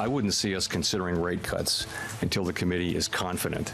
I wouldn't see us considering rate cuts until the committee is confident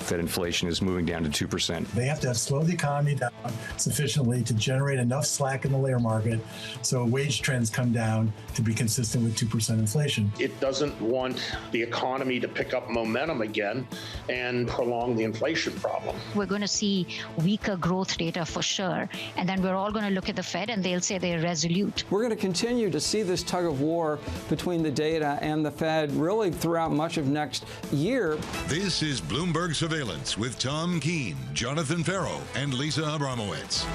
that inflation is moving down to 2%. They have to slow the economy down sufficiently to generate enough slack in the labor market so wage trends come down to be consistent with 2% inflation. It doesn't want the economy to pick up momentum again and prolong the inflation problem. We're going to see weaker growth data for sure, and then we're all going to look at the Fed and they'll say they're resolute. We're going to continue to see this tug of war between the data and the Fed really throughout much of next year. This is Bloomberg Surveillance with Tom Keene, Jonathan Ferro, and Lisa Abramowicz.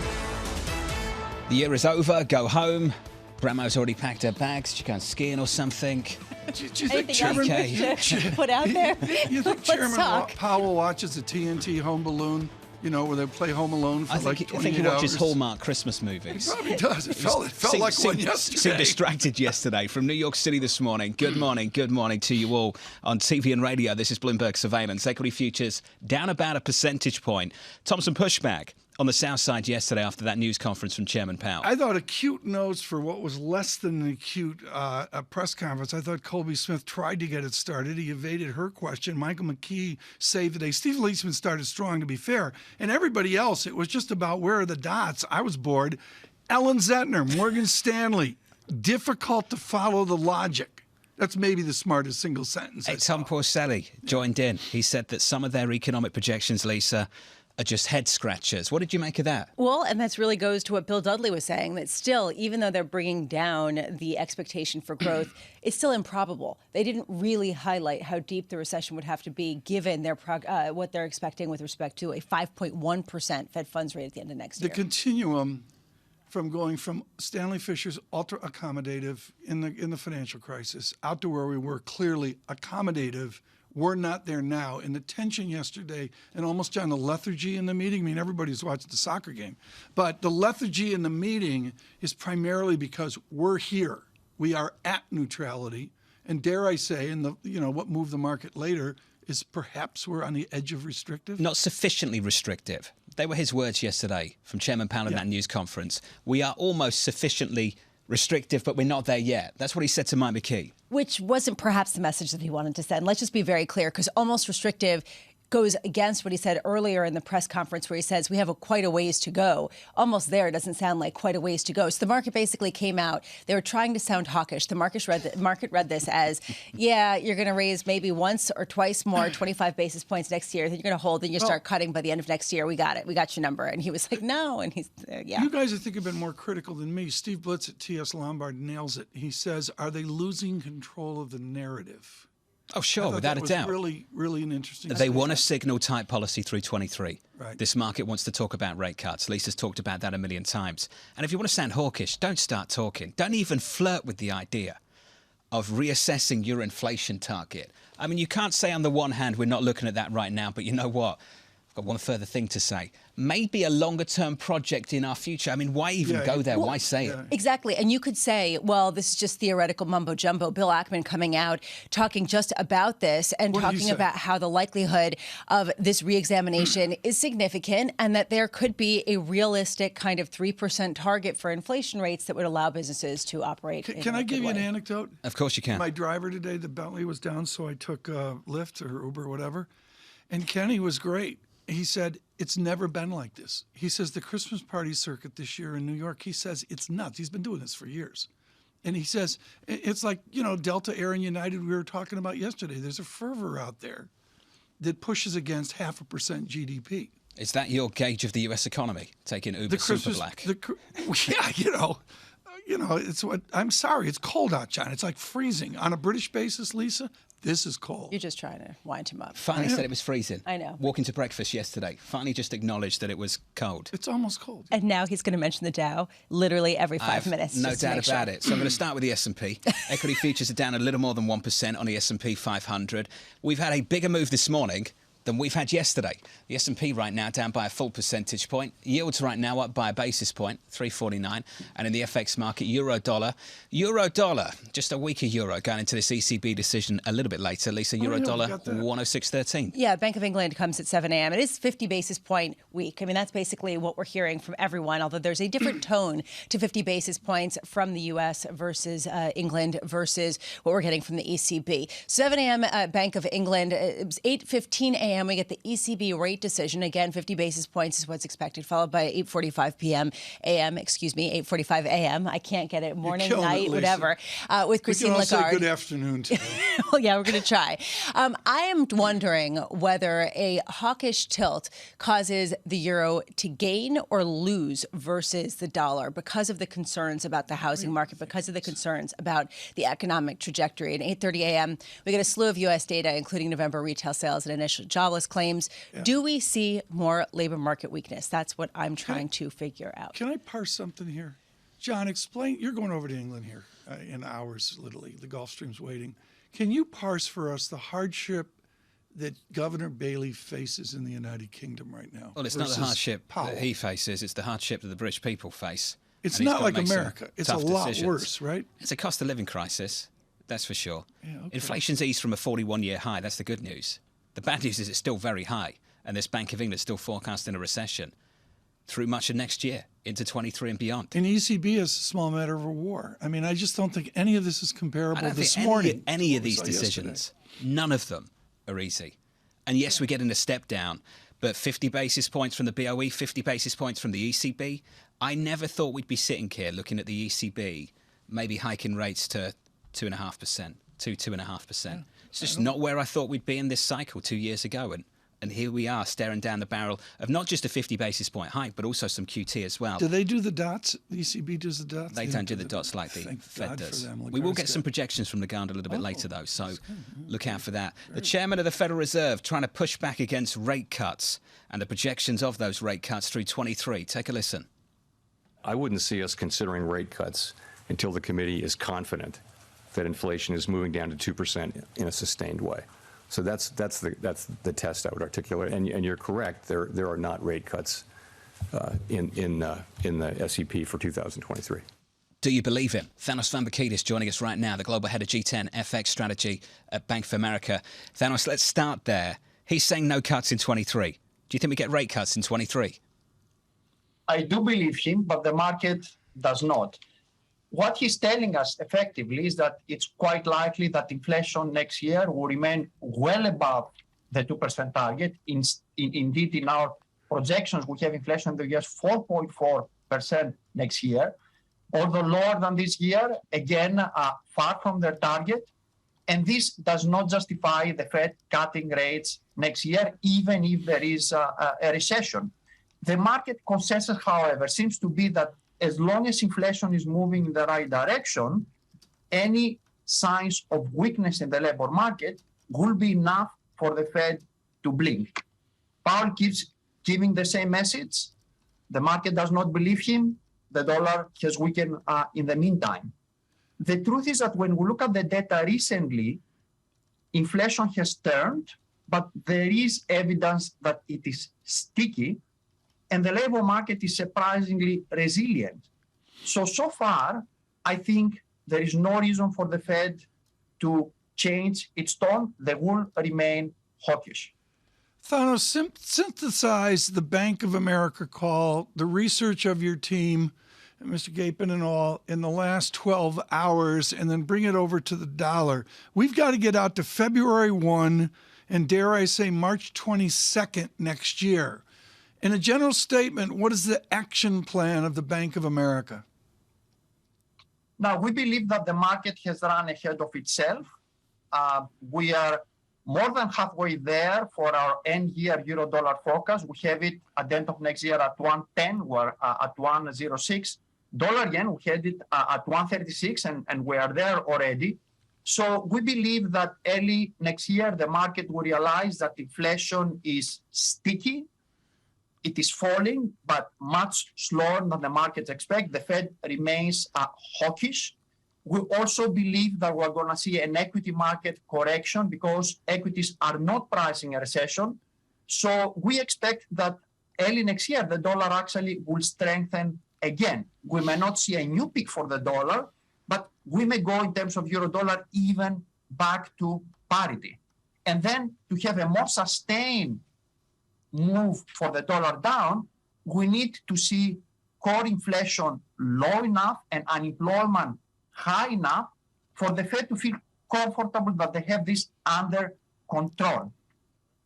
The year is over. Go home. Bramo's already packed her bags. She goes skiing or something. Do you think Chairman put out there? You think Chairman Powell watches the TNT home balloon? You know, where they play Home Alone for like 28 hours. I think he watches Hallmark Christmas movies. He probably does. It felt like one yesterday. Seemed distracted yesterday. From New York City this morning. Good morning to you all on TV and radio. This is Bloomberg Surveillance. Equity futures down about a percentage point. Thompson pushback on the South Side yesterday after that news conference from Chairman Powell. I thought acute notes for what was less than an acute press conference. I thought Colby Smith tried to get it started. He evaded her question. Michael McKee saved the day. Steve Leisman started strong, to be fair. And everybody else, it was just about where are the dots. I was bored. Ellen Zentner, Morgan Stanley, difficult to follow the logic. That's maybe the smartest single sentence. Hey, Tom Porcelli joined in. He said that some of their economic projections, Lisa, are just head scratchers. What did you make of that? Well, and that really goes to what Bill Dudley was saying, that still, even though they're bringing down the expectation for growth, it's still improbable. They didn't really highlight how deep the recession would have to be given their what they're expecting with respect to a 5.1% Fed funds rate at the end of next year. The continuum from going from Stanley Fischer's ultra-accommodative in the financial crisis out to where we were clearly accommodative. We're not there now. And the tension yesterday, and almost on the lethargy in the meeting, I mean, everybody's watching the soccer game, but the lethargy in the meeting is primarily because we're here. We are at neutrality. And dare I say, and what moved the market later is perhaps we're on the edge of restrictive. Not sufficiently restrictive. They were his words yesterday from Chairman Powell in that news conference. We are almost sufficiently restrictive, but we're not there yet. That's what he said to Mike McKee. Which wasn't perhaps the message that he wanted to send. Let's just be very clear, because almost restrictive goes against what he said earlier in the press conference where he says we have quite a ways to go. Almost there doesn't sound like quite a ways to go. So the market basically came out. They were trying to sound hawkish. The market read this as, yeah, you're going to raise maybe once or twice more, 25 basis points next year. Then you're going to hold and you start cutting by the end of next year. We got it. We got your number. And he was like, no. And he's, yeah. You guys, I think, have been more critical than me. Steve Blitz at TS Lombard nails it. He says, are they losing control of the narrative? Oh, sure, without a doubt. Really, really an interesting. They want to signal tight policy through 23. Right. This market wants to talk about rate cuts. Lisa's talked about that a million times. And if you want to sound hawkish, don't start talking. Don't even flirt with the idea of reassessing your inflation target. I mean, you can't say on the one hand we're not looking at that right now, but you know what? I've got one further thing to say. Maybe a longer-term project in our future. I mean, why even go there? Why say it? Exactly. And you could say, well, this is just theoretical mumbo-jumbo. Bill Ackman coming out, talking just about this and talking about how the likelihood of this reexamination is significant and that there could be a realistic kind of 3% target for inflation rates that would allow businesses to operate. Can I give you an anecdote? Of course you can. My driver today, the Bentley was down, so I took Lyft or Uber or whatever. And Kenny was great. He said, it's never been like this. He says the Christmas party circuit this year in New York, he says it's nuts. He's been doing this for years. And he says, it's like, Delta Air and United we were talking about yesterday. There's a fervor out there that pushes against 0.5% GDP. Is that your gauge of the U.S. economy, taking Uber Super Black? It's what, I'm sorry, it's cold out, John. It's like freezing. On a British basis, Lisa, this is cold. You're just trying to wind him up. Finally said it was freezing. I know. Walking to breakfast yesterday. Finally just acknowledged that it was cold. It's almost cold. And now he's going to mention the Dow literally every 5 minutes. No doubt about it. So I'm going to start with the S&P. Equity futures are down a little more than 1% on the S&P 500. We've had a bigger move this morning than we've had yesterday. The S&P right now down by a full percentage point. Yields right now up by a basis point, 349. And in the FX market, euro-dollar, just a weaker euro going into this ECB decision a little bit later. Lisa, euro-dollar, 106.13. Yeah, Bank of England comes at 7 a.m. It is 50 basis point week. I mean, that's basically what we're hearing from everyone, although there's a different tone to 50 basis points from the U.S. versus England versus what we're getting from the ECB. 7 a.m. Bank of England. It was 8:15 a.m. We get the ECB rate decision. Again, 50 basis points is what's expected, followed by 8:45 a.m. I can't get it. Morning, night, whatever. With Christine Lagarde. Good afternoon today. Well, yeah, we're going to try. I am wondering whether a hawkish tilt causes the euro to gain or lose versus the dollar because of the concerns about the housing market, because of the concerns about the economic trajectory. At 8:30 a.m., we get a slew of U.S. data, including November retail sales and initial jobless claims. Yeah. Do we see more labor market weakness? That's what I'm trying to figure out. Can I parse something here? John, explain. You're going over to England here in hours, literally. The Gulf Stream's waiting. Can you parse for us the hardship that Governor Bailey faces in the United Kingdom right now? Well, it's not the hardship that he faces. It's the hardship that the British people face. It's not like America. It's a lot worse, right? It's a cost of living crisis. That's for sure. Yeah, okay. Inflation's eased from a 41-year high. That's the good news. The bad news is it's still very high, and this Bank of England is still forecasting a recession through much of next year, into 23 and beyond. And ECB is a small matter of a war. I mean, I just don't think any of this is comparable this morning. Any of these decisions, none of them are easy. And yes, we're getting a step down, but 50 basis points from the BOE, 50 basis points from the ECB. I never thought we'd be sitting here looking at the ECB, maybe hiking rates to 2.5%, 2.5%. It's just not where I thought we'd be in this cycle 2 years ago. And here we are staring down the barrel of not just a 50 basis point hike, but also some QT as well. Do they do the dots? The ECB does the dots? They don't do the dots like the Fed does. We will get some projections from Lagarde a little bit later, though, so look out for that. The chairman of the Federal Reserve trying to push back against rate cuts and the projections of those rate cuts through 23. Take a listen. I wouldn't see us considering rate cuts until the committee is confident that inflation is moving down to 2% in a sustained way. So that's the test I would articulate. And you're correct. There are not rate cuts in the SEP for 2023. Do you believe him? Thanos Vambakidis joining us right now, the global head of G10 FX strategy at Bank of America. Thanos, let's start there. He's saying no cuts in 23. Do you think we get rate cuts in 23? I do believe him, but the market does not. What he's telling us effectively is that it's quite likely that inflation next year will remain well above the 2% target. Indeed, in our projections, we have inflation in the US 4.4% next year, although lower than this year, again, far from their target. And this does not justify the Fed cutting rates next year, even if there is a recession. The market consensus, however, seems to be that as long as inflation is moving in the right direction, any signs of weakness in the labor market will be enough for the Fed to blink. Powell keeps giving the same message. The market does not believe him. The dollar has weakened in the meantime. The truth is that when we look at the data recently, inflation has turned, but there is evidence that it is sticky, and the labor market is surprisingly resilient. So far, I think there is no reason for the Fed to change its tone. They will remain hawkish. Thanos, synthesize the Bank of America call, the research of your team, Mr. Gapin and all, in the last 12 hours, and then bring it over to the dollar. We've got to get out to February 1 and, dare I say, March 22nd next year. In a general statement, what is the action plan of the Bank of America? Now, we believe that the market has run ahead of itself. We are more than halfway there for our end-year euro-dollar forecast. We have it at the end of next year at 110. We're at 106. Dollar-yen, we had it at 136, and we are there already. So we believe that early next year, the market will realize that inflation is sticky. It is falling, but much slower than the markets expect. The Fed remains hawkish. We also believe that we're going to see an equity market correction because equities are not pricing a recession. So we expect that early next year, the dollar actually will strengthen again. We may not see a new peak for the dollar, but we may go in terms of euro dollar even back to parity. And then to have a more sustained move for the dollar down, we need to see core inflation low enough and unemployment high enough for the Fed to feel comfortable that they have this under control.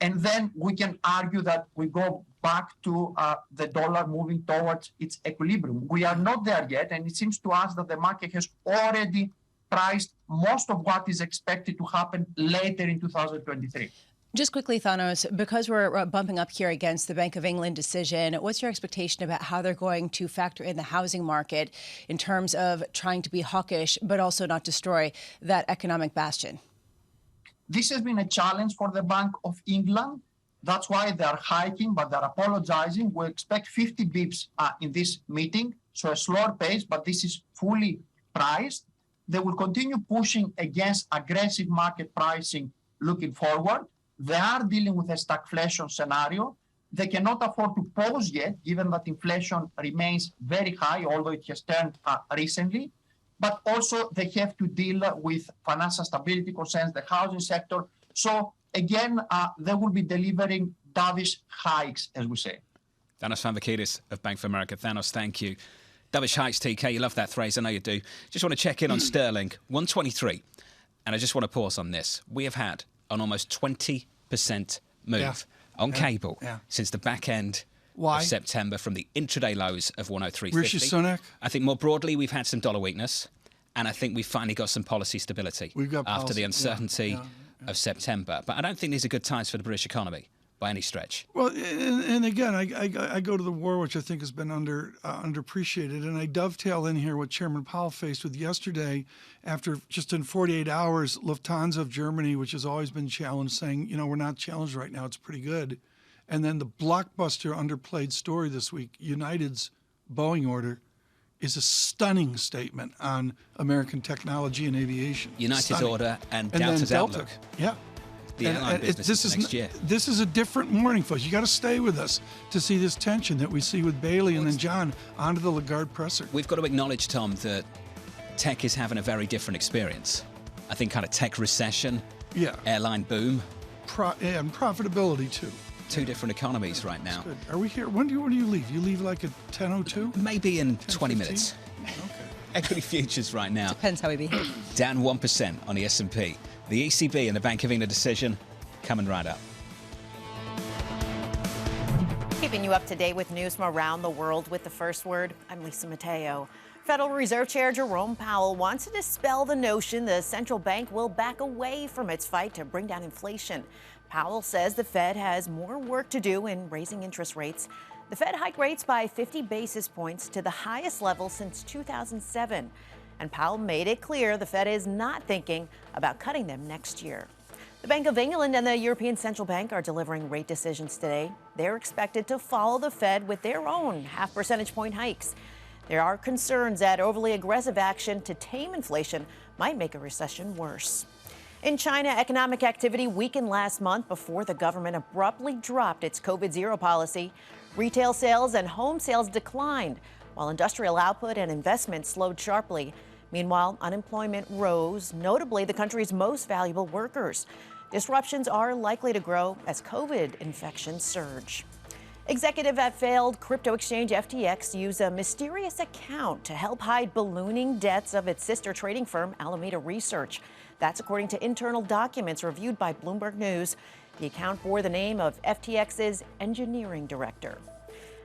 And then we can argue that we go back to the dollar moving towards its equilibrium. We are not there yet, and it seems to us that the market has already priced most of what is expected to happen later in 2023. Just quickly, Thanos, because we're bumping up here against the Bank of England decision, what's your expectation about how they're going to factor in the housing market in terms of trying to be hawkish, but also not destroy that economic bastion? This has been a challenge for the Bank of England. That's why they are hiking, but they're apologizing. We expect 50 bips in this meeting, so a slower pace, but this is fully priced. They will continue pushing against aggressive market pricing looking forward. They are dealing with a stagflation scenario. They cannot afford to pause yet, given that inflation remains very high, although it has turned recently. But also they have to deal with financial stability concerns, the housing sector. So again, they will be delivering dovish hikes, as we say. Thanos Varoufakis of Bank of America. Thanos, thank you. Dovish hikes, TK, you love that phrase, I know you do. Just want to check in on sterling, 123. And I just want to pause on this. We have had an almost 20% move on cable since the back end of September from the intraday lows of 103.50. Rishi Sunak? I think more broadly we've had some dollar weakness, and I think we've finally got some policy stability after the uncertainty of September. But I don't think these are good times for the British economy by any stretch. Well, and again, I go to the war, which I think has been underappreciated, and I dovetail in here what Chairman Powell faced with yesterday after just in 48 hours, Lufthansa of Germany, which has always been challenged, saying, we're not challenged right now, it's pretty good. And then the blockbuster underplayed story this week, United's Boeing order, is a stunning statement on American technology and aviation. United's order and Delta's outlook. Yeah. The airline business next year. This is a different morning, folks. You got to stay with us to see this tension that we see with Bailey and then John onto the Lagarde presser. We've got to acknowledge, Tom, that tech is having a very different experience. I think kind of tech recession, airline boom. And profitability, too. Two different economies right now. Good. Are we here? When do you leave? You leave like at 10:02? Maybe in 20 minutes. Okay. Equity futures right now. Depends how we behave. Down 1% on the S&P. The ECB and the Bank of England decision coming right up. Keeping you up to date with news from around the world with the first word, I'm Lisa Mateo. Federal Reserve Chair Jerome Powell wants to dispel the notion the central bank will back away from its fight to bring down inflation. Powell says the Fed has more work to do in raising interest rates. The Fed hiked rates by 50 basis points to the highest level since 2007. And Powell made it clear the Fed is not thinking about cutting them next year. The Bank of England and the European Central Bank are delivering rate decisions today. They're expected to follow the Fed with their own half percentage point hikes. There are concerns that overly aggressive action to tame inflation might make a recession worse. In China, economic activity weakened last month before the government abruptly dropped its COVID-0 policy. Retail sales and home sales declined, while industrial output and investment slowed sharply. Meanwhile, unemployment rose, notably the country's most valuable workers. Disruptions are likely to grow as COVID infections surge. Executive at failed crypto exchange FTX used a mysterious account to help hide ballooning debts of its sister trading firm, Alameda Research. That's according to internal documents reviewed by Bloomberg News. The account bore the name of FTX's engineering director.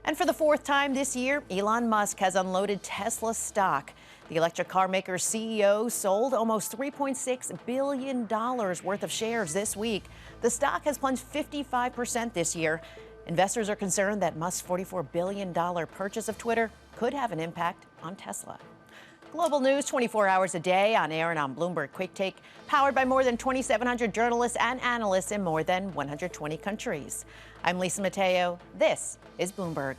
And for the fourth time this year, Elon Musk has unloaded Tesla stock. The electric car maker's CEO sold almost $3.6 billion worth of shares this week. The stock has plunged 55% this year. Investors are concerned that Musk's $44 billion purchase of Twitter could have an impact on Tesla. Global news 24 hours a day on air and on Bloomberg Quick Take, powered by more than 2,700 journalists and analysts in more than 120 countries. I'm Lisa Mateo. This is Bloomberg.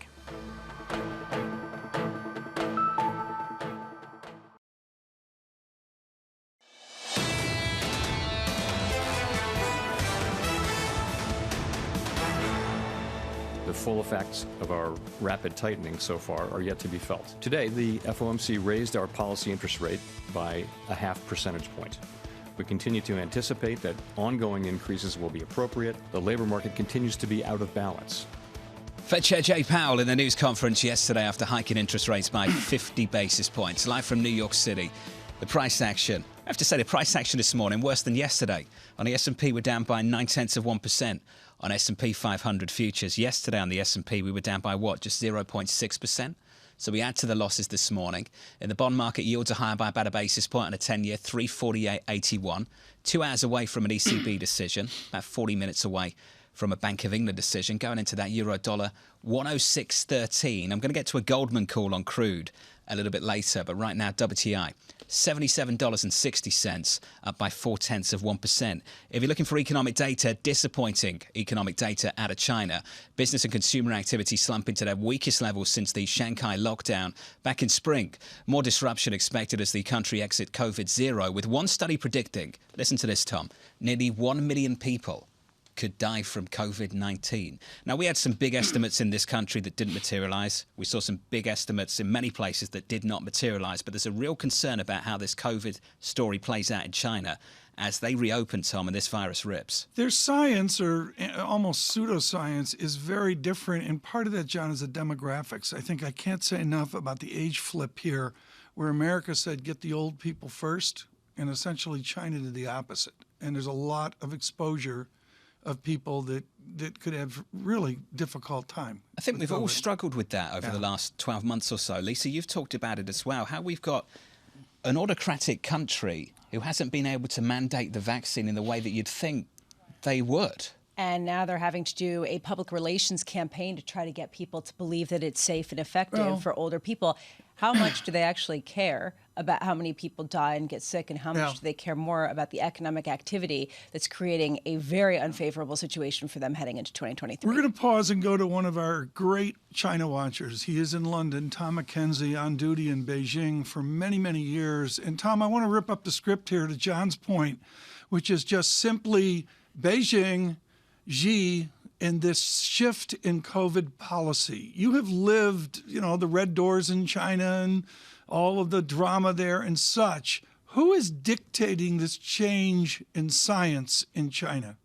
full effects of our rapid tightening so far are yet to be felt. Today, the FOMC raised our policy interest rate by a half percentage point. We continue to anticipate that ongoing increases will be appropriate. The labor market continues to be out of balance. Fed Chair Jay Powell in the news conference yesterday after hiking interest rates by 50 basis points. Live from New York City, the price action. I have to say the price action this morning worse than yesterday. On the S&P, we're down by 0.9% on S&P 500 futures. Yesterday on the S&P, we were down by what? Just 0.6%. So we add to the losses this morning. In the bond market, yields are higher by about a basis point on a 10-year, 348.81. 2 hours away from an ECB decision, about 40 minutes away from a Bank of England decision, going into that euro-dollar 106.13. I'm going to get to a Goldman call on crude a little bit later, but right now, WTI, $77.60, up by 0.4%. If you're looking for economic data, disappointing economic data out of China. Business and consumer activity slumping to their weakest levels since the Shanghai lockdown back in spring. More disruption expected as the country exit COVID-0, with one study predicting, listen to this, Tom, nearly 1 million people could die from COVID-19. Now, we had some big estimates in this country that didn't materialise. We saw some big estimates in many places that did not materialise. But there's a real concern about how this COVID story plays out in China as they reopen, Tom, and this virus rips. Their science, or almost pseudoscience, is very different. And part of that, John, is the demographics. I think I can't say enough about the age flip here, where America said, get the old people first, and essentially China did the opposite. And there's a lot of exposure of people that could have really difficult time. I think we've all struggled with that over the last 12 months or so. Lisa, you've talked about it as well, how we've got an autocratic country who hasn't been able to mandate the vaccine in the way that you'd think they would. And now they're having to do a public relations campaign to try to get people to believe that it's safe and effective for older people. How much do they actually care about how many people die and get sick, and how much do they care more about the economic activity that's creating a very unfavorable situation for them heading into 2023? We're going to pause and go to one of our great China watchers. He is in London, Tom McKenzie, on duty in Beijing for many, many years. And Tom, I want to rip up the script here to John's point, which is just simply Beijing, Xi, and this shift in COVID policy. You have lived, the red doors in China and all of the drama there and such. Who is dictating this change in science in China?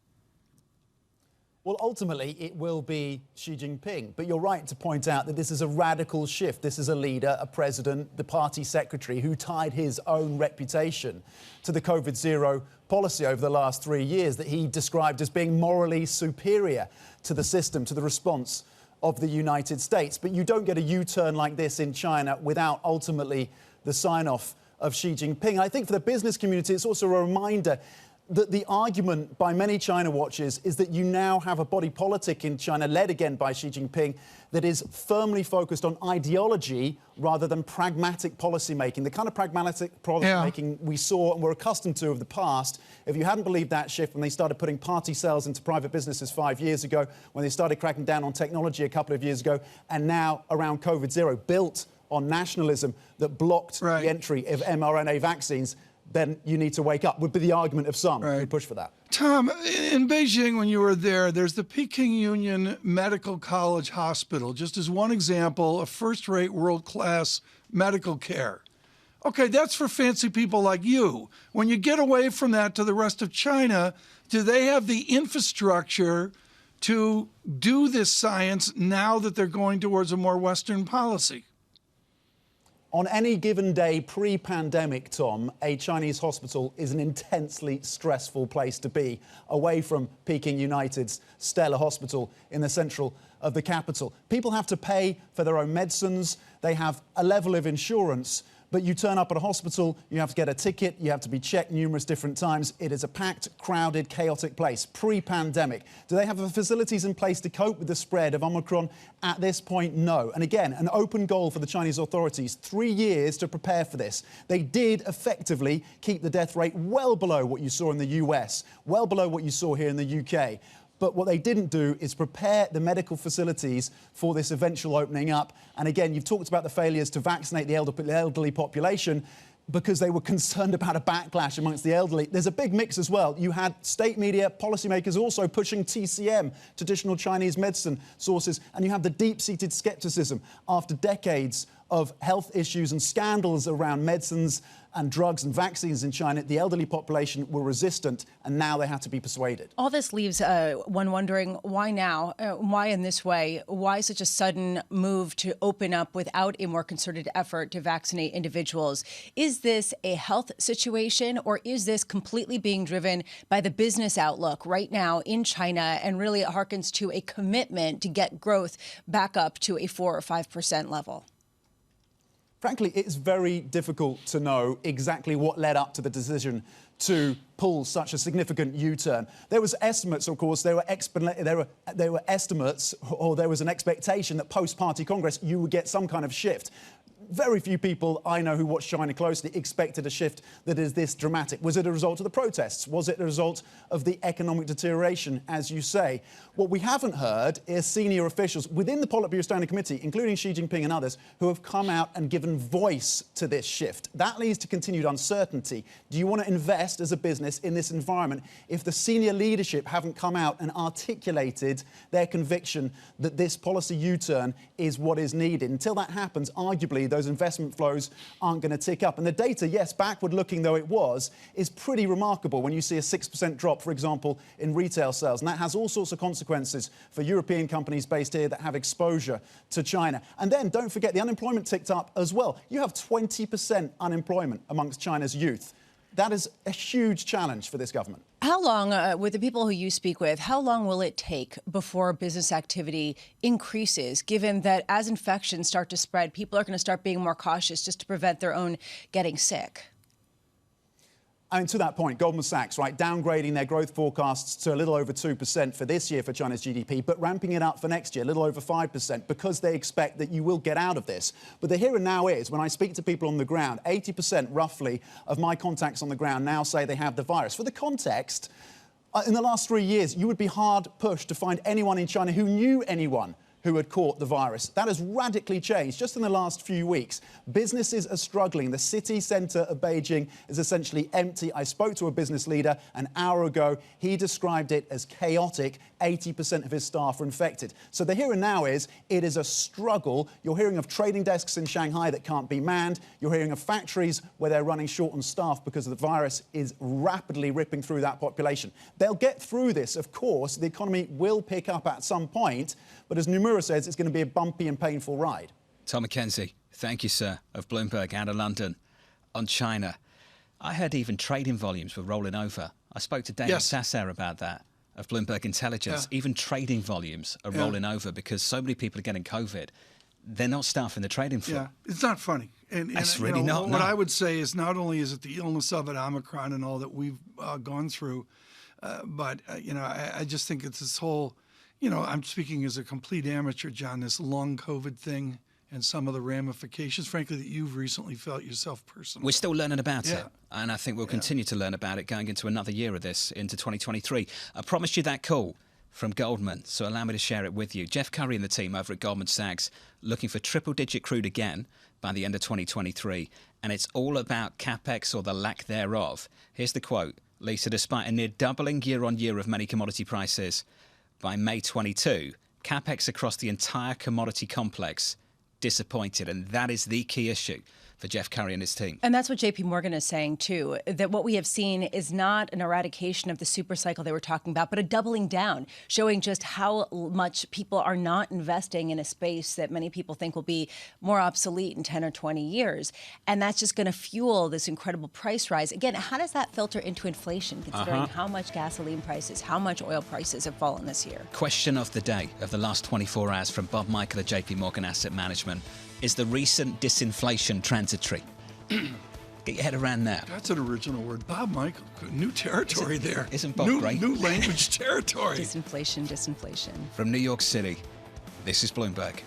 Well, ultimately, it will be Xi Jinping. But you're right to point out that this is a radical shift. This is a leader, a president, the party secretary who tied his own reputation to the COVID-0 policy over the last 3 years that he described as being morally superior to the system, to the response of the United States. But you don't get a U-turn like this in China without ultimately the sign-off of Xi Jinping. I think for the business community, it's also a reminder that the argument by many China watchers is that you now have a body politic in China, led again by Xi Jinping, that is firmly focused on ideology rather than pragmatic policymaking. The kind of pragmatic policymaking we saw and were accustomed to of the past. If you hadn't believed that shift when they started putting party sales into private businesses 5 years ago, when they started cracking down on technology a couple of years ago, and now around COVID-0, built on nationalism that blocked the entry of mRNA vaccines, then you need to wake up, would be the argument of some who push for that. Tom, in Beijing, when you were there, there's the Peking Union Medical College Hospital, just as one example of first-rate, world-class medical care. Okay, that's for fancy people like you. When you get away from that to the rest of China, do they have the infrastructure to do this science now that they're going towards a more Western policy? On any given day pre-pandemic, Tom, a Chinese hospital is an intensely stressful place to be, away from Peking United's stellar hospital in the central of the capital. People have to pay for their own medicines. They have a level of insurance. But you turn up at a hospital, you have to get a ticket, you have to be checked numerous different times. It is a packed, crowded, chaotic place, pre-pandemic. Do they have the facilities in place to cope with the spread of Omicron? At this point, no. And again, an open goal for the Chinese authorities, 3 years to prepare for this. They did effectively keep the death rate well below what you saw in the US, well below what you saw here in the UK. But what they didn't do is prepare the medical facilities for this eventual opening up. And again, you've talked about the failures to vaccinate the elderly population. because they were concerned about a backlash amongst the elderly. There's a big mix as well. You had state media, policymakers also pushing TCM, traditional Chinese medicine sources, and you have the deep-seated skepticism after decades of health issues and scandals around medicines and drugs and vaccines in China. The elderly population were resistant, and now they have to be persuaded. All this leaves one wondering, why now? Why in this way? Why such a sudden move to open up without a more concerted effort to vaccinate individuals? Is this a health situation, or is this completely being driven by the business outlook right now in China, and really it harkens to a commitment to get growth back up to a 4 or 5% level? Frankly, it's very difficult to know exactly what led up to the decision to pull such a significant U-turn. There was estimates, of course, there were estimates, or there was an expectation that post-party Congress you would get some kind of shift. Very few people I know who watch China closely expected a shift that is this dramatic. Was it a result of the protests? Was it a result of the economic deterioration, as you say? What we haven't heard is senior officials within the Politburo Standing Committee, including Xi Jinping and others, who have come out and given voice to this shift. That leads to continued uncertainty. Do you want to invest as a business in this environment if the senior leadership haven't come out and articulated their conviction that this policy U-turn is what is needed? Until that happens, arguably, those investment flows aren't going to tick up. And the data, yes, backward-looking though it was, is pretty remarkable when you see a 6% drop, for example, in retail sales. And that has all sorts of consequences for European companies based here that have exposure to China. And then, don't forget, the unemployment ticked up as well. You have 20% unemployment amongst China's youth. That is a huge challenge for this government. How long, with the people who you speak with, how long will it take before business activity increases, given that as infections start to spread, people are going to start being more cautious just to prevent their own getting sick? I mean, to that point, Goldman Sachs, right, downgrading their growth forecasts to a little over 2% for this year for China's GDP, but ramping it up for next year, a little over 5%, because they expect that you will get out of this. But the here and now is, when I speak to people on the ground, 80% roughly of my contacts on the ground now say they have the virus. For the context, in the last 3 years, you would be hard pushed to find anyone in China who knew anyone who had caught the virus. That has radically changed just in the last few weeks. Businesses are struggling. The city centre of Beijing is essentially empty. I spoke to a business leader an hour ago. He described it as chaotic. 80% of his staff are infected. So the here and now is, it is a struggle. You're hearing of trading desks in Shanghai that can't be manned. You're hearing of factories where they're running short on staff because the virus is rapidly ripping through that population. They'll get through this, of course. The economy will pick up at some point, but as Nomura says, it's going to be a bumpy and painful ride. Tom McKenzie, thank you, sir, of Bloomberg out of London. On China, I heard even trading volumes were rolling over. I spoke to David Sasser about that, of Bloomberg Intelligence. Even trading volumes are rolling over because so many people are getting COVID. They're not staffing the trading floor. Yeah, it's not funny. And it's really not. What I would say is, not only is it the illness of it, Omicron and all that we've gone through, but, I just think it's this whole, I'm speaking as a complete amateur, John, this long COVID thing and some of the ramifications, frankly, that you've recently felt yourself personally. We're still learning about it, and I think we'll continue to learn about it going into another year of this, into 2023. I promised you that call from Goldman, so allow me to share it with you. Jeff Curry and the team over at Goldman Sachs looking for triple-digit crude again by the end of 2023, and it's all about CapEx or the lack thereof. Here's the quote. Lisa, despite a near doubling year-on-year of many commodity prices by May 22, CapEx across the entire commodity complex disappointed, and that is the key issue for Jeff Curry and his team. And that's what JP Morgan is saying, too, that what we have seen is not an eradication of the super cycle they were talking about, but a doubling down, showing just how much people are not investing in a space that many people think will be more obsolete in 10 or 20 years. And that's just going to fuel this incredible price rise. Again, how does that filter into inflation, considering how much gasoline prices, how much oil prices have fallen this year? Question of the day of the last 24 hours from Bob Michael at JP Morgan Asset Management. Is the recent disinflation transitory? Get your head around that. That's an original word. Bob Michael, new territory there. Isn't Bob great? New language territory. Disinflation. From New York City, this is Bloomberg.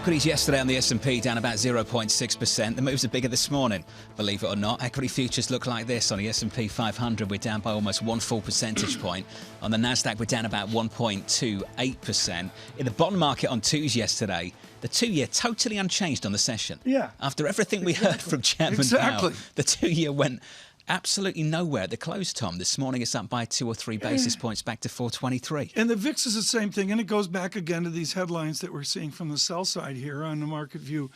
Equities yesterday on the S&P down about 0.6%. The moves are bigger this morning, believe it or not. Equity futures look like this. On the S&P 500, we're down by almost 1 full percentage point. On the Nasdaq, we're down about 1.28%. In the bond market on twos yesterday, the 2-year totally unchanged on the session. Yeah. After everything we heard from Chairman Powell, the 2-year went absolutely nowhere at the close, Tom. This morning it's up by 2 or 3 basis points back to 423. And the VIX is the same thing, and it goes back again to these headlines that we're seeing from the sell side here on the market view.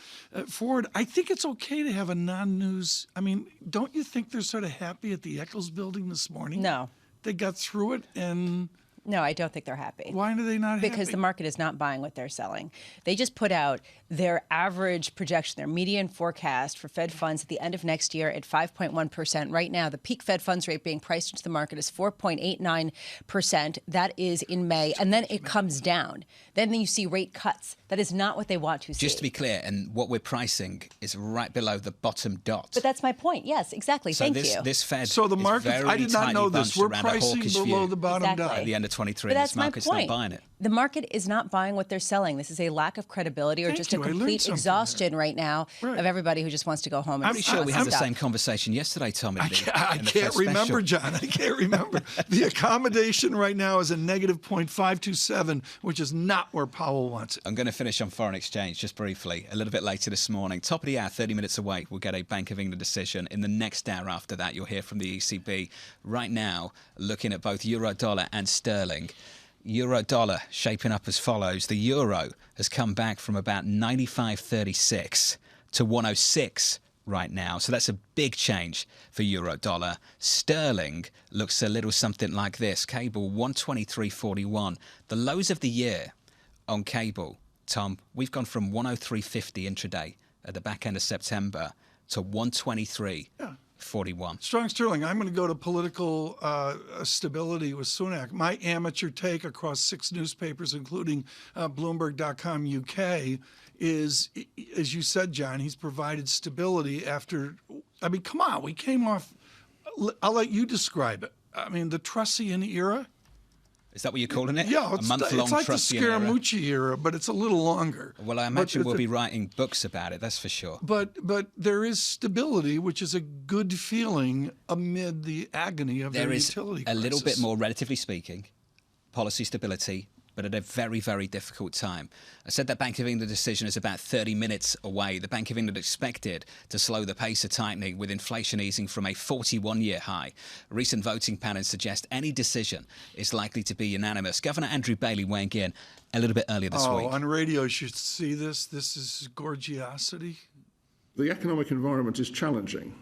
Forward, I think it's okay to have a non-news. I mean, don't you think they're sort of happy at the Eccles building this morning? No. They got through it and... No, I don't think they're happy. Why are they not happy? Because the market is not buying what they're selling. They just put out their average projection, their median forecast for Fed funds at the end of next year at 5.1%. Right now, the peak Fed funds rate being priced into the market is 4.89%. That is in May. And then it comes down. Then you see rate cuts. That is not what they want to see. Just to be clear, and what we're pricing is right below the bottom dot. But that's my point. Yes, exactly. So Thank you. This Fed so the market, is very I did not know this. We're pricing below the bottom dot. At the end of 23, but this market's not buying it. The market is not buying what they're selling. This is a lack of credibility or just a complete exhaustion right now of everybody who just wants to go home. I'm sure we had the same conversation yesterday, Tom. I can't remember, John. I can't remember. The accommodation right now is a negative 0.527, which is not where Powell wants it. I'm going to finish on foreign exchange just briefly. A little bit later this morning, top of the hour, 30 minutes away, we'll get a Bank of England decision. In the next hour after that, you'll hear from the ECB. Right now, looking at both euro dollar and sterling. Euro dollar shaping up as follows. The euro has come back from about 95.36 to 106 right now. So that's a big change for euro dollar. Sterling looks a little something like this. Cable 123.41. The lows of the year on cable, Tom, we've gone from 103.50 intraday at the back end of September to 123.41. Strong sterling. I'm going to go to political stability with Sunak. My amateur take across 6 newspapers, including Bloomberg.com UK, is, as you said, John, he's provided stability after, I mean, come on, we came off, I'll let you describe it. I mean, the Trussian era. Is that what you're calling it? Yeah, a month-long it's like the Trussian Scaramucci era, but it's a little longer. Well, I imagine we'll be writing books about it, that's for sure. But there is stability, which is a good feeling amid the agony of the utility crisis. There is a little bit more, relatively speaking, policy stability, but at a very, very difficult time. I said that Bank of England decision is about 30 minutes away. The Bank of England expected to slow the pace of tightening, with inflation easing from a 41-year high. Recent voting patterns suggest any decision is likely to be unanimous. Governor Andrew Bailey weighing in a little bit earlier this week. On radio, you should see this. This is gorgiosity. The economic environment is challenging.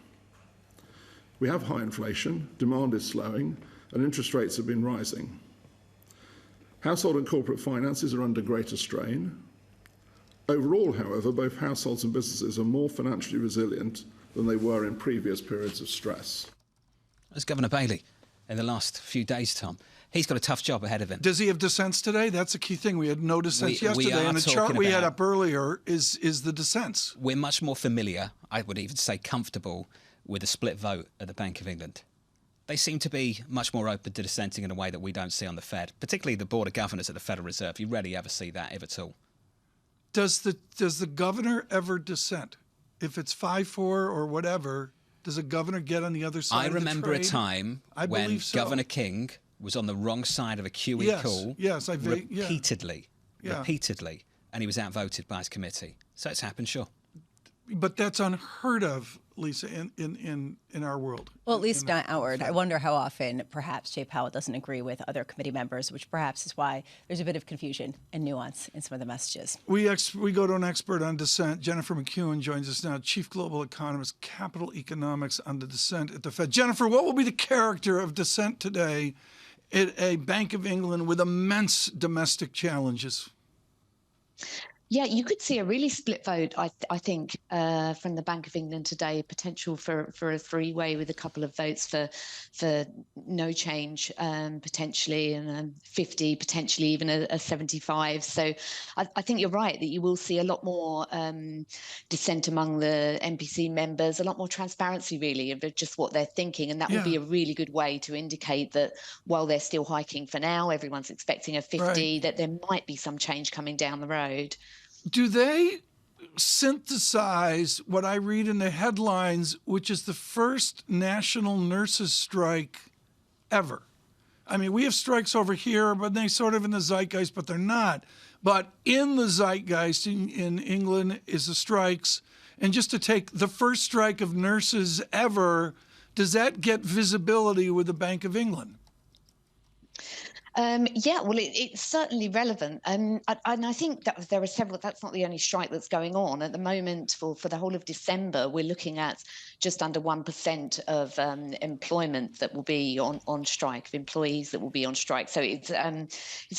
We have high inflation, demand is slowing, and interest rates have been rising. Household and corporate finances are under greater strain. Overall, however, both households and businesses are more financially resilient than they were in previous periods of stress. That's Governor Bailey in the last few days, Tom. He's got a tough job ahead of him. Does he have dissents today? That's a key thing. We had no dissents yesterday, and the chart we had up earlier is the dissents. We're much more familiar, I would even say comfortable, with a split vote at the Bank of England. They seem to be much more open to dissenting in a way that we don't see on the Fed, particularly the Board of Governors at the Federal Reserve. You rarely ever see that, if at all. Does the governor ever dissent? If it's 5-4 or whatever, does a governor get on the other side of the trade? I remember a time when Governor King was on the wrong side of a QE call repeatedly, and he was outvoted by his committee. So it's happened, sure. But that's unheard of, Lisa, in our world. Well, at least not outward. I wonder how often perhaps Jay Powell doesn't agree with other committee members, which perhaps is why there's a bit of confusion and nuance in some of the messages. We go to an expert on dissent. Jennifer McEwen joins us now, Chief Global Economist, Capital Economics on the dissent at the Fed. Jennifer, what will be the character of dissent today at a Bank of England with immense domestic challenges? Yeah, you could see a really split vote, I think, from the Bank of England today. Potential for a three-way with a couple of votes for no change, potentially, and 50, potentially even a 75. So I think you're right that you will see a lot more dissent among the MPC members, a lot more transparency, really, of just what they're thinking. And that will be a really good way to indicate that while they're still hiking for now, everyone's expecting a 50, that there might be some change coming down the road. Do they synthesize what I read in the headlines, which is the first national nurses strike ever? I mean, we have strikes over here, but they sort of in the zeitgeist, but they're not. But in the zeitgeist in England is the strikes. And just to take the first strike of nurses ever, does that get visibility with the Bank of England? Yeah, well, it's certainly relevant. And I think that there are several, that's not the only strike that's going on. At the moment, for the whole of December, we're looking at just under 1% of employment that will be on strike, of employees that will be on strike. So it's a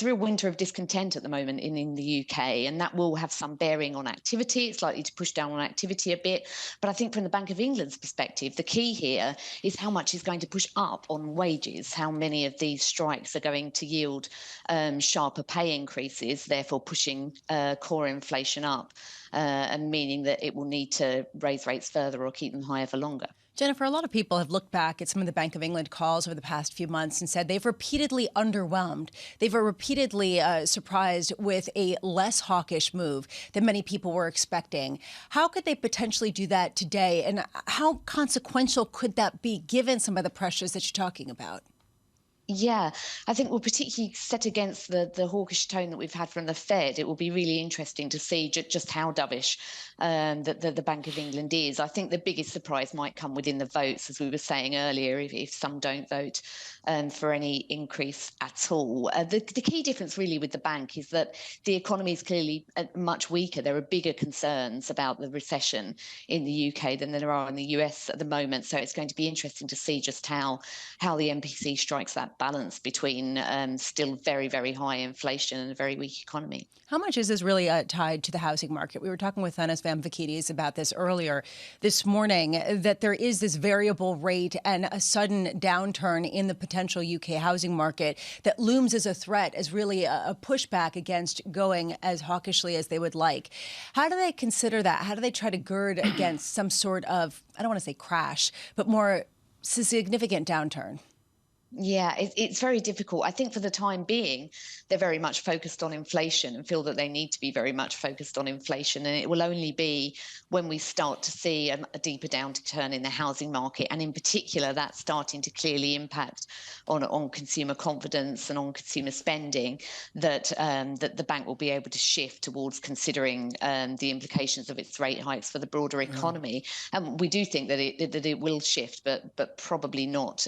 real winter of discontent at the moment in the UK, and that will have some bearing on activity. It's likely to push down on activity a bit. But I think from the Bank of England's perspective, the key here is how much is going to push up on wages, how many of these strikes are going to yield sharper pay increases, therefore pushing core inflation up, and meaning that it will need to raise rates further or keep them higher for longer. Jennifer, a lot of people have looked back at some of the Bank of England calls over the past few months and said they've repeatedly underwhelmed. They've repeatedly surprised with a less hawkish move than many people were expecting. How could they potentially do that today? And how consequential could that be given some of the pressures that you're talking about? Yeah, I think we're particularly set against the hawkish tone that we've had from the Fed. It will be really interesting to see just how dovish the Bank of England is. I think the biggest surprise might come within the votes, as we were saying earlier, if some don't vote for any increase at all. The key difference really with the bank is that the economy is clearly much weaker. There are bigger concerns about the recession in the UK than there are in the US at the moment. So it's going to be interesting to see just how the MPC strikes that balance between still very, very high inflation and a very weak economy. How much is this really tied to the housing market? We were talking with Anas Vamvakidis about this earlier this morning, that there is this variable rate and a sudden downturn in the potential UK housing market that looms as a threat, as really a pushback against going as hawkishly as they would like. How do they consider that? How do they try to gird against some sort of, I don't want to say crash, but more significant downturn? Yeah, it's very difficult. I think for the time being, they're very much focused on inflation and feel that they need to be very much focused on inflation. And it will only be when we start to see a deeper downturn in the housing market, and in particular, that's starting to clearly impact on consumer confidence and on consumer spending, that the bank will be able to shift towards considering the implications of its rate hikes for the broader economy. And we do think that it will shift, but probably not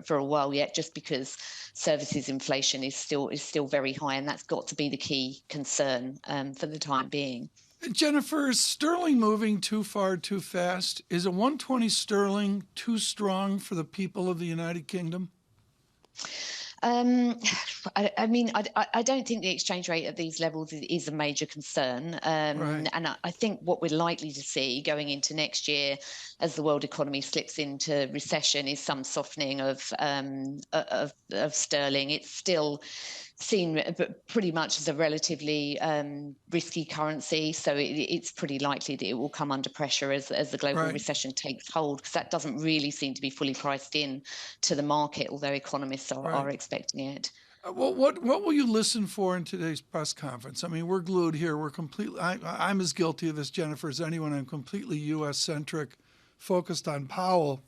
for a while yet, just because services inflation is still very high, and that's got to be the key concern for the time being. Jennifer, is sterling moving too far too fast? Is a 120 sterling too strong for the people of the United Kingdom? I mean, I don't think the exchange rate at these levels is a major concern. Right. And I think what we're likely to see going into next year, as the world economy slips into recession, is some softening of sterling. It's still seen pretty much as a relatively risky currency, so it's pretty likely that it will come under pressure as the global recession takes hold, because that doesn't really seem to be fully priced in to the market, although economists are expecting it. What will you listen for in today's press conference? I mean, we're glued here. We're completely. I'm as guilty of this, Jennifer, as anyone. I'm completely U.S.-centric, focused on Powell,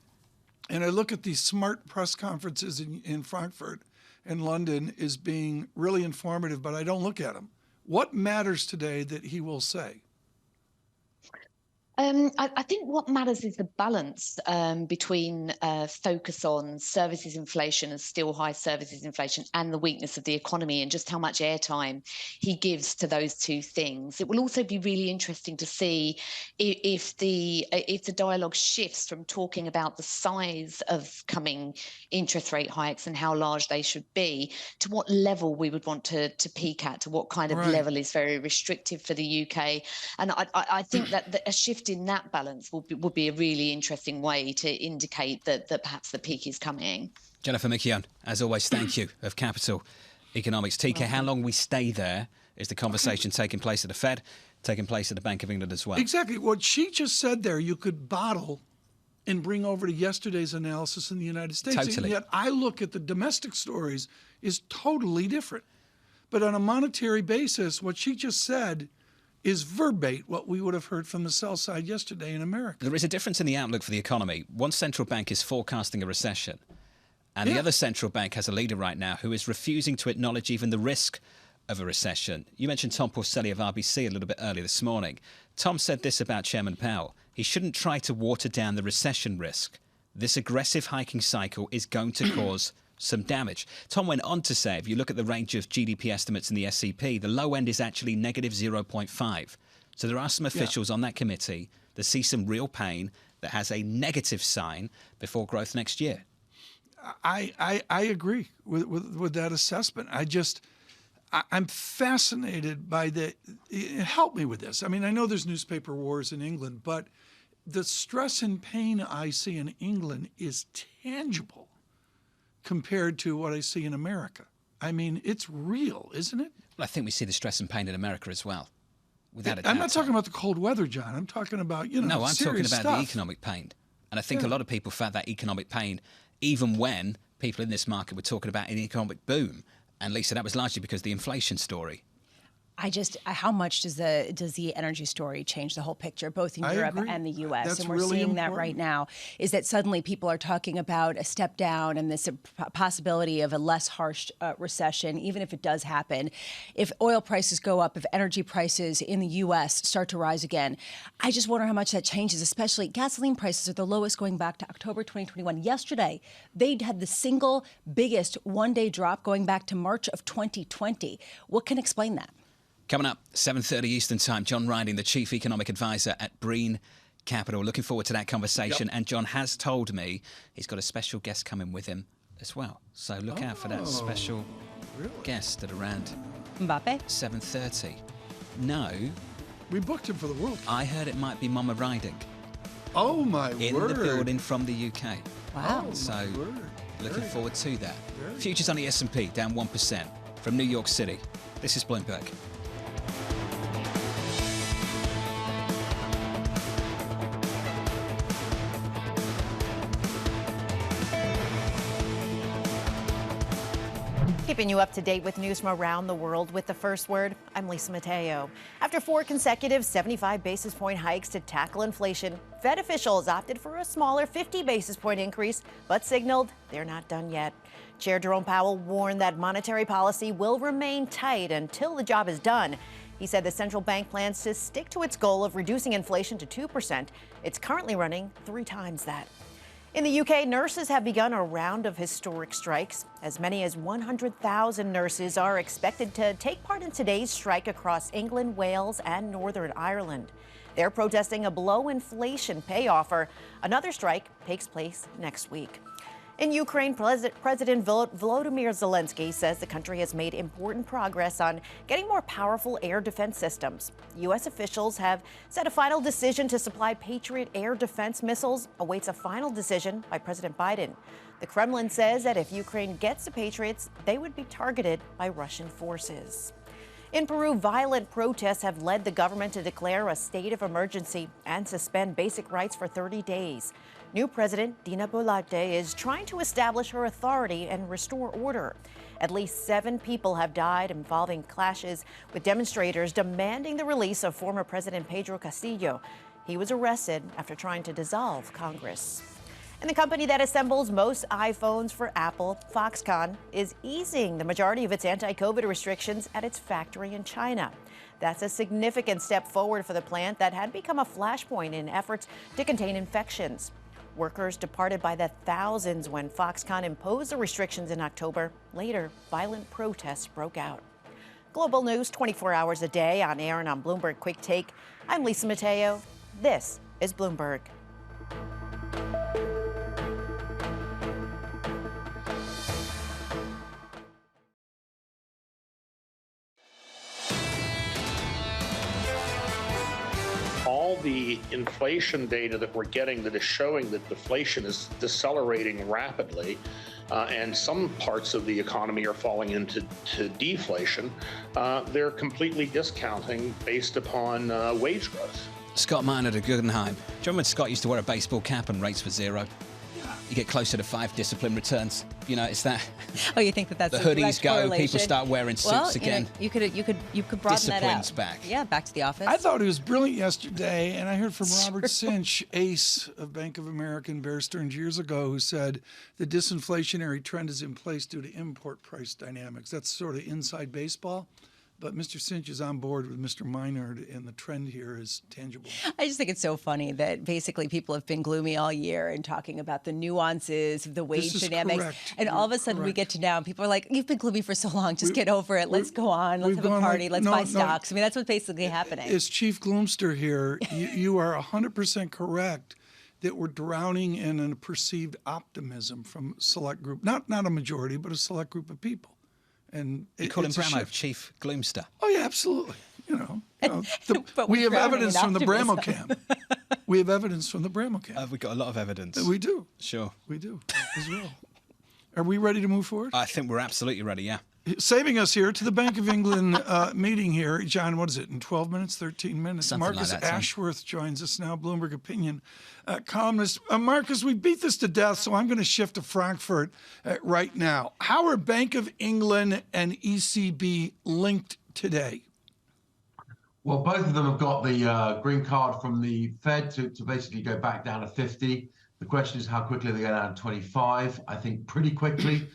and I look at these smart press conferences in Frankfurt and London as being really informative, but I don't look at them. What matters today that he will say? I think what matters is the balance between focus on services inflation and still high services inflation and the weakness of the economy, and just how much airtime he gives to those two things. It will also be really interesting to see if the dialogue shifts from talking about the size of coming interest rate hikes and how large they should be to what level we would want to peak at, to what kind of level is very restrictive for the UK. And I think that a shift in that balance would be a really interesting way to indicate that perhaps the peak is coming. Jennifer McKeown, as always, thank you, of Capital Economics. TK, how long we stay there is the conversation taking place at the Fed, taking place at the Bank of England as well. Exactly. What she just said there, you could bottle and bring over to yesterday's analysis in the United States. Totally. And yet I look at the domestic stories is totally different. But on a monetary basis, what she just said is verbatim what we would have heard from the sell side yesterday in America. There is a difference in the outlook for the economy. One central bank is forecasting a recession, and the other central bank has a leader right now who is refusing to acknowledge even the risk of a recession. You mentioned Tom Porcelli of RBC a little bit earlier this morning. Tom said this about Chairman Powell. He shouldn't try to water down the recession risk. This aggressive hiking cycle is going to cause some damage. Tom went on to say, if you look at the range of GDP estimates in the SCP, the low end is actually negative 0.5. So there are some officials on that committee that see some real pain that has a negative sign before growth next year. I agree with that assessment. I'm fascinated by help me with this. I mean, I know there's newspaper wars in England, but the stress and pain I see in England is tangible compared to what I see in America. I mean, it's real, isn't it? Well, I think we see the stress and pain in America as well, without a doubt. I'm not talking about the cold weather, John. I'm talking about, No, I'm talking about stuff. the economic pain. And I think a lot of people felt that economic pain even when people in this market were talking about an economic boom. And Lisa, that was largely because of the inflation story. How much does the energy story change the whole picture, both in Europe and the U.S.? That's and we're really seeing that important. right now, is that suddenly people are talking about a step down and this possibility of a less harsh recession, even if it does happen. If oil prices go up, if energy prices in the U.S. start to rise again, I just wonder how much that changes, especially gasoline prices are the lowest going back to October 2021. Yesterday, they had the single biggest one-day drop going back to March of 2020. What can explain that? Coming up, 7:30 Eastern Time, John Riding, the Chief Economic Advisor at Breen Capital. Looking forward to that conversation. And John has told me he's got a special guest coming with him as well. So look out for that special guest at around Mbappe? 7:30. No. We booked him for the World Cup. I heard it might be Mama Riding. Oh, my in word. In the building from the UK. Wow. So looking forward to that. Futures on the S&P down 1% from New York City. This is Bloomberg. Keeping you up to date with news from around the world with the first word, I'm Lisa Mateo. After 4 consecutive 75 basis point hikes to tackle inflation, Fed officials opted for a smaller 50 basis point increase, but signaled they're not done yet. Chair Jerome Powell warned that monetary policy will remain tight until the job is done. He said the central bank plans to stick to its goal of reducing inflation to 2%. It's currently running 3 times that. In the UK, nurses have begun a round of historic strikes. As many as 100,000 nurses are expected to take part in today's strike across England, Wales, and Northern Ireland. They're protesting a below-inflation pay offer. Another strike takes place next week. In Ukraine, President Volodymyr Zelensky says the country has made important progress on getting more powerful air defense systems. U.S. officials have said a final decision to supply Patriot air defense missiles awaits a final decision by President Biden. The Kremlin says that if Ukraine gets the Patriots, they would be targeted by Russian forces. In Peru, violent protests have led the government to declare a state of emergency and suspend basic rights for 30 days. New President Dina Boluarte is trying to establish her authority and restore order. At least 7 people have died involving clashes with demonstrators demanding the release of former President Pedro Castillo. He was arrested after trying to dissolve Congress. And the company that assembles most iPhones for Apple, Foxconn, is easing the majority of its anti-COVID restrictions at its factory in China. That's a significant step forward for the plant that had become a flashpoint in efforts to contain infections. Workers departed by the thousands when Foxconn imposed the restrictions in October. Later, violent protests broke out. Global news 24 hours a day on air and on Bloomberg Quick Take. I'm Lisa Mateo. This is Bloomberg. All the inflation data that we're getting that is showing that deflation is decelerating rapidly, and some parts of the economy are falling into deflation, they're completely discounting based upon wage growth. Scott Minor at Guggenheim. Do you remember when Scott used to wear a baseball cap and rates were zero? You get closer to 5, discipline returns. You know, it's that. Oh, you think that's the a direct hoodies go, correlation? people start wearing suits again. You could broaden that Discipline's out. back. Yeah, back to the office. I thought it was brilliant yesterday, and I heard from Robert Sinch, ace of Bank of America and Bear Stearns years ago, who said the disinflationary trend is in place due to import price dynamics. That's sort of inside baseball. But Mr. Sinch is on board with Mr. Meinard, and the trend here is tangible. I just think it's so funny that basically people have been gloomy all year and talking about the nuances of the wage dynamics. Correct. And all of a sudden we get to now, and people are like, you've been gloomy for so long, just get over it. Let's go on. Let's have a party. Let's buy stocks. I mean, that's what's basically happening. As Chief Gloomster here, you are 100% correct that we're drowning in a perceived optimism from a select group, not a majority, but a select group of people. And you call him Bramo, Chief Gloomster. Oh yeah, absolutely. We have evidence from the Bramo camp. We have evidence from the Bramo camp. We've got a lot of evidence. We do. Sure. We do as well. Are we ready to move forward? I think we're absolutely ready, yeah. Saving us here to the Bank of England meeting here. John, what is it, in 12 minutes, 13 minutes? Something Marcus like that, Ashworth joins us now, Bloomberg Opinion columnist. Marcus, we beat this to death, so I'm going to shift to Frankfurt right now. How are Bank of England and ECB linked today? Well, both of them have got the green card from the Fed to basically go back down to 50. The question is how quickly they go down to 25. I think pretty quickly.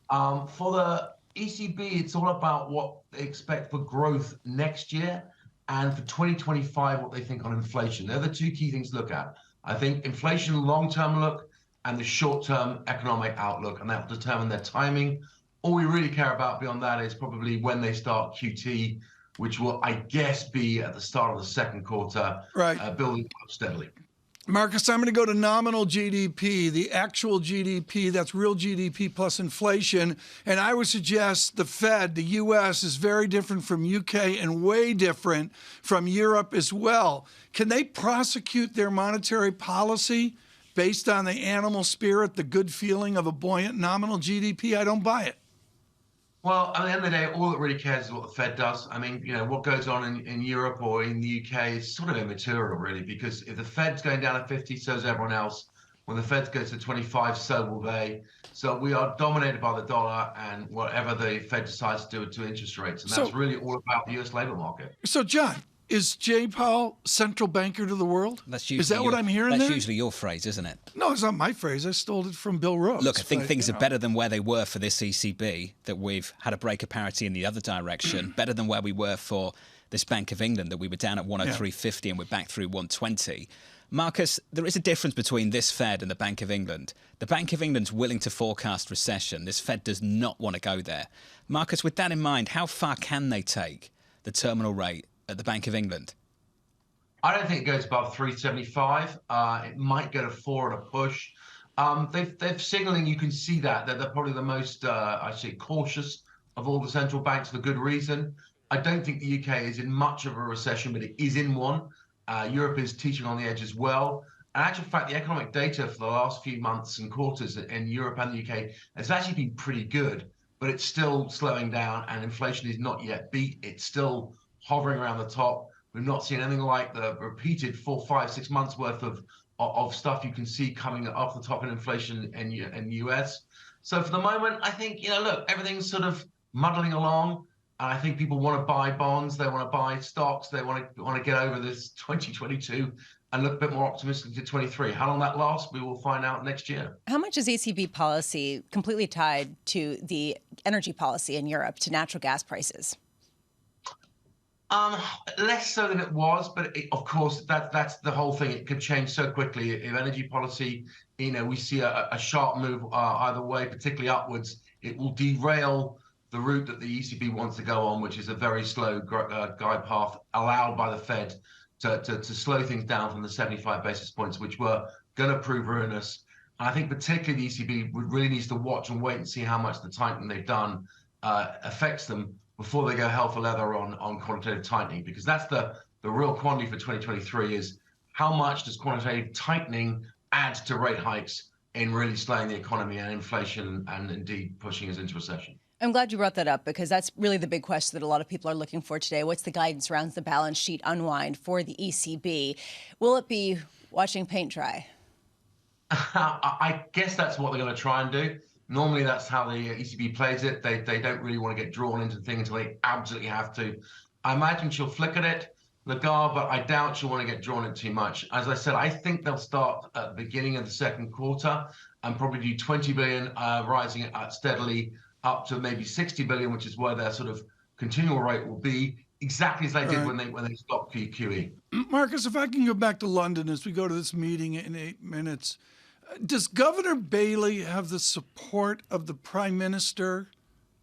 For the ECB, it's all about what they expect for growth next year, and for 2025, what they think on inflation. They're the two key things to look at. I think inflation long-term look and the short-term economic outlook, and that will determine their timing. All we really care about beyond that is probably when they start QT, which will, I guess, be at the start of the second quarter, building up steadily. Marcus, I'm going to go to nominal GDP, the actual GDP, that's real GDP plus inflation. And I would suggest the Fed, the U.S., is very different from UK and way different from Europe as well. Can they prosecute their monetary policy based on the animal spirit, the good feeling of a buoyant nominal GDP? I don't buy it. Well, at the end of the day, all that really cares is what the Fed does. I mean, what goes on in Europe or in the UK is sort of immaterial, really, because if the Fed's going down to 50, so is everyone else. When the Fed goes to 25, so will they. So we are dominated by the dollar and whatever the Fed decides to do to interest rates. And that's really all about the US labor market. So, John, is Jay Powell central banker to the world? Is that what I'm hearing That's there? usually your phrase, isn't it? No, it's not my phrase. I stole it from Bill Rhodes. Look, I think things are better than where they were for this ECB, that we've had a break of parity in the other direction, better than where we were for this Bank of England, that we were down at 103.50 and we're back through 120. Marcus, there is a difference between this Fed and the Bank of England. The Bank of England's willing to forecast recession. This Fed does not want to go there. Marcus, with that in mind, how far can they take the terminal rate at the Bank of England? I don't think it goes above 375. It might go to 4 at a push. They're signaling, you can see that they're probably the most, cautious of all the central banks for good reason. I don't think the UK is in much of a recession, but it is in one. Europe is teetering on the edge as well. In actual fact, the economic data for the last few months and quarters in Europe and the UK has actually been pretty good, but it's still slowing down and inflation is not yet beat. It's still hovering around the top. We've not seen anything like the repeated 4, 5, 6 months worth of stuff you can see coming off the top in inflation in the US. So for the moment, I think, look, everything's sort of muddling along. And I think people want to buy bonds. They want to buy stocks. They want to get over this 2022 and look a bit more optimistic to 23. How long that lasts, we will find out next year. How much is ECB policy completely tied to the energy policy in Europe, to natural gas prices? Less so than it was, but of course that's the whole thing. It could change so quickly. If energy policy, we see a sharp move either way, particularly upwards, it will derail the route that the ECB wants to go on, which is a very slow guide path allowed by the Fed to slow things down from the 75 basis points, which were going to prove ruinous. And I think particularly the ECB really needs to watch and wait and see how much the tightening they've done affects them before they go hell for leather on quantitative tightening, because that's the real quantity for 2023 is how much does quantitative tightening add to rate hikes in really slowing the economy and inflation and indeed pushing us into recession. I'm glad you brought that up, because that's really the big question that a lot of people are looking for today. What's the guidance around the balance sheet unwind for the ECB? Will it be watching paint dry? I guess that's what they're going to try and do. Normally, that's how the ECB plays it. They don't really want to get drawn into things until they absolutely have to. I imagine she'll flick at it, Lagarde, but I doubt she'll want to get drawn in too much. As I said, I think they'll start at the beginning of the second quarter and probably do 20 billion, rising steadily up to maybe 60 billion, which is where their sort of continual rate will be, exactly as they did when they stopped QE. Marcus, if I can go back to London as we go to this meeting in 8 minutes, does Governor Bailey have the support of the Prime Minister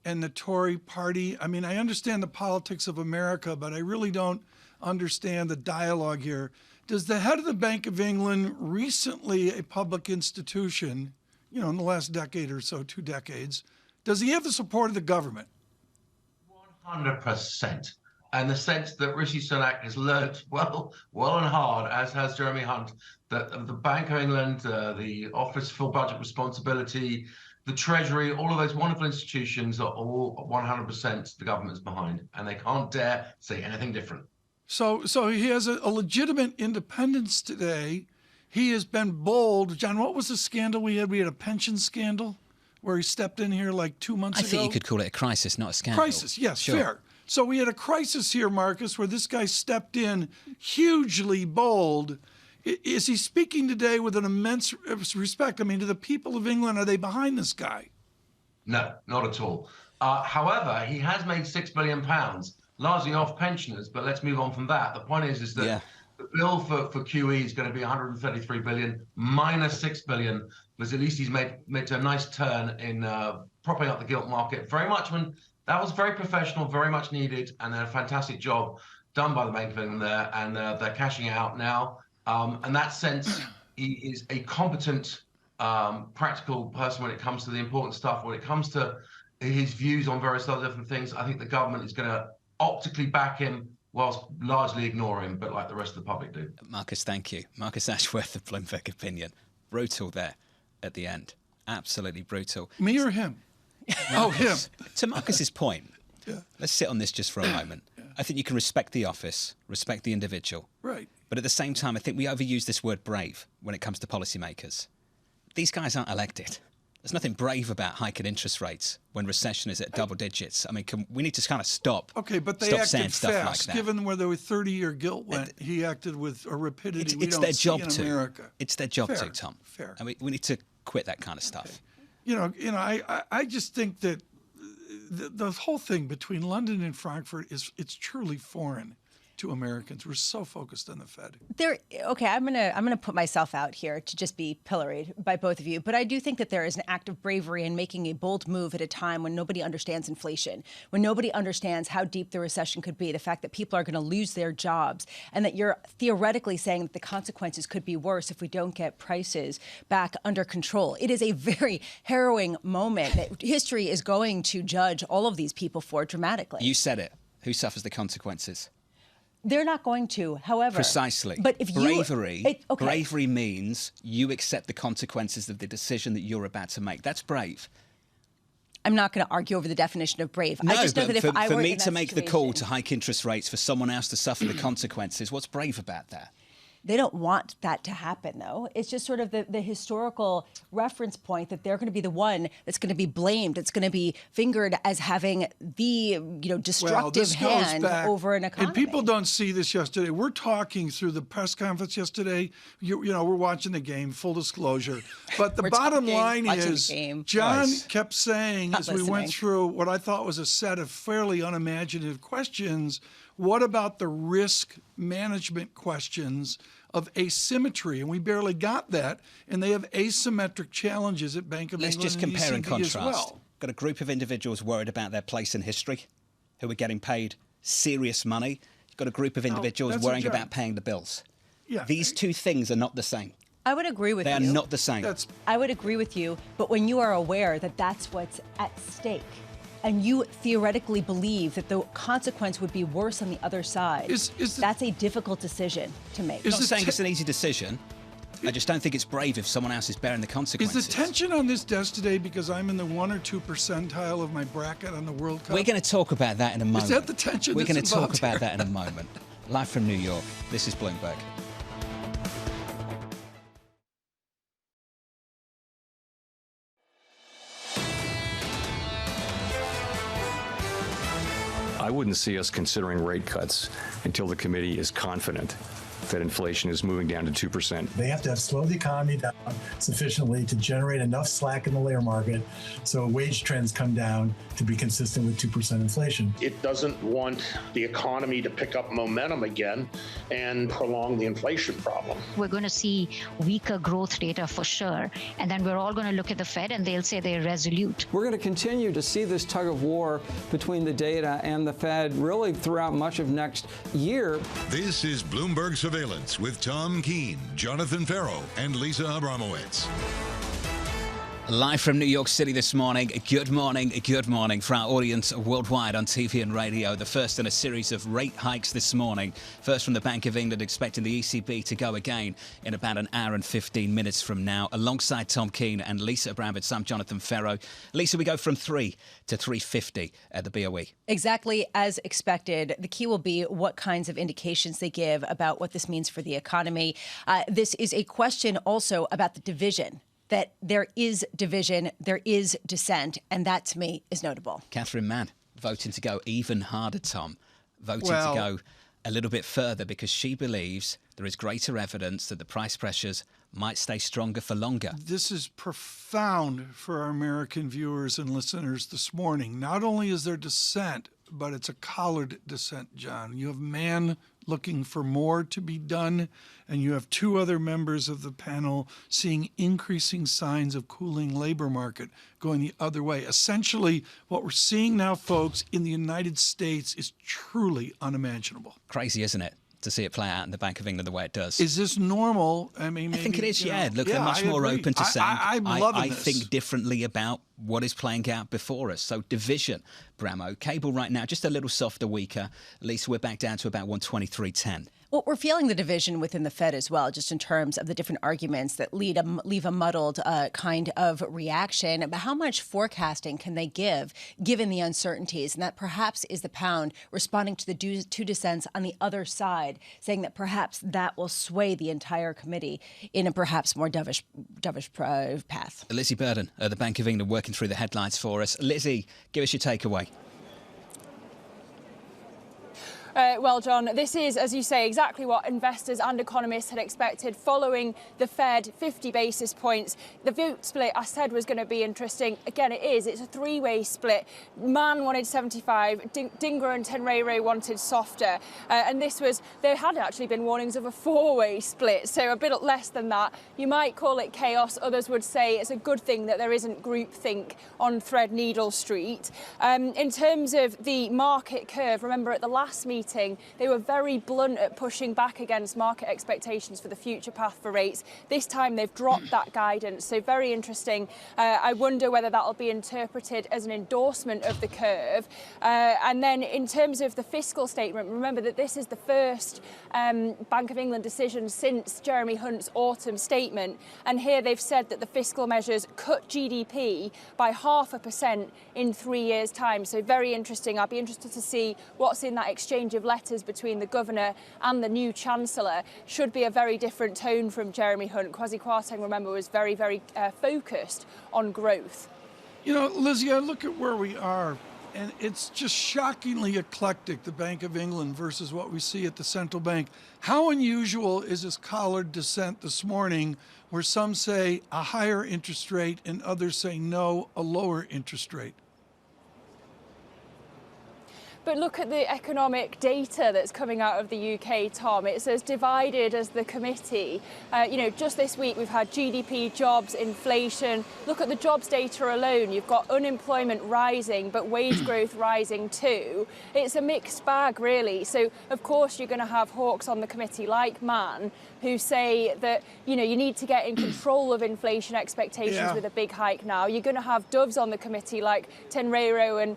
and the Tory party? I mean, I understand the politics of America, but I really don't understand the dialogue here. Does the head of the Bank of England, recently a public institution, you know, in the last decade or so, 2 decades, does he have the support of the government? 100%. And the sense that Rishi Sunak has learnt well and hard, as has Jeremy Hunt, that the Bank of England, the Office for Budget Responsibility, the Treasury, all of those wonderful institutions are all 100% the government's behind, and they can't dare say anything different. So he has a legitimate independence today. He has been bold. John, what was the scandal we had? We had a pension scandal where he stepped in here like 2 months ago. I think you could call it a crisis, not a scandal. Crisis, yes, sure. Fair. So we had a crisis here, Marcus, where this guy stepped in hugely bold. Is he speaking today with an immense respect? I mean, to the people of England, are they behind this guy? No, not at all. However, he has made £6 billion, largely off pensioners, but let's move on from that. The point is that the bill for QE is going to be 133 billion minus 6 billion, because at least he's made a nice turn in propping up the gilt market. Very much when that was very professional, very much needed, and a fantastic job done by the Bank of England there, and they're cashing out now. In that sense, he is a competent, practical person when it comes to the important stuff. When it comes to his views on various other different things, I think the government is going to optically back him whilst largely ignore him, but like the rest of the public do. Marcus, thank you. Marcus Ashworth of Bloomberg Opinion. Brutal there at the end. Absolutely brutal. Me or him? Marcus, him. To Marcus's point, let's sit on this just for a moment. I think you can respect the office, respect the individual. Right. But at the same time, I think we overuse this word brave when it comes to policymakers. These guys aren't elected. There's nothing brave about hiking interest rates when recession is at double digits. I mean, we need to kind of stop. Okay, but they acted fast. Given where their 30-year gilt went, he acted with a rapidity we don't see in America. It's their job to, Tom. Fair. And we need to quit that kind of stuff. Okay. I just think that the whole thing between London and Frankfurt it's truly foreign to Americans. We're so focused on the Fed. Okay, I'm gonna put myself out here to just be pilloried by both of you, but I do think that there is an act of bravery in making a bold move at a time when nobody understands inflation, when nobody understands how deep the recession could be, the fact that people are going to lose their jobs, and that you're theoretically saying that the consequences could be worse if we don't get prices back under control. It is a very harrowing moment that history is going to judge all of these people for dramatically. You said it. Who suffers the consequences? They're not going to, however. Precisely. But if bravery means you accept the consequences of the decision that you're about to make. That's brave. I'm not going to argue over the definition of brave. No, I just know that if I were for me in to that make situation, the call to hike interest rates for someone else to suffer the consequences, what's brave about that? They don't want that to happen, though. It's just sort of the historical reference point that they're going to be the one that's going to be blamed. It's going to be fingered as having the destructive hand over an economy. And people don't see this yesterday. We're talking through the press conference yesterday. We're watching the game, full disclosure. But the bottom line is, John kept saying, as we went through what I thought was a set of fairly unimaginative questions, what about the risk management questions of asymmetry? And we barely got that. And they have asymmetric challenges at Bank of England. Let's just compare and contrast. Well. Got a group of individuals worried about their place in history, who are getting paid serious money. You've got a group of individuals worrying about paying the bills. Yeah. These two things are not the same. I would agree with you. They are not the same. I would agree with you. But when you are aware that that's what's at stake, and you theoretically believe that the consequence would be worse on the other side, that's a difficult decision to make. I'm not saying it's an easy decision. I just don't think it's brave if someone else is bearing the consequences. Is the tension on this desk today because I'm in the 1 or 2 percentile of my bracket on the World Cup? We're going to talk about that in a moment. Is that the tension? We're going to talk about that in a moment. Live from New York, this is Bloomberg. I wouldn't see us considering rate cuts until the committee is confident that inflation is moving down to 2%. They have to slow the economy down sufficiently to generate enough slack in the labor market so wage trends come down to be consistent with 2% inflation. It doesn't want the economy to pick up momentum again and prolong the inflation problem. We're going to see weaker growth data for sure. And then we're all going to look at the Fed and they'll say they're resolute. We're going to continue to see this tug of war between the data and the Fed really throughout much of next year. This is Bloomberg Surveillance with Tom Keene, Jonathan Ferro, and Lisa Abramowicz. Live from New York City this morning. Good morning for our audience worldwide on TV and radio. The first in a series of rate hikes this morning. First from the Bank of England, expecting the ECB to go again in about an hour and 15 minutes from now. Alongside Tom Keene and Lisa Abramowicz, I'm Jonathan Ferro. Lisa, we go from 3 to 350 at the BOE. Exactly as expected. The key will be what kinds of indications they give about what this means for the economy. This is a question also about the division. That there is division, there is dissent, and that to me is notable. Catherine Mann voting to go even harder, Tom. Voting to go a little bit further because she believes there is greater evidence that the price pressures might stay stronger for longer. This is profound for our American viewers and listeners this morning. Not only is there dissent, but it's a collared dissent, John. You have Mann looking for more to be done, and you have two other members of the panel seeing increasing signs of cooling labor market going the other way. Essentially, what we're seeing now, folks, in the United States is truly unimaginable. Crazy, isn't it, to see it play out in the Bank of England the way it does? Is this normal? I mean, maybe, I think it is, yeah. Look, yeah, they're much more open to saying, I think differently about what is playing out before us. So division, Bramo. Cable right now, just a little softer, weaker. At least we're back down to about 123.10. Well, we're feeling the division within the Fed as well, just in terms of the different arguments that leave a muddled kind of reaction. But how much forecasting can they give, given the uncertainties? And that perhaps is the pound responding to the two dissents on the other side, saying that perhaps that will sway the entire committee in a perhaps more dovish path. Lizzie Burden, the Bank of England, working through the headlines for us. Lizzie, give us your takeaway. Well, John, this is, as you say, exactly what investors and economists had expected following the Fed 50 basis points. The vote split, I said, was going to be interesting. Again, it is. It's a three-way split. Mann wanted 75, Dingra and Tenreyre wanted softer. And there had actually been warnings of a four-way split, so a bit less than that. You might call it chaos. Others would say it's a good thing that there isn't groupthink on Threadneedle Street. In terms of the market curve, remember at the last meeting, they were very blunt at pushing back against market expectations for the future path for rates. This time they've dropped that guidance, so very interesting. I wonder whether that'll be interpreted as an endorsement of the curve. And then in terms of the fiscal statement, remember that this is the first Bank of England decision since Jeremy Hunt's autumn statement. And here they've said that the fiscal measures cut GDP by 0.5% in 3 years' time. So very interesting. I'll be interested to see what's in that exchange of letters between the governor and the new chancellor. Should be a very different tone from Jeremy Hunt. Kwasi Kwarteng, remember, was very, very focused on growth. You know, Lizzie, I look at where we are, and it's just shockingly eclectic, the Bank of England versus what we see at the central bank. How unusual is this collared dissent this morning, where some say a higher interest rate and others say no, a lower interest rate? But look at the economic data that's coming out of the UK, Tom. It's as divided as the committee. Just this week we've had GDP, jobs, inflation. Look at the jobs data alone. You've got unemployment rising, but wage growth rising too. It's a mixed bag, really. So, of course, you're going to have hawks on the committee like Mann, who say that, you need to get in control of inflation expectations with a big hike now. You're going to have doves on the committee like Tenreyre and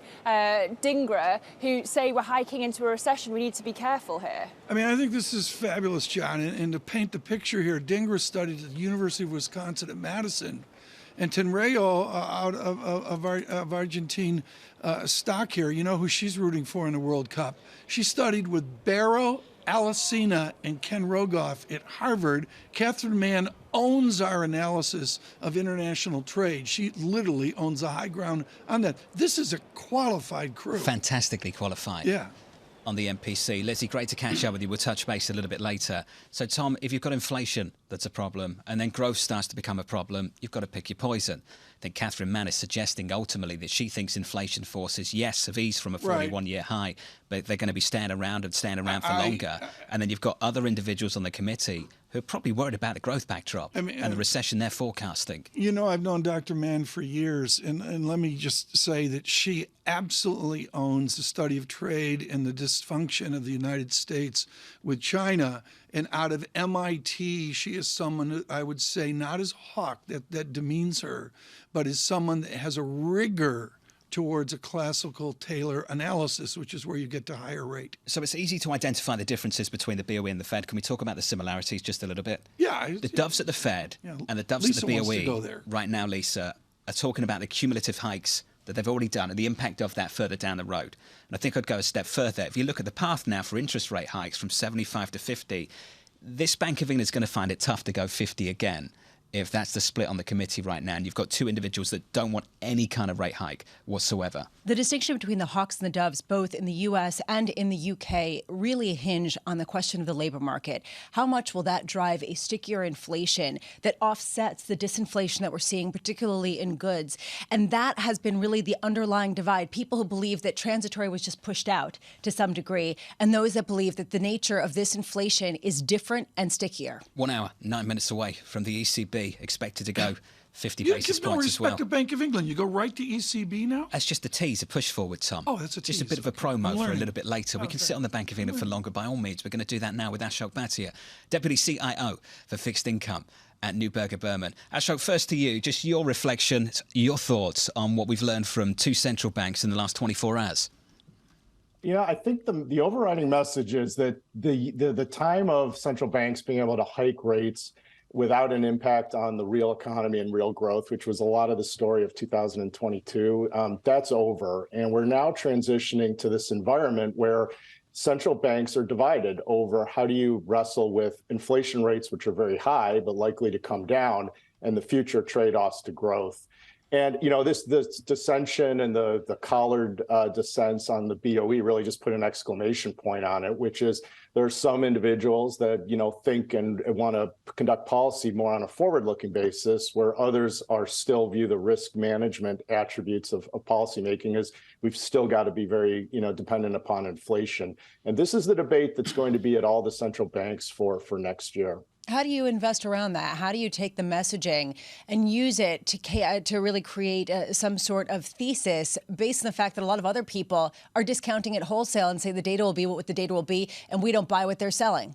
Dingra, who say we're hiking into a recession. We need to be careful here. I mean, I think this is fabulous, John. And to paint the picture here, Dingra studied at the University of Wisconsin at Madison. And Tenreyre out of Argentine stock here, you know who she's rooting for in the World Cup. She studied with Barrow Alicina and Ken Rogoff at Harvard. Catherine Mann owns our analysis of international trade. She literally owns the high ground on that. This is a qualified crew. Fantastically qualified. Yeah. On the MPC. Lizzie, great to catch up with you. We'll touch base a little bit later. So, Tom, if you've got inflation that's a problem and then growth starts to become a problem, you've got to pick your poison. I think Catherine Mann is suggesting ultimately that she thinks inflation forces, yes, have eased from a 41-year high, but they're going to be staying around for longer. And then you've got other individuals on the committee who are probably worried about the growth backdrop and the recession they're forecasting. You know, I've known Dr. Mann for years, and let me just say that she absolutely owns the study of trade and the dysfunction of the United States with China. And out of MIT, she is someone who I would say not as hawk, that demeans her, but is someone that has a rigor towards a classical Taylor analysis, which is where you get to higher rate. So it's easy to identify the differences between the BOE and the Fed. Can we talk about the similarities just a little bit? Yeah. The doves at the Fed and the doves Lisa at the wants to go BOE there. right now, Lisa, are talking about the cumulative hikes that they've already done and the impact of that further down the road. And I think I'd go a step further. If you look at the path now for interest rate hikes from 75 to 50, this Bank of England is going to find it tough to go 50 again. If that's the split on the committee right now, and you've got two individuals that don't want any kind of rate hike whatsoever. The distinction between the hawks and the doves, both in the U.S. and in the UK, really hinge on the question of the labor market. How much will that drive a stickier inflation that offsets the disinflation that we're seeing, particularly in goods? And that has been really the underlying divide. People who believe that transitory was just pushed out to some degree, and those that believe that the nature of this inflation is different and stickier. 1 hour, 9 minutes away from the ECB, expected to go 50 You basis give no points as well. respect to Bank of England. You go right to ECB now? That's just a tease, a push forward, Tom. Oh, that's a tease. Just a bit of a promo I'm for a learning. little bit later. We can sit on the Bank of England for longer by all means. We're going to do that now with Ashok Bhatia, Deputy CIO for Fixed Income at Neuberger Berman. Ashok, first to you, just your reflection, your thoughts on what we've learned from two central banks in the last 24 hours. Yeah, I think the overriding message is that the time of central banks being able to hike rates without an impact on the real economy and real growth, which was a lot of the story of 2022, that's over. And we're now transitioning to this environment where central banks are divided over how do you wrestle with inflation rates, which are very high, but likely to come down, and the future trade-offs to growth. And, you know, this dissension and the collared dissents on the BOE really just put an exclamation point on it, which is there are some individuals that, you know, think and want to conduct policy more on a forward-looking basis, where others are still view the risk management attributes of policymaking as we've still got to be very, you know, dependent upon inflation. And this is the debate that's going to be at all the central banks for next year. How do you invest around that? How do you take the messaging and use it to really create some sort of thesis based on the fact that a lot of other people are discounting it wholesale and say the data will be what the data will be, and we don't buy what they're selling?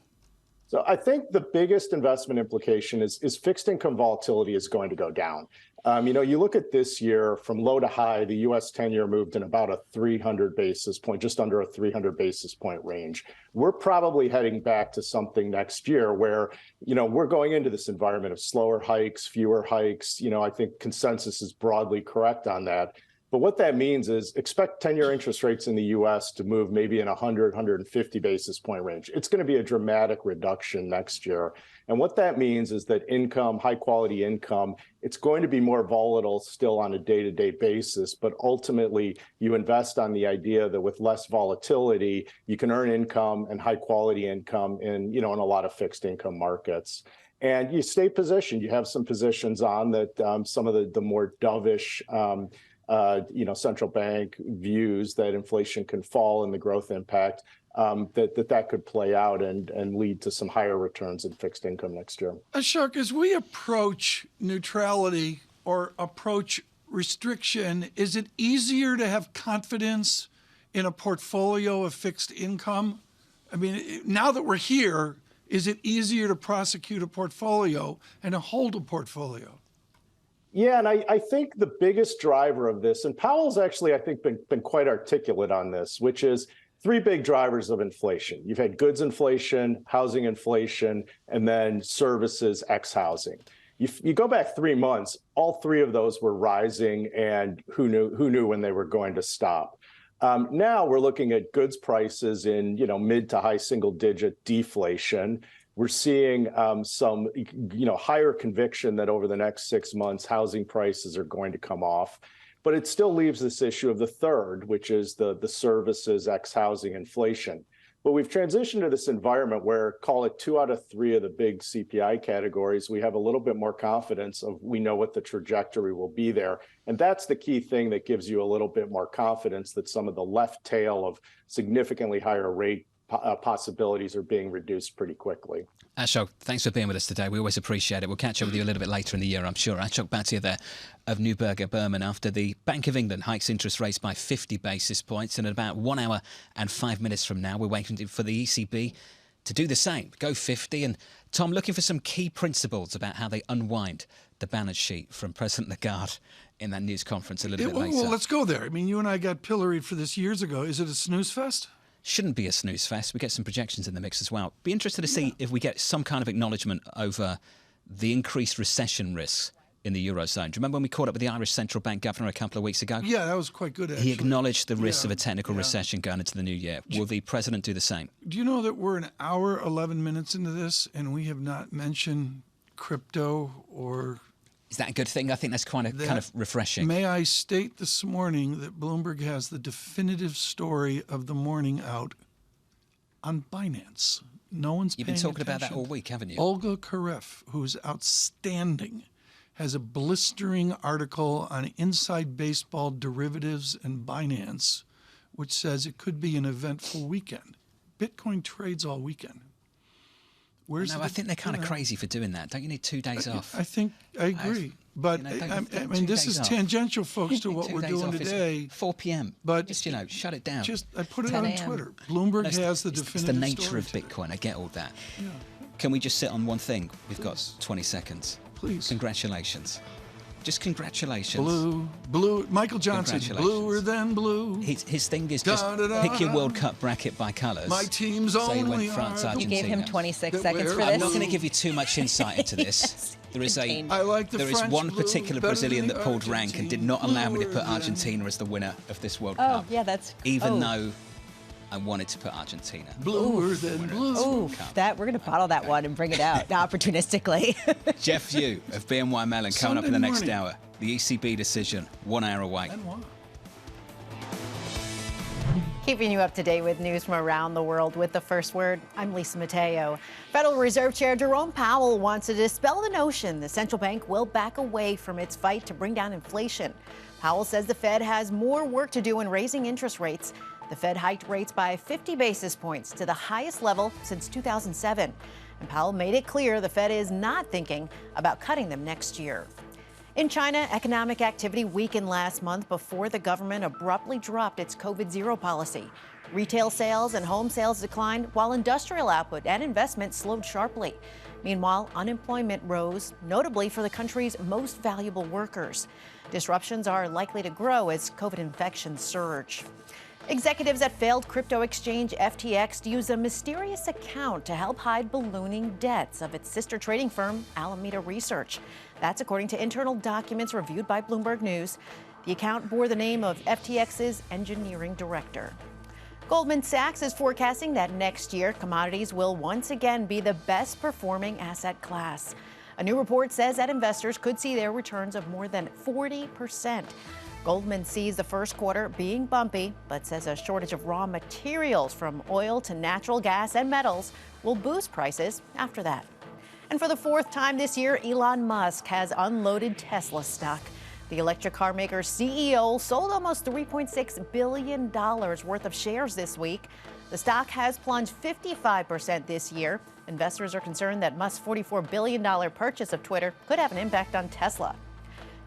So I think the biggest investment implication is fixed income volatility is going to go down. You know, you look at this year from low to high, the U.S. 10-year moved in about a 300 basis point, just under a 300 basis point range. We're probably heading back to something next year where, you know, we're going into this environment of slower hikes, fewer hikes. You know, I think consensus is broadly correct on that. But what that means is expect 10-year interest rates in the U.S. to move maybe in 100, 150 basis point range. It's going to be a dramatic reduction next year. And what that means is that income, high quality income, it's going to be more volatile still on a day-to-day basis. But ultimately, you invest on the idea that with less volatility, you can earn income and high quality income in, you know, in a lot of fixed income markets. And you stay positioned. You have some positions on that some of the more dovish you know, central bank views that inflation can fall and the growth impact, that could play out and lead to some higher returns in fixed income next year. Ashok, as we approach neutrality or approach restriction, is it easier to have confidence in a portfolio of fixed income? I mean, now that we're here, is it easier to prosecute a portfolio and to hold a portfolio? Yeah, and I think the biggest driver of this, and Powell's actually, I think, been quite articulate on this, which is three big drivers of inflation. You've had goods inflation, housing inflation, and then services ex housing. You go back 3 months, all three of those were rising, and who knew when they were going to stop. Now we're looking at goods prices in, mid to high single-digit deflation. We're seeing some, higher conviction that over the next 6 months, housing prices are going to come off. But it still leaves this issue of the third, which is the services ex-housing inflation. But we've transitioned to this environment where, call it 2 out of 3 of the big CPI categories, we have a little bit more confidence of we know what the trajectory will be there. And that's the key thing that gives you a little bit more confidence that some of the left tail of significantly higher rate possibilities are being reduced pretty quickly. Ashok, thanks for being with us today. We always appreciate it. We'll catch up with you a little bit later in the year, I'm sure. Ashok Bhatia there of Neuberger Berman after the Bank of England hikes interest rates by 50 basis points. And in about 1 hour and 5 minutes from now, we're waiting for the ECB to do the same, go 50. And Tom, looking for some key principles about how they unwind the balance sheet from President Lagarde in that news conference a little bit later. Well, let's go there. I mean, you and I got pilloried for this years ago. Is it a snooze fest? Shouldn't be a snooze fest. We get some projections in the mix as well. Be interested to see if we get some kind of acknowledgement over the increased recession risks in the Eurozone. Do you remember when we caught up with the Irish Central Bank governor a couple of weeks ago? Yeah, that was quite good, actually. He acknowledged the risks of a technical recession going into the new year. Will the president do the same? Do you know that we're an hour, 11 minutes into this, and we have not mentioned crypto or... Is that a good thing? I think that's kind of refreshing. May I state this morning that Bloomberg has the definitive story of the morning out on Binance. No one's You've paying been talking attention. about that all week, haven't you? Olga Karef, who's outstanding, has a blistering article on inside baseball derivatives and Binance, which says it could be an eventful weekend. Bitcoin trades all weekend. I think they're kind of crazy for doing that. Don't you need 2 days off? I agree. But I mean, this is tangential, folks, to what we're doing today. 4 p.m. But just, shut it down. I put it on Twitter. Bloomberg has the definitive It's the nature of story Bitcoin. I get all that. Yeah. Can we just sit on one thing? We've got 20 seconds. Please. Congratulations. Just congratulations. Blue. Michael Johnson, bluer than blue. His thing is just pick your World Cup bracket by colours. My team's Say only France, are Argentina. You gave him 26 seconds for this. I'm not going to give you too much insight into this. There is one particular Brazilian that pulled rank and did not allow me to put Argentina as the winner of this World Cup. Oh, yeah, that's... Even though I wanted to put Argentina. Bluer than blue. We're going to bottle that one and bring it out opportunistically. Jeff Yu of BNY Mellon coming up in the next hour. The ECB decision, 1 hour away. Keeping you up to date with news from around the world with the first word, I'm Lisa Mateo. Federal Reserve Chair Jerome Powell wants to dispel the notion the central bank will back away from its fight to bring down inflation. Powell says the Fed has more work to do in raising interest rates. The Fed hiked rates by 50 basis points to the highest level since 2007. And Powell made it clear the Fed is not thinking about cutting them next year. In China, economic activity weakened last month before the government abruptly dropped its COVID-0 policy. Retail sales and home sales declined, while industrial output and investment slowed sharply. Meanwhile, unemployment rose, notably for the country's most valuable workers. Disruptions are likely to grow as COVID infections surge. Executives at failed crypto exchange FTX used a mysterious account to help hide ballooning debts of its sister trading firm, Alameda Research. That's according to internal documents reviewed by Bloomberg News. The account bore the name of FTX's engineering director. Goldman Sachs is forecasting that next year, commodities will once again be the best performing asset class. A new report says that investors could see their returns of more than 40%. Goldman sees the first quarter being bumpy, but says a shortage of raw materials from oil to natural gas and metals will boost prices after that. And for the fourth time this year, Elon Musk has unloaded Tesla stock. The electric car maker's CEO sold almost $3.6 billion worth of shares this week. The stock has plunged 55% this year. Investors are concerned that Musk's $44 billion purchase of Twitter could have an impact on Tesla.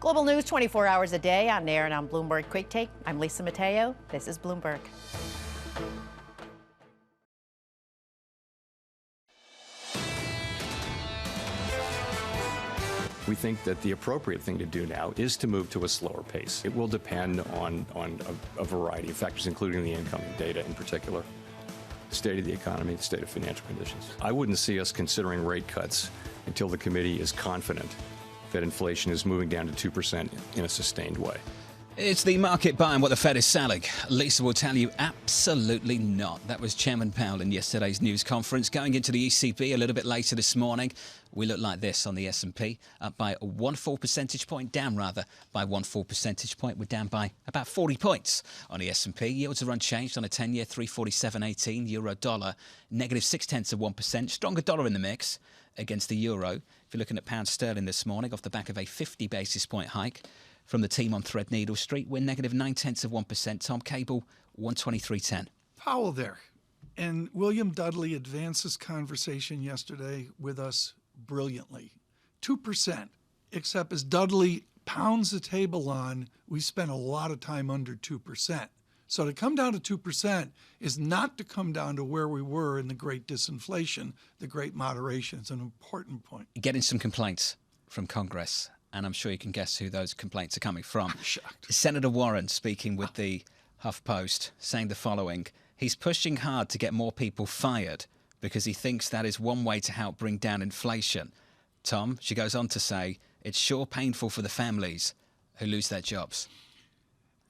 Global news 24 hours a day on air and on Bloomberg Quick Take. I'm Lisa Mateo. This is Bloomberg. We think that the appropriate thing to do now is to move to a slower pace. It will depend on a variety of factors, including the incoming data in particular, the state of the economy, the state of financial conditions. I wouldn't see us considering rate cuts until the committee is confident that inflation is moving down to 2% in a sustained way. It's the market buying what the Fed is selling. Lisa will tell you absolutely not. That was Chairman Powell in yesterday's news conference. Going into the ECB a little bit later this morning, we look like this on the S&P, up by 1 full percentage point, down rather by 1 full percentage point. We're down by about 40 points on the S&P. Yields are unchanged on a 10-year, 347.18. Euro dollar, negative 0.6%. Stronger dollar in the mix against the euro. If you're looking at pound sterling this morning, off the back of a 50 basis point hike from the team on Threadneedle Street, we're negative 0.9%. Tom Cable, 123.10. Powell there. And William Dudley advanced this conversation yesterday with us brilliantly. 2%, except as Dudley pounds the table on, we spent a lot of time under 2%. So to come down to 2% is not to come down to where we were in the great disinflation, the great moderation. It's an important point. Getting some complaints from Congress, and I'm sure you can guess who those complaints are coming from. I'm shocked. Senator Warren speaking with the HuffPost, saying the following: he's pushing hard to get more people fired because he thinks that is one way to help bring down inflation. Tom, she goes on to say, it's sure painful for the families who lose their jobs.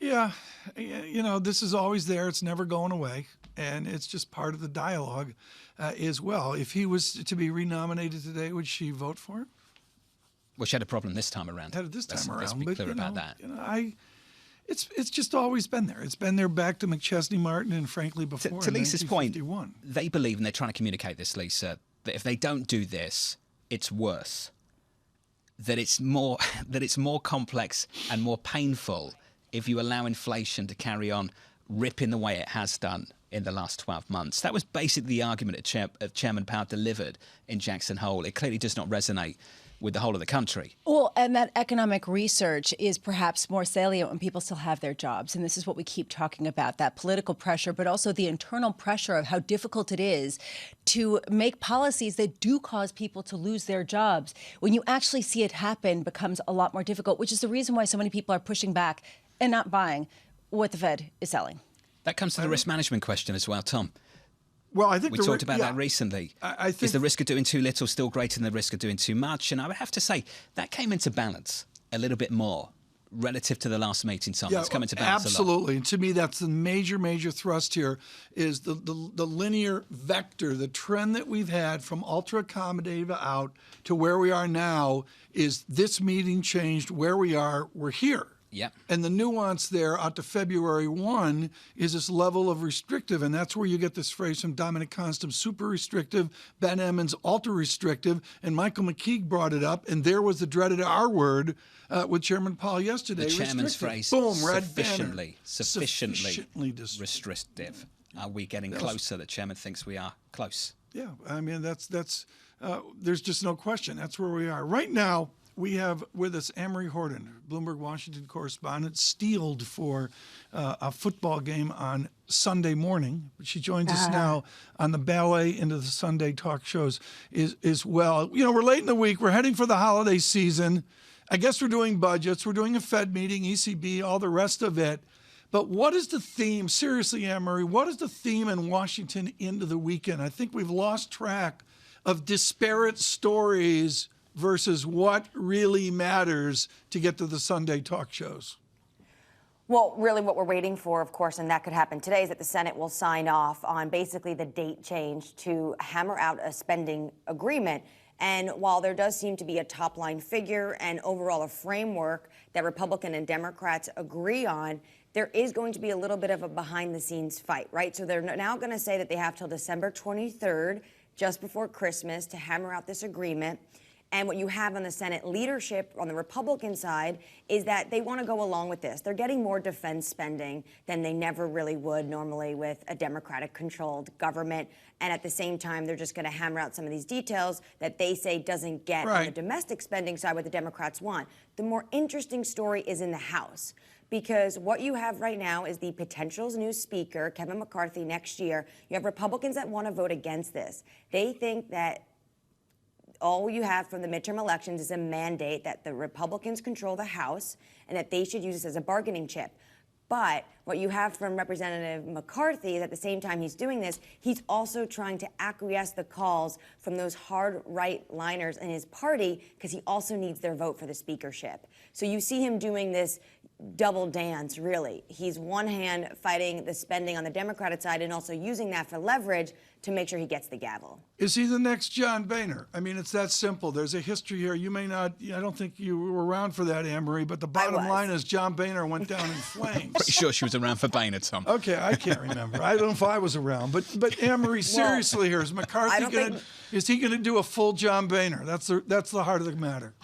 Yeah, you know, this is always there. It's never going away. And it's just part of the dialogue as well. If he was to be renominated today, would she vote for him? Well, she had a problem this time around. Let's be clear about that. You know, it's just always been there. It's been there back to McChesney Martin and frankly before. To Lisa's point, they believe, and they're trying to communicate this, Lisa, that if they don't do this, it's worse. That it's more complex and more painful if you allow inflation to carry on ripping the way it has done in the last 12 months. That was basically the argument that Chairman Powell delivered in Jackson Hole. It clearly does not resonate with the whole of the country. Well, and that economic research is perhaps more salient when people still have their jobs. And this is what we keep talking about, that political pressure, but also the internal pressure of how difficult it is to make policies that do cause people to lose their jobs. When you actually see it happen, becomes a lot more difficult, which is the reason why so many people are pushing back and not buying what the Fed is selling. That comes to the risk management question as well, Tom. Well, I think we talked about that recently. I think is the risk of doing too little still greater than the risk of doing too much? And I would have to say that came into balance a little bit more relative to the last meeting, Tom. It's come into balance absolutely. a lot. And to me, that's the major thrust here is the linear vector, the trend that we've had from ultra accommodative out to where we are now is this meeting changed where we are. We're here. Yep. And the nuance there out to February 1 is this level of restrictive. And that's where you get this phrase from Dominic Constant, super restrictive, Ben Emmons, ultra restrictive. And Michael McKeague brought it up. And there was the dreaded R word with Chairman Powell yesterday. The chairman's phrase, boom, red sufficiently restrictive. Are we getting closer? The chairman thinks we are close. Yeah, I mean, that's there's just no question. That's where we are. Right now, we have with us Amory Horton, Bloomberg Washington correspondent, steeled for a football game on Sunday morning. She joins us now on the ballet into the Sunday talk shows as well. You know, we're late in the week. We're heading for the holiday season. I guess we're doing budgets. We're doing a Fed meeting, ECB, all the rest of it. But what is the theme? Seriously, Amory, what is the theme in Washington into the weekend? I think we've lost track of disparate stories versus what really matters to get to the Sunday talk shows. Well, really what we're waiting for, of course, and that could happen today, is that the Senate will sign off on basically the date change to hammer out a spending agreement. And while there does seem to be a top-line figure and overall a framework that Republican and Democrats agree on, there is going to be a little bit of a behind-the-scenes fight, right? So they're now going to say that they have till December 23rd, just before Christmas, to hammer out this agreement. And what you have on the Senate leadership on the Republican side is that they want to go along with this. They're getting more defense spending than they never really would normally with a Democratic-controlled government. And at the same time, they're just going to hammer out some of these details that they say doesn't get on the domestic spending side what the Democrats want. The more interesting story is in the House, because what you have right now is the potential new speaker, Kevin McCarthy, next year. You have Republicans that want to vote against this. They think that all you have from the midterm elections is a mandate that the Republicans control the House and that they should use this as a bargaining chip. But what you have from Representative McCarthy is at the same time he's doing this, he's also trying to acquiesce the calls from those hard right-liners in his party because he also needs their vote for the speakership. So you see him doing this double dance, really. He's one hand fighting the spending on the Democratic side and also using that for leverage to make sure he gets the gavel. Is he the next John Boehner? I mean, it's that simple. There's a history here. You may not, I don't think you were around for that, Anne-Marie, but the bottom line is John Boehner went down in flames. Pretty sure she was around for Boehner, Tom. Okay, I can't remember. I don't know if I was around. But Anne-Marie, seriously here, is McCarthy is he going to do a full John Boehner? That's the heart of the matter.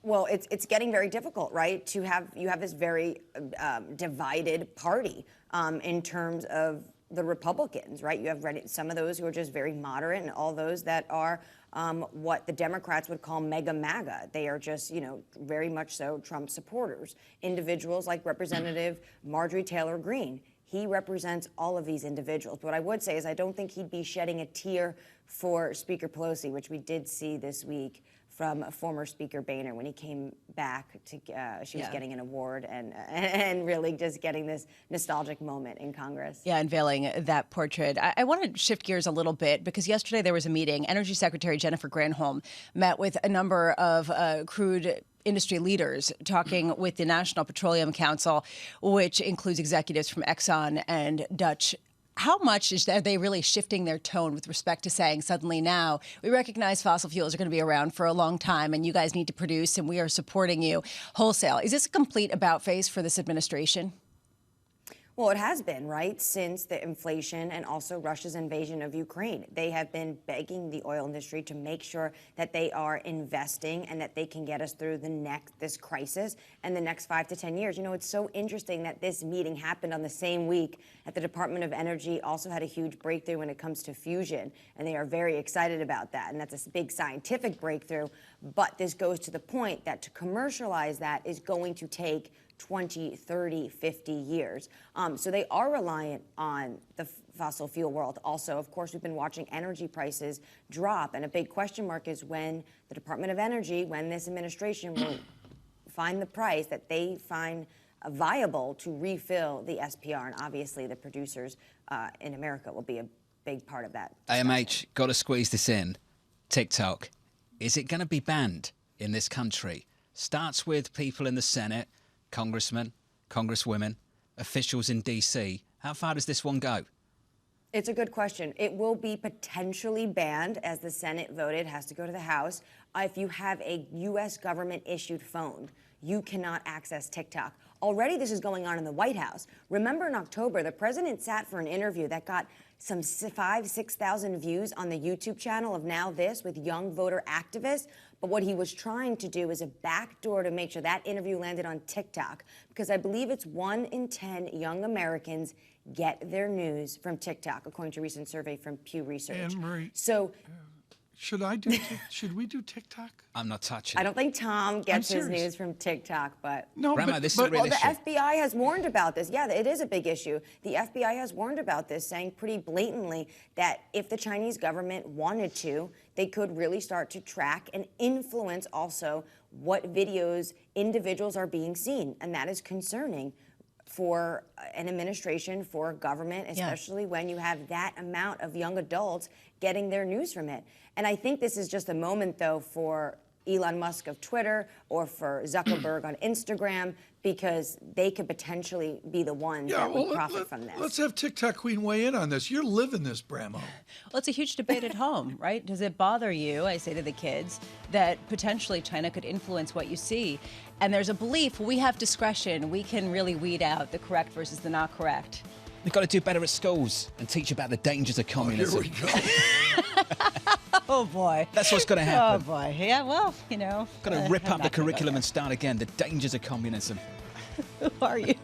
Well, it's getting very difficult, right? You have this very divided party in terms of the Republicans, right? You have some of those who are just very moderate, and all those that are what the Democrats would call mega MAGA. They are just, very much so Trump supporters. Individuals like Representative Marjorie Taylor Greene. He represents all of these individuals. But what I would say is I don't think he'd be shedding a tear for Speaker Pelosi, which we did see this week from former Speaker Boehner when he came back to, she was getting an award and really just getting this nostalgic moment in Congress. Yeah, unveiling that portrait. I want to shift gears a little bit because yesterday there was a meeting. Energy Secretary Jennifer Granholm met with a number of crude industry leaders talking with the National Petroleum Council, which includes executives from Exxon and Dutch. How much are they really shifting their tone with respect to saying suddenly now we recognize fossil fuels are going to be around for a long time and you guys need to produce and we are supporting you wholesale? Is this a complete about-face for this administration? Well, it has been, right, since the inflation and also Russia's invasion of Ukraine. They have been begging the oil industry to make sure that they are investing and that they can get us through this crisis and the next 5 to 10 years. It's so interesting that this meeting happened on the same week that the Department of Energy also had a huge breakthrough when it comes to fusion, and they are very excited about that, and that's a big scientific breakthrough. But this goes to the point that to commercialize that is going to take 20, 30, 50 years. So they are reliant on the fossil fuel world. Also, of course, we've been watching energy prices drop. And a big question mark is when the Department of Energy, when this administration will find the price that they find viable to refill the SPR. And obviously, the producers in America will be a big part of that. AMH, got to squeeze this in. TikTok, is it going to be banned in this country? Starts with people in the Senate, congressmen, congresswomen, officials in D.C. How far does this one go? It's a good question. It will be potentially banned as the Senate voted, has to go to the House. If you have a U.S. government-issued phone, you cannot access TikTok. Already this is going on in the White House. Remember in October, the president sat for an interview that got some 6,000 views on the YouTube channel of Now This with young voter activists. But what he was trying to do is a backdoor to make sure that interview landed on TikTok, because I believe it's 1 in 10 young Americans get their news from TikTok, according to a recent survey from Pew Research. Anne-Marie, so should we do TikTok? I'm not touching. I don't think Tom gets his news from TikTok, but Grandma, this is a real issue. The FBI has warned about this. Yeah, it is a big issue. The FBI has warned about this, saying pretty blatantly that if the Chinese government wanted to, they could really start to track and influence also what videos individuals are being seen, and that is concerning for an administration, for a government, especially when you have that amount of young adults getting their news from it. And I think this is just a moment, though, for Elon Musk of Twitter or for Zuckerberg on Instagram, because they could potentially be the ones that would profit from this. Let's have TikTok Queen weigh in on this. You're living this, Bramo. Well, it's a huge debate at home, right? Does it bother you, I say to the kids, that potentially China could influence what you see? And there's a belief we have discretion. We can really weed out the correct versus the not correct. We've got to do better at schools and teach about the dangers of communism. Here we go. Oh, boy. That's what's going to happen. Oh, boy. Yeah, well, Got to rip up the curriculum and start again. The dangers of communism. Who are you?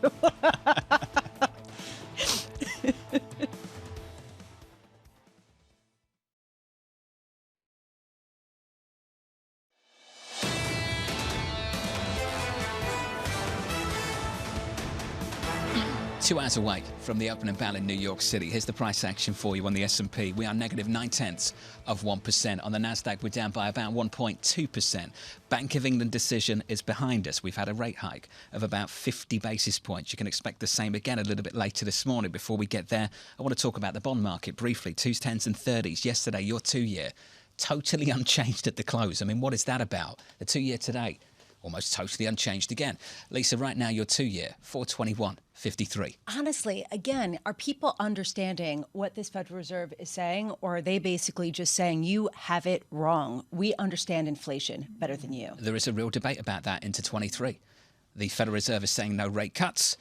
2 hours away from the opening bell in New York City. Here's the price action for you on the S&P. We are negative 0.9%. On the Nasdaq, we're down by about 1.2%. Bank of England decision is behind us. We've had a rate hike of about 50 basis points. You can expect the same again a little bit later this morning. Before we get there, I want to talk about the bond market briefly. 2s, 10s and 30s. Yesterday, your 2-year, totally unchanged at the close. I mean, what is that about? The 2-year today, almost totally unchanged again. Lisa, right now, your 2-year, 421.53. Honestly, again, are people understanding what this Federal Reserve is saying, or are they basically just saying, you have it wrong? We understand inflation better than you. There is a real debate about that into 23. The Federal Reserve is saying no rate cuts,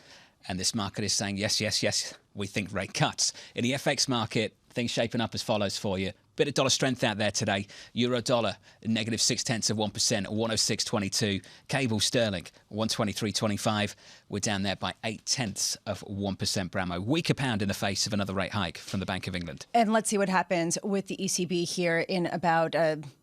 and this market is saying yes, yes, yes, we think rate cuts. In the FX market, things shaping up as follows for you. Bit of dollar strength out there today. Euro dollar, negative 0.6%, 106.22. Cable sterling, 123.25. We're down there by 0.8%, Bramo. Weaker pound in the face of another rate hike from the Bank of England. And let's see what happens with the ECB here in about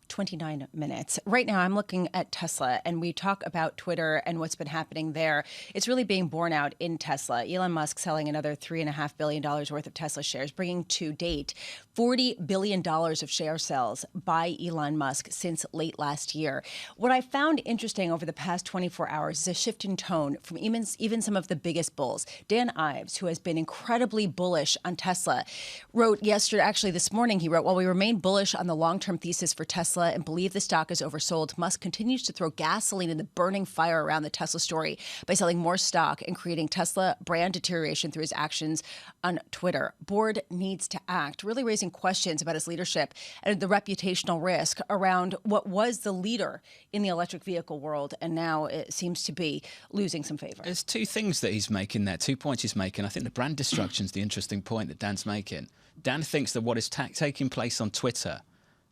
29 minutes. Right now, I'm looking at Tesla, and we talk about Twitter and what's been happening there. It's really being borne out in Tesla. Elon Musk selling another $3.5 billion worth of Tesla shares, bringing to date $40 billion of share sales by Elon Musk since late last year. What I found interesting over the past 24 hours is a shift in tone from even some of the biggest bulls. Dan Ives, who has been incredibly bullish on Tesla, wrote yesterday, actually this morning, he wrote, while we remain bullish on the long-term thesis for Tesla and believe the stock is oversold, Musk continues to throw gasoline in the burning fire around the Tesla story by selling more stock and creating Tesla brand deterioration through his actions on Twitter. Board needs to act, really raising questions about his leadership and the reputational risk around what was the leader in the electric vehicle world, and now it seems to be losing some favor. There's two things that he's making there, 2 points he's making. I think the brand destruction is the interesting point that Dan's making. Dan thinks that what is taking place on Twitter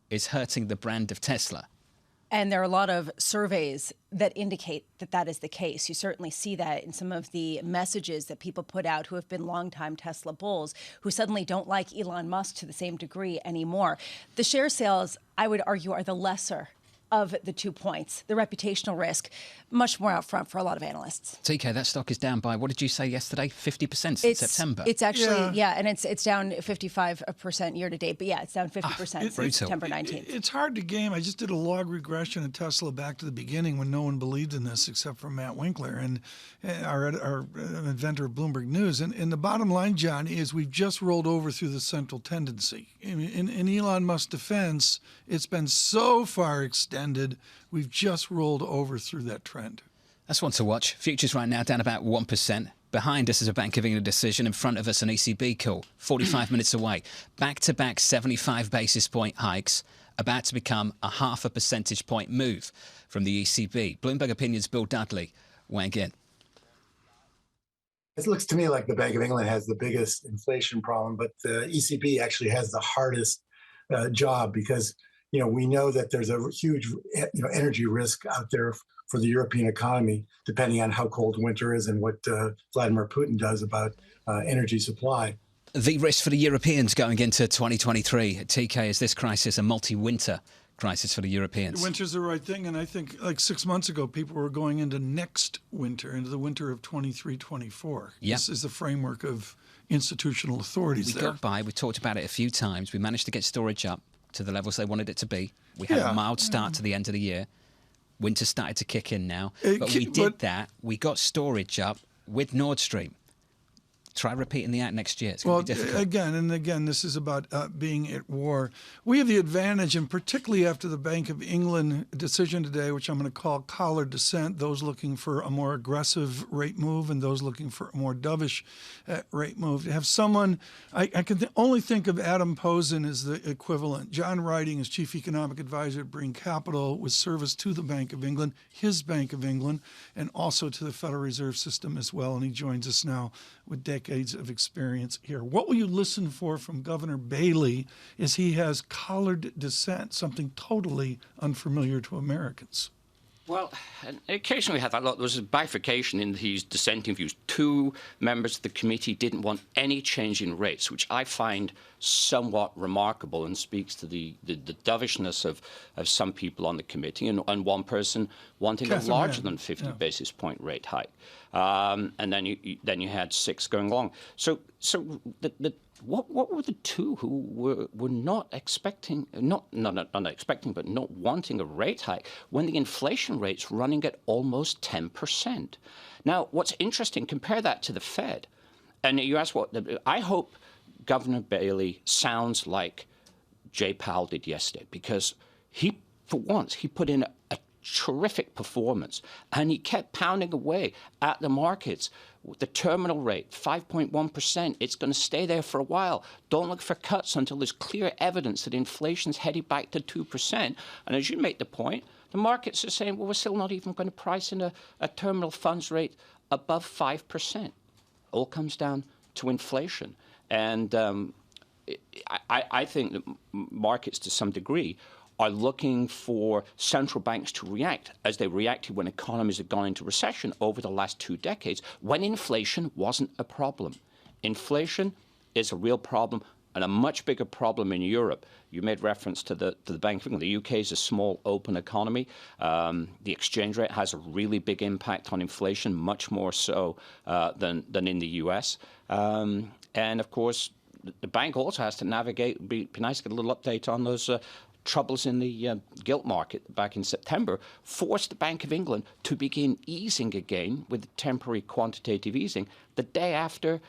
is hurting the brand of Tesla. And there are a lot of surveys that indicate that that is the case. You certainly see that in some of the messages that people put out who have been longtime Tesla bulls, who suddenly don't like Elon Musk to the same degree anymore. The share sales, I would argue, are the lesser of the 2 points. The reputational risk, much more out front for a lot of analysts. TK, that stock is down by, what did you say yesterday, 50% since September? It's actually, and it's down 55% year to date. But yeah, it's down 50% since September 19th. It's hard to game. I just did a log regression of Tesla back to the beginning when no one believed in this except for Matt Winkler and our inventor of Bloomberg News. And the bottom line, John, is we've just rolled over through the central tendency. In Elon Musk's defense, it's been so far extended, we've just rolled over through that trend. That's one to watch. Futures right now down about 1%. Behind us is a Bank of England decision. In front of us, an ECB call. 45 minutes away. Back-to-back 75 basis point hikes. About to become a 0.5 percentage point move from the ECB. Bloomberg Opinion's Bill Dudley weighing in. It looks to me like the Bank of England has the biggest inflation problem, but the ECB actually has the hardest job because, we know that there's a huge, energy risk out there for the European economy, depending on how cold winter is and what Vladimir Putin does about energy supply. The risk for the Europeans going into 2023, TK, is this crisis a multi-winter crisis for the Europeans? Winter's the right thing, and I think like 6 months ago, people were going into next winter, into the winter of 23-24. Yep. This is the framework of institutional authorities We got by, we talked about it a few times. We managed to get storage up to the levels they wanted it to be. We had a mild start to the end of the year. Winter started to kick in now. But we did that. We got storage up with Nord Stream. Try repeating the act next year. It's going to be difficult. Again, this is about being at war. We have the advantage, and particularly after the Bank of England decision today, which I'm going to call collar dissent, those looking for a more aggressive rate move and those looking for a more dovish rate move. To have someone, I can only think of Adam Posen as the equivalent. John Riding is Chief Economic Advisor at Breen Capital with service to the Bank of England, his Bank of England, and also to the Federal Reserve System as well. And he joins us now with decades of experience here. What will you listen for from Governor Bailey is he has collared dissent, something totally unfamiliar to Americans. Well, occasionally we had that. There was a bifurcation in these dissenting views. Two members of the committee didn't want any change in rates, which I find somewhat remarkable and speaks to the dovishness of some people on the committee, and one person wanting a larger than 50 basis point rate hike. And then you had 6 going along. So what were the two who were not expecting, not expecting, but not wanting a rate hike when the inflation rate's running at almost 10%? Now, what's interesting, compare that to the Fed. And you ask I hope Governor Bailey sounds like Jay Powell did yesterday, because for once, he put in a terrific performance, and he kept pounding away at the markets. The terminal rate, 5.1%, it's going to stay there for a while. Don't look for cuts until there's clear evidence that inflation's headed back to 2%. And as you make the point, the markets are saying, well, we're still not even going to price in a terminal funds rate above 5%. All comes down to inflation. And I think that markets, to some degree, are looking for central banks to react as they reacted when economies had gone into recession over the last 2 decades, when inflation wasn't a problem. Inflation is a real problem, and a much bigger problem in Europe. You made reference to the Bank of England. The UK is a small, open economy. The exchange rate has a really big impact on inflation, much more so than in the US. And of course, the bank also has to navigate. It'd be nice to get a little update on those troubles in the gilt market back in September, forced the Bank of England to begin easing again with temporary quantitative easing the day after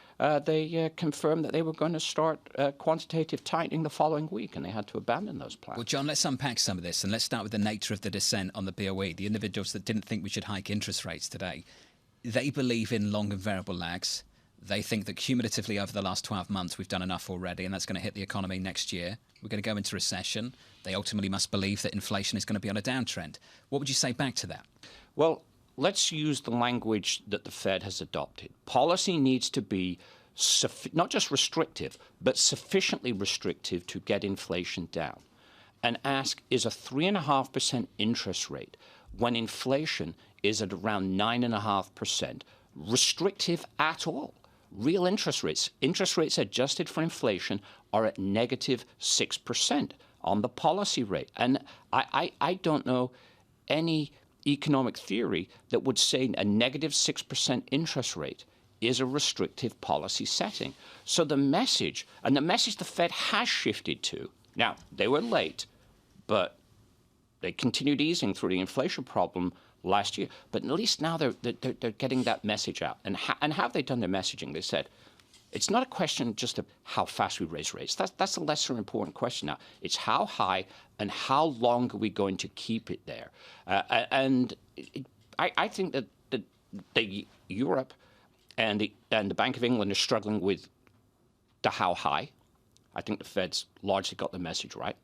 they confirmed that they were going to start quantitative tightening the following week, and they had to abandon those plans. Well, John, let's unpack some of this, and let's start with the nature of the dissent on the BOE. The individuals that didn't think we should hike interest rates today, they believe in long and variable lags. They think that cumulatively over the last 12 months we've done enough already, and that's going to hit the economy next year. We're going to go into recession. They ultimately must believe that inflation is going to be on a downtrend. What would you say back to that? Well, let's use the language that the Fed has adopted. Policy needs to be not just restrictive, but sufficiently restrictive to get inflation down. And ask, is a 3.5% interest rate when inflation is at around 9.5% restrictive at all? Real interest rates adjusted for inflation are at negative 6% on the policy rate. And I don't know any economic theory that would say a negative 6% interest rate is a restrictive policy setting. So the message the Fed has shifted to, now they were late, but they continued easing through the inflation problem last year, but at least now they're getting that message out. And how have they done their messaging? They said, it's not a question just of how fast we raise rates. That's a lesser important question now. It's how high and how long are we going to keep it there? I think that Europe and the Bank of England are struggling with the how high. I think the Fed's largely got the message right.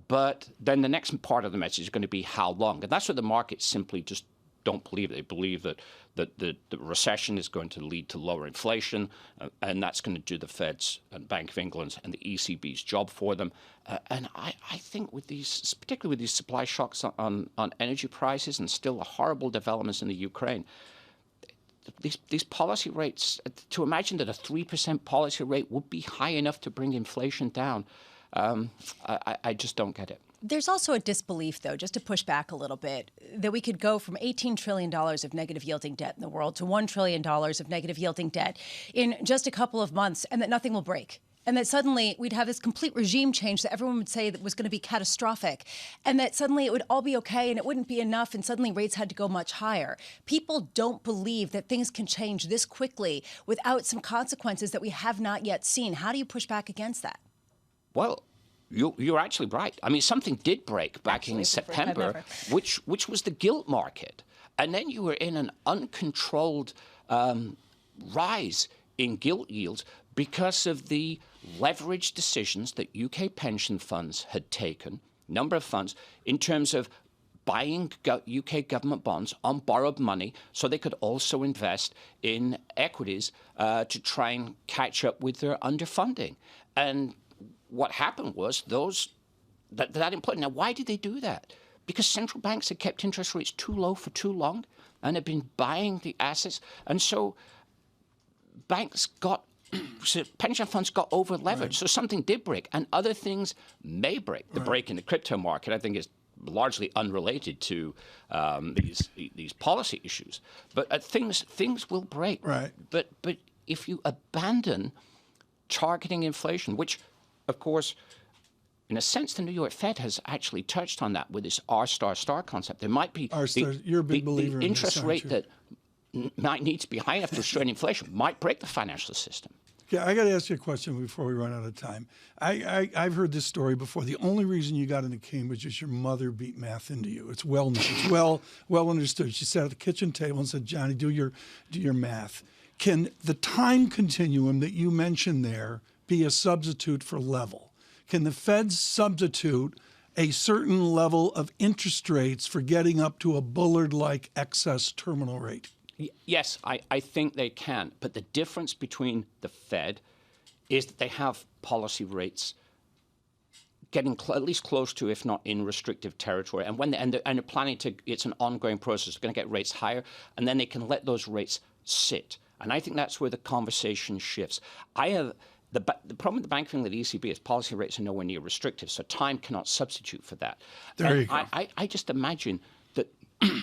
But then the next part of the message is going to be how long. And that's what the markets simply just don't believe. They believe that the recession is going to lead to lower inflation, and that's going to do the Fed's and Bank of England's and the ECB's job for them. And I think with these, particularly with these supply shocks on energy prices and still the horrible developments in the Ukraine, these policy rates, to imagine that a 3% policy rate would be high enough to bring inflation down, I just don't get it. There's also a disbelief, though, just to push back a little bit, that we could go from $18 trillion of negative yielding debt in the world to $1 trillion of negative yielding debt in just a couple of months, and that nothing will break. And that suddenly we'd have this complete regime change that everyone would say that was going to be catastrophic, and that suddenly it would all be okay and it wouldn't be enough, and suddenly rates had to go much higher. People don't believe that things can change this quickly without some consequences that we have not yet seen. How do you push back against that? Well, you're actually right. I mean, something did break back in September, which was the gilt market. And then you were in an uncontrolled rise in gilt yields because of the leverage decisions that UK pension funds had taken, number of funds, in terms of buying UK government bonds on borrowed money so they could also invest in equities to try and catch up with their underfunding. And what happened was that imploded. Now, why did they do that? because central banks had kept interest rates too low for too long and have been buying the assets. And so banks got, so pension funds got over leveraged. Right. So something did break, and other things may break. The break in the crypto market, I think, is largely unrelated to these policy issues. But things will break. Right. But if you abandon targeting inflation, which, of course, in a sense, the New York Fed has actually touched on that with this R** concept. There might be you're a big believer the in interest this, rate you? that might need to be high enough to restrain inflation might break the financial system. Yeah, I got to ask you a question before we run out of time. I've heard this story before. The only reason you got into Cambridge is your mother beat math into you. It's well known. It's well understood. She sat at the kitchen table and said, "Johnny, do your math." Can the time continuum that you mentioned there be a substitute for level? Can the Fed substitute a certain level of interest rates for getting up to a Bullard-like excess terminal rate? Yes, I think they can. But the difference between the Fed is that they have policy rates getting at least close to, if not in restrictive territory. And when they're planning to, it's an ongoing process. They're going to get rates higher, and then they can let those rates sit. And I think that's where the conversation shifts. The problem with the Bank of England, the ECB, is policy rates are nowhere near restrictive, so time cannot substitute for that. There you go. I just imagine that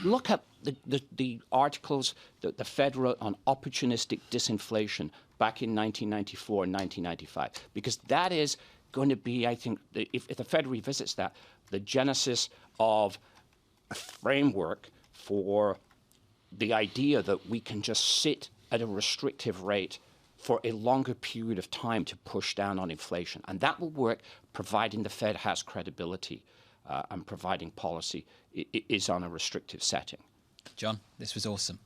look up the articles that the Fed wrote on opportunistic disinflation back in 1994 and 1995, because that is going to be, I think, if the Fed revisits that, the genesis of a framework for the idea that we can just sit at a restrictive rate for a longer period of time to push down on inflation. And that will work providing the Fed has credibility and providing policy is on a restrictive setting. John, this was awesome.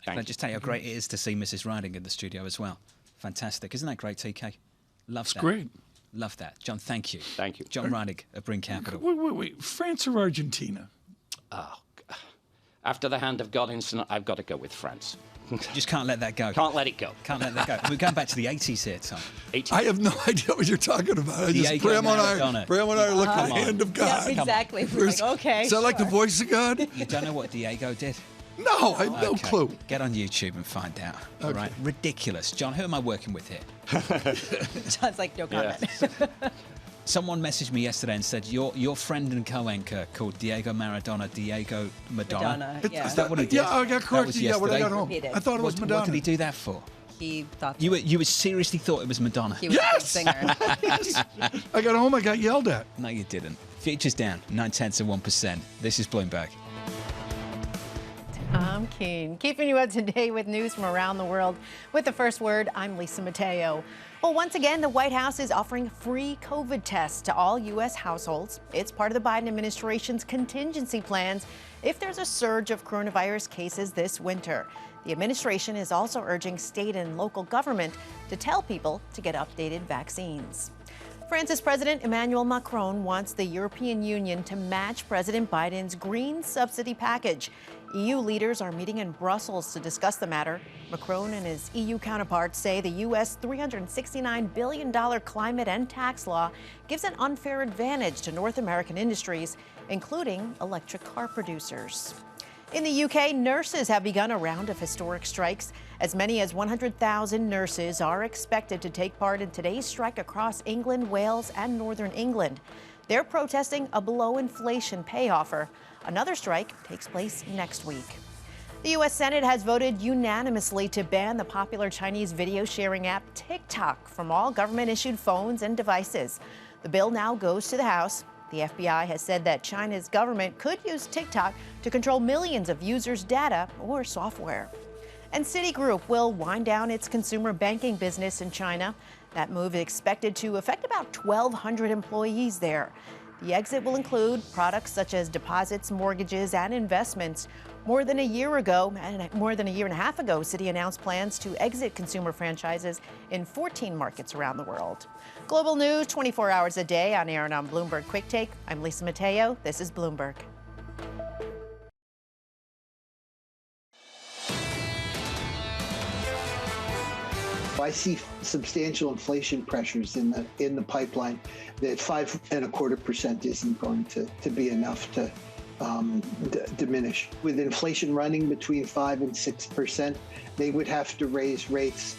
Thank Can I you. just tell you how great it is to see Mrs. Riding in the studio as well? Fantastic. Isn't that great, TK? Love that. It's great. Love that. John, thank you. Thank you. John Reidig of Bring Capital. Wait. France or Argentina? Oh, after the hand of God incident, I've got to go with France. Just can't let that go. Can't let it go. Can't let that go. We're going back to the 80s here, Tom. 80s. I have no idea what you're talking about. I just Bram and I look at the hand of God. Yeah, exactly. We're like, okay. Is that like the voice of God? You don't know what Diego did? No, I have no clue. Get on YouTube and find out. Okay. All right. Ridiculous. John, who am I working with here? John's like, no comment. Someone messaged me yesterday and said, your friend and co-anchor called Diego Maradona Diego Madonna. Yeah. Is that what he did? Yeah, I got corrected. Yeah, when I got home. I thought it was Madonna. What did he do that for? He thought you seriously thought it was Madonna. he was a good singer. Yes. I got home, I got yelled at. No, you didn't. Futures down 0.9%. This is Bloomberg. I'm Keene, keeping you up to date with news from around the world. With the first word, I'm Lisa Mateo. Well, once again, the White House is offering free COVID tests to all U.S. households. It's part of the Biden administration's contingency plans if there's a surge of coronavirus cases this winter. The administration is also urging state and local government to tell people to get updated vaccines. France's President Emmanuel Macron wants the European Union to match President Biden's green subsidy package. EU leaders are meeting in Brussels to discuss the matter. Macron and his EU counterparts say the U.S. $369 billion climate and tax law gives an unfair advantage to North American industries, including electric car producers. In the UK, nurses have begun a round of historic strikes. As many as 100,000 nurses are expected to take part in today's strike across England, Wales, and Northern England. They're protesting a below-inflation pay offer. Another strike takes place next week. The U.S. Senate has voted unanimously to ban the popular Chinese video sharing app TikTok from all government-issued phones and devices. The bill now goes to the House. The FBI has said that China's government could use TikTok to control millions of users' data or software. And Citigroup will wind down its consumer banking business in China. That move is expected to affect about 1,200 employees there. The exit will include products such as deposits, mortgages, and investments. More than a year and a half ago, Citi announced plans to exit consumer franchises in 14 markets around the world. Global news 24 hours a day on air and on Bloomberg Quick Take. I'm Lisa Mateo. This is Bloomberg. I see substantial inflation pressures in the pipeline. That 5.25% isn't going to be enough to diminish. With inflation running between 5 and 6%, they would have to raise rates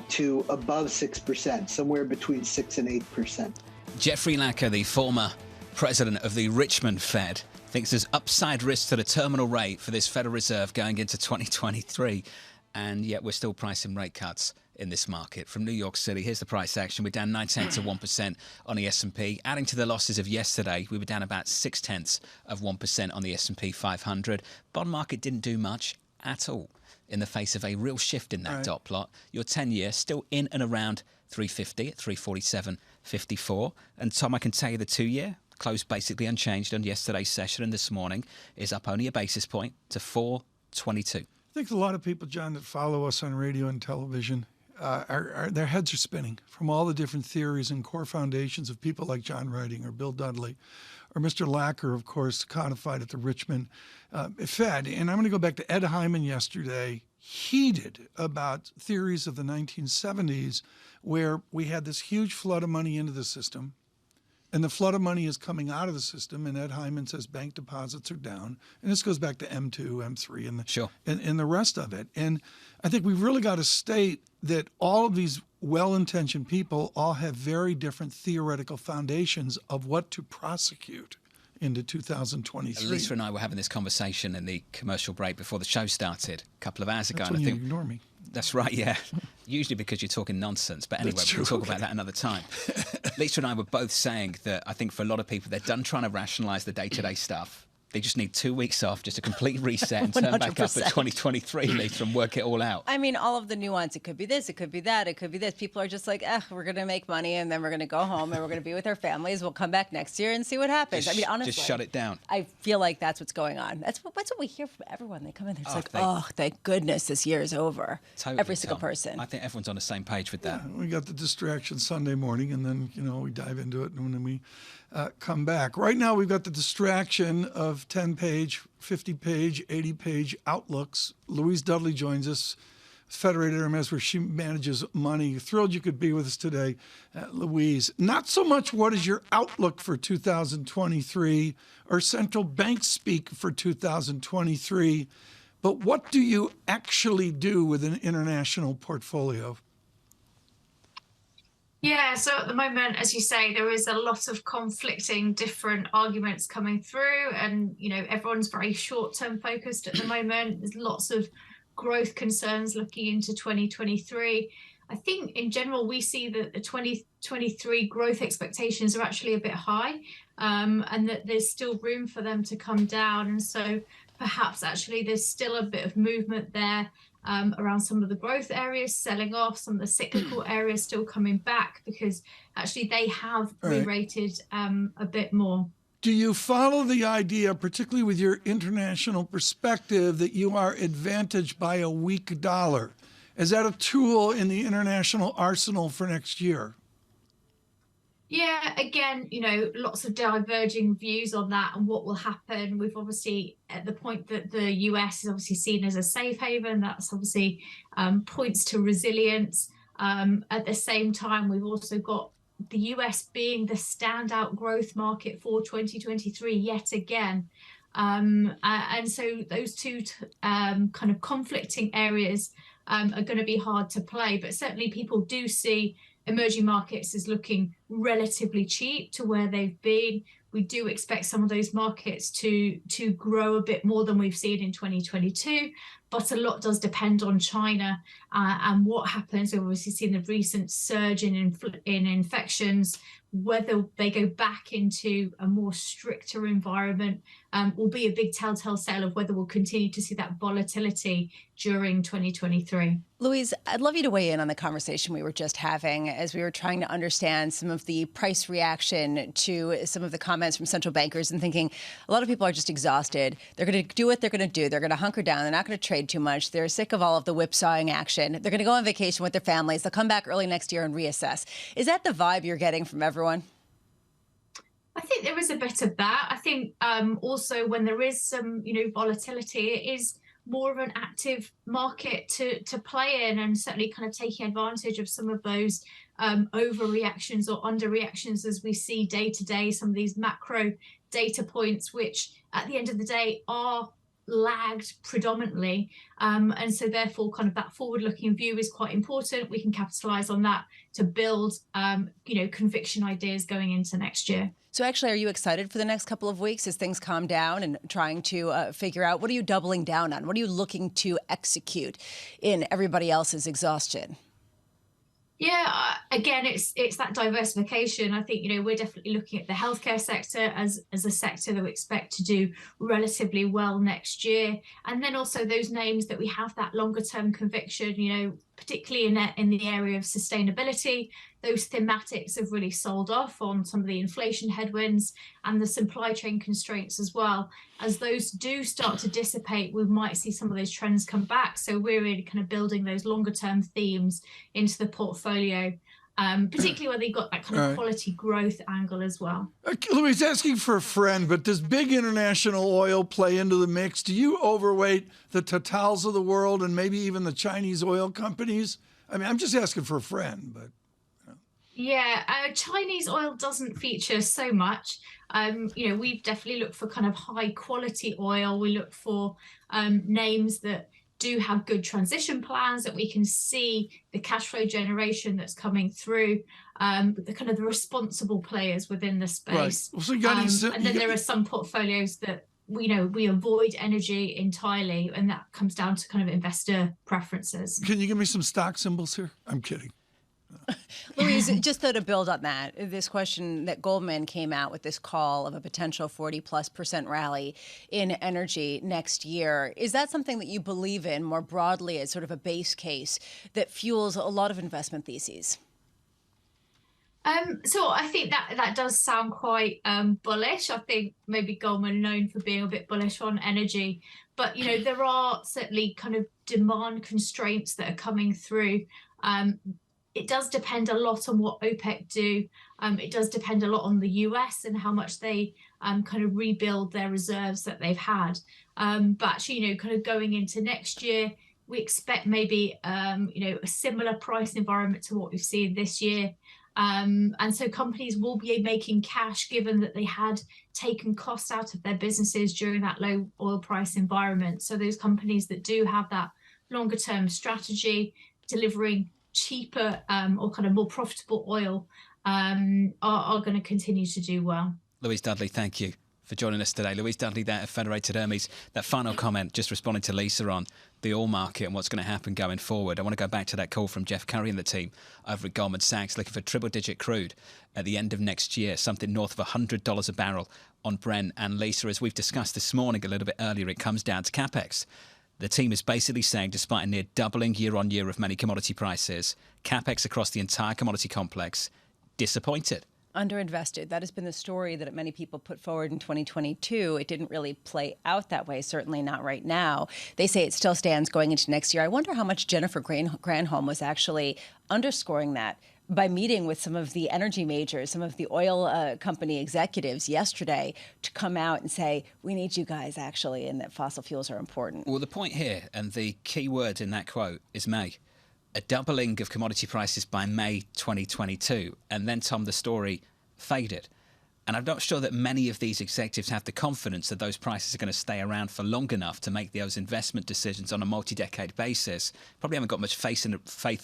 to above 6%, somewhere between 6 and 8%. Jeffrey Lacker, the former president of the Richmond Fed, thinks there's upside risk to the terminal rate for this Federal Reserve going into 2023, and yet we're still pricing rate cuts in this market. From New York City, here's the price action. We're down 0.9 of 1% on the S&P. Adding to the losses of yesterday, we were down about 0.6 of 1% on the S&P 500. Bond market didn't do much at all in the face of a real shift in that dot plot. Your 10-year still in and around 350 at 347.54. And Tom, I can tell you the 2-year closed basically unchanged on yesterday's session, and this morning is up only a basis point to 422. I think a lot of people, John, that follow us on radio and television, their heads are spinning from all the different theories and core foundations of people like John Riding or Bill Dudley or Mr. Lacker, of course, codified at the Richmond Fed. And I'm going to go back to Ed Hyman yesterday, heated about theories of the 1970s where we had this huge flood of money into the system. And the flood of money is coming out of the system, and Ed Hyman says bank deposits are down. And this goes back to M2, M3, and the rest of it. And I think we've really got to state that all of these well-intentioned people all have very different theoretical foundations of what to prosecute into 2023. Lisa and I were having this conversation in the commercial break before the show started a couple of hours ago. That's and when I you think ignore me. That's right, yeah. Usually because you're talking nonsense. But anyway, we'll talk about that another time. Lisa and I were both saying that I think for a lot of people, they're done trying to rationalise the day-to-day stuff. They just need 2 weeks off, just a complete reset and turn back up at 2023, Lisa, and work it all out. I mean, all of the nuance. It could be this, it could be that, it could be this. People are just like, we're going to make money and then we're going to go home and we're going to be with our families. We'll come back next year and see what happens. I mean, honestly. Just shut it down. I feel like that's what's going on. That's what we hear from everyone. They come in, they're just thank goodness this year is over. Totally, every single Tom. person. I think everyone's on the same page with that. Yeah, we got the distraction Sunday morning, and then, we dive into it, and then we come back. Right now, we've got the distraction of 10-page, 50-page, 80-page outlooks. Louise Dudley joins us, Federated Hermes, where she manages money. Thrilled you could be with us today, Louise. Not so much what is your outlook for 2023 or central bank speak for 2023, but what do you actually do with an international portfolio? Yeah, so at the moment, as you say, there is a lot of conflicting different arguments coming through, and everyone's very short-term focused at the moment. There's lots of growth concerns looking into 2023. I think in general we see that the 2023 growth expectations are actually a bit high, and that there's still room for them to come down. And so perhaps actually there's still a bit of movement there. Around some of the growth areas selling off, some of the cyclical areas still coming back because actually they have re-rated a bit more. Do you follow the idea, particularly with your international perspective, that you are advantaged by a weak dollar? Is that a tool in the international arsenal for next year? Yeah, again, lots of diverging views on that and what will happen. We've obviously at the point that the US is obviously seen as a safe haven. That's obviously points to resilience. At the same time, we've also got the US being the standout growth market for 2023 yet again. And so those two kind of conflicting areas are going to be hard to play. But certainly people do see emerging markets is looking relatively cheap to where they've been. We do expect some of those markets to grow a bit more than we've seen in 2022, but a lot does depend on China and what happens. We've obviously seen the recent surge in infections. Whether they go back into a more stricter environment will be a big telltale tale of whether we'll continue to see that volatility during 2023. Louise, I'd love you to weigh in on the conversation we were just having as we were trying to understand some of the price reaction to some of the comments from central bankers and thinking a lot of people are just exhausted. They're going to do what they're going to do. They're going to hunker down. They're not going to trade too much. They're sick of all of the whipsawing action. They're going to go on vacation with their families. They'll come back early next year and reassess. Is that the vibe you're getting from everyone? I think there is a bit of that. I think also when there is some, volatility, it is more of an active market to play in, and certainly kind of taking advantage of some of those overreactions or underreactions as we see day to day, some of these macro data points, which at the end of the day are lagged predominantly. And so therefore kind of that forward-looking view is quite important. We can capitalize on that to build, conviction ideas going into next year. So actually, are you excited for the next couple of weeks as things calm down and trying to figure out what are you doubling down on? What are you looking to execute in everybody else's exhaustion? Yeah, again, it's that diversification. I think, we're definitely looking at the healthcare sector as a sector that we expect to do relatively well next year. And then also those names that we have that longer term conviction, particularly in the area of sustainability. Those thematics have really sold off on some of the inflation headwinds and the supply chain constraints as well. As those do start to dissipate, we might see some of those trends come back. So we're really kind of building those longer term themes into the portfolio, particularly where they've got that kind of quality growth angle as well. Louise, asking for a friend, but does big international oil play into the mix? Do you overweight the Totals of the world and maybe even the Chinese oil companies? I mean, I'm just asking for a friend, but... Yeah, Chinese oil doesn't feature so much. We've definitely looked for kind of high quality oil. We look for names that do have good transition plans, that we can see the cash flow generation that's coming through, the kind of the responsible players within the space. Right. So and then there are some portfolios that we avoid energy entirely, and that comes down to kind of investor preferences. Can you give me some stock symbols here? I'm kidding. Louise, just to build on that, this question that Goldman came out with this call of a potential 40+% rally in energy next year. Is that something that you believe in more broadly as sort of a base case that fuels a lot of investment theses? So I think that does sound quite bullish. I think maybe Goldman are known for being a bit bullish on energy, but there are certainly kind of demand constraints that are coming through. It does depend a lot on what OPEC do. It does depend a lot on the US and how much they kind of rebuild their reserves that they've had. But actually, kind of going into next year, we expect maybe, a similar price environment to what we've seen this year. And so companies will be making cash given that they had taken costs out of their businesses during that low oil price environment. So those companies that do have that longer term strategy, delivering cheaper or kind of more profitable oil are going to continue to do well. Louise Dudley, thank you for joining us today. Louise Dudley there at Federated Hermes. That final comment, just responding to Lisa on the oil market and what's going to happen going forward. I want to go back to that call from Jeff Curry and the team over at Goldman Sachs, looking for triple-digit crude at the end of next year, something north of $100 a barrel on Brent. And Lisa, as we've discussed this morning a little bit earlier, it comes down to CapEx. The team is basically saying, despite a near doubling year-on-year of many commodity prices, CapEx across the entire commodity complex disappointed. Underinvested. That has been the story that many people put forward in 2022. It didn't really play out that way, certainly not right now. They say it still stands going into next year. I wonder how much Jennifer Granholm was actually underscoring that by meeting with some of the energy majors, some of the oil company executives yesterday to come out and say, we need you guys actually, and that fossil fuels are important. Well, the point here, and the key word in that quote is May. A doubling of commodity prices by May 2022. And then, Tom, the story faded. And I'm not sure that many of these executives have the confidence that those prices are going to stay around for long enough to make those investment decisions on a multi-decade basis. Probably haven't got much faith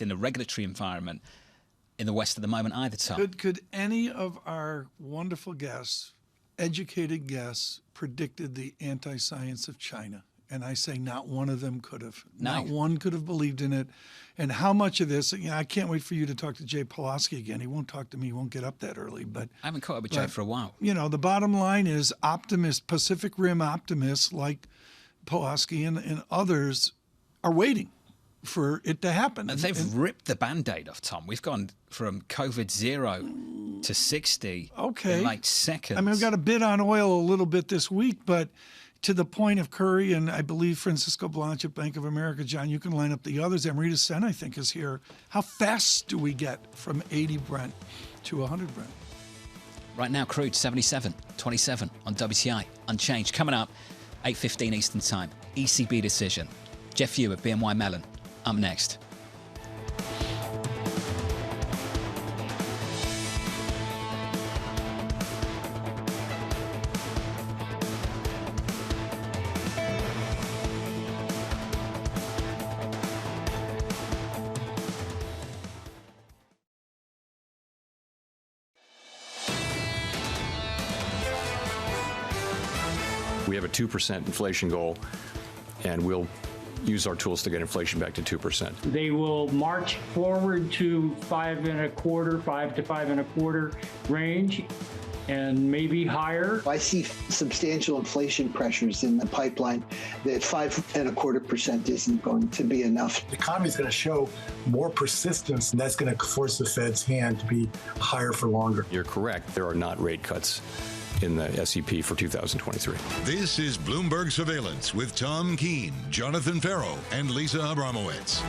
in the regulatory environment in the West at the moment either, Tom. Could any of our wonderful guests, educated guests, predicted the anti-science of China? And I say not one of them could have. No. Not one could have believed in it. And how much of this, I can't wait for you to talk to Jay Pulaski again. He won't talk to me. He won't get up that early. But I haven't caught up with Jay for a while. The bottom line is optimists, Pacific Rim optimists like Pulaski and others are waiting for it to happen. They've ripped the Band-Aid off, Tom. We've gone from COVID 0 to 60 in like seconds. I mean, I've got a bid on oil a little bit this week, but to the point of Curry and I believe Francisco Blanch at Bank of America, John, you can line up the others. Amrita Sen, I think, is here. How fast do we get from 80 Brent to 100 Brent? Right now, crude 77.27 on WTI, unchanged. Coming up, 8:15 Eastern Time. ECB decision. Jeff Yu at BNY Mellon. Up next. We have a 2% inflation goal, and we'll use our tools to get inflation back to 2%. They will march forward to 5 to 5.25 range, and maybe higher. I see substantial inflation pressures in the pipeline. That 5.25% isn't going to be enough. The economy is going to show more persistence, and that's going to force the Fed's hand to be higher for longer. You're correct. There are not rate cuts in the SEP for 2023. This is Bloomberg Surveillance with Tom Keene, Jonathan Ferro, and Lisa Abramowicz.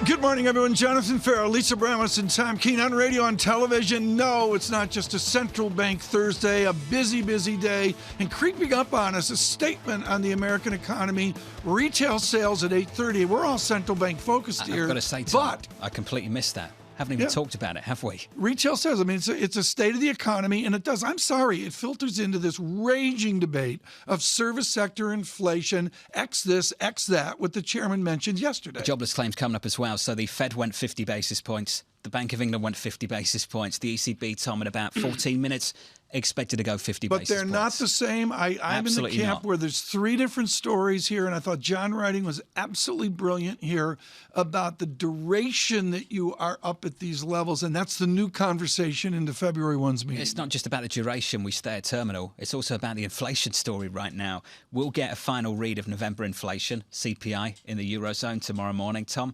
Good morning, everyone. Jonathan Ferro, Lisa Abramowicz, and Tom Keene on radio, on television. No, it's not just a central bank Thursday, a busy, busy day. And creeping up on us, a statement on the American economy, retail sales at 8:30. We're all central bank focused here. I've got to say, Tom, I completely missed that. Haven't even talked about it, have we? Retail sales, I mean, it's a state of the economy, and it does. I'm sorry, it filters into this raging debate of service sector inflation, X this, X that, what the chairman mentioned yesterday. Jobless claims coming up as well. So the Fed went 50 basis points. The Bank of England went 50 basis points. The ECB, Tom, in about 14 minutes, expected to go 50 basis points. But they're not the same. I'm in the camp where there's three different stories here, and I thought John Writing was absolutely brilliant here about the duration that you are up at these levels, and that's the new conversation into February 1's meeting. It's not just about the duration we stay at terminal. It's also about the inflation story right now. We'll get a final read of November inflation, CPI, in the Eurozone tomorrow morning, Tom.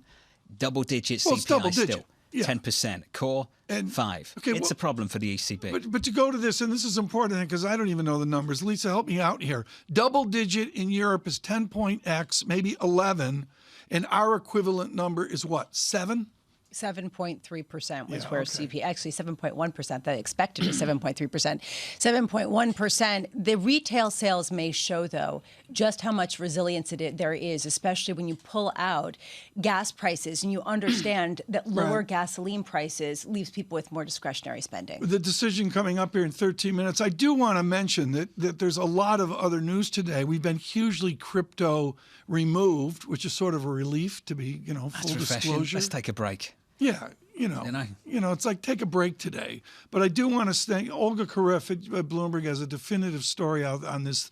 Double-digit CPI still. 10%. Core, 5. Okay, it's a problem for the ECB. But to go to this, and this is important because I don't even know the numbers. Lisa, help me out here. Double digit in Europe is 10.x, maybe 11, and our equivalent number is what, 7? 7.3% was where CPI, actually 7.1%, the expected is 7.3%. 7.1%. The retail sales may show, though, just how much resilience there is, especially when you pull out gas prices and you understand that lower gasoline prices leaves people with more discretionary spending. The decision coming up here in 13 minutes. I do want to mention that there's a lot of other news today. We've been hugely crypto removed, which is sort of a relief to be, full disclosure. Let's take a break. Yeah, it's like take a break today. But I do want to thank Olga Karif at Bloomberg has a definitive story out on this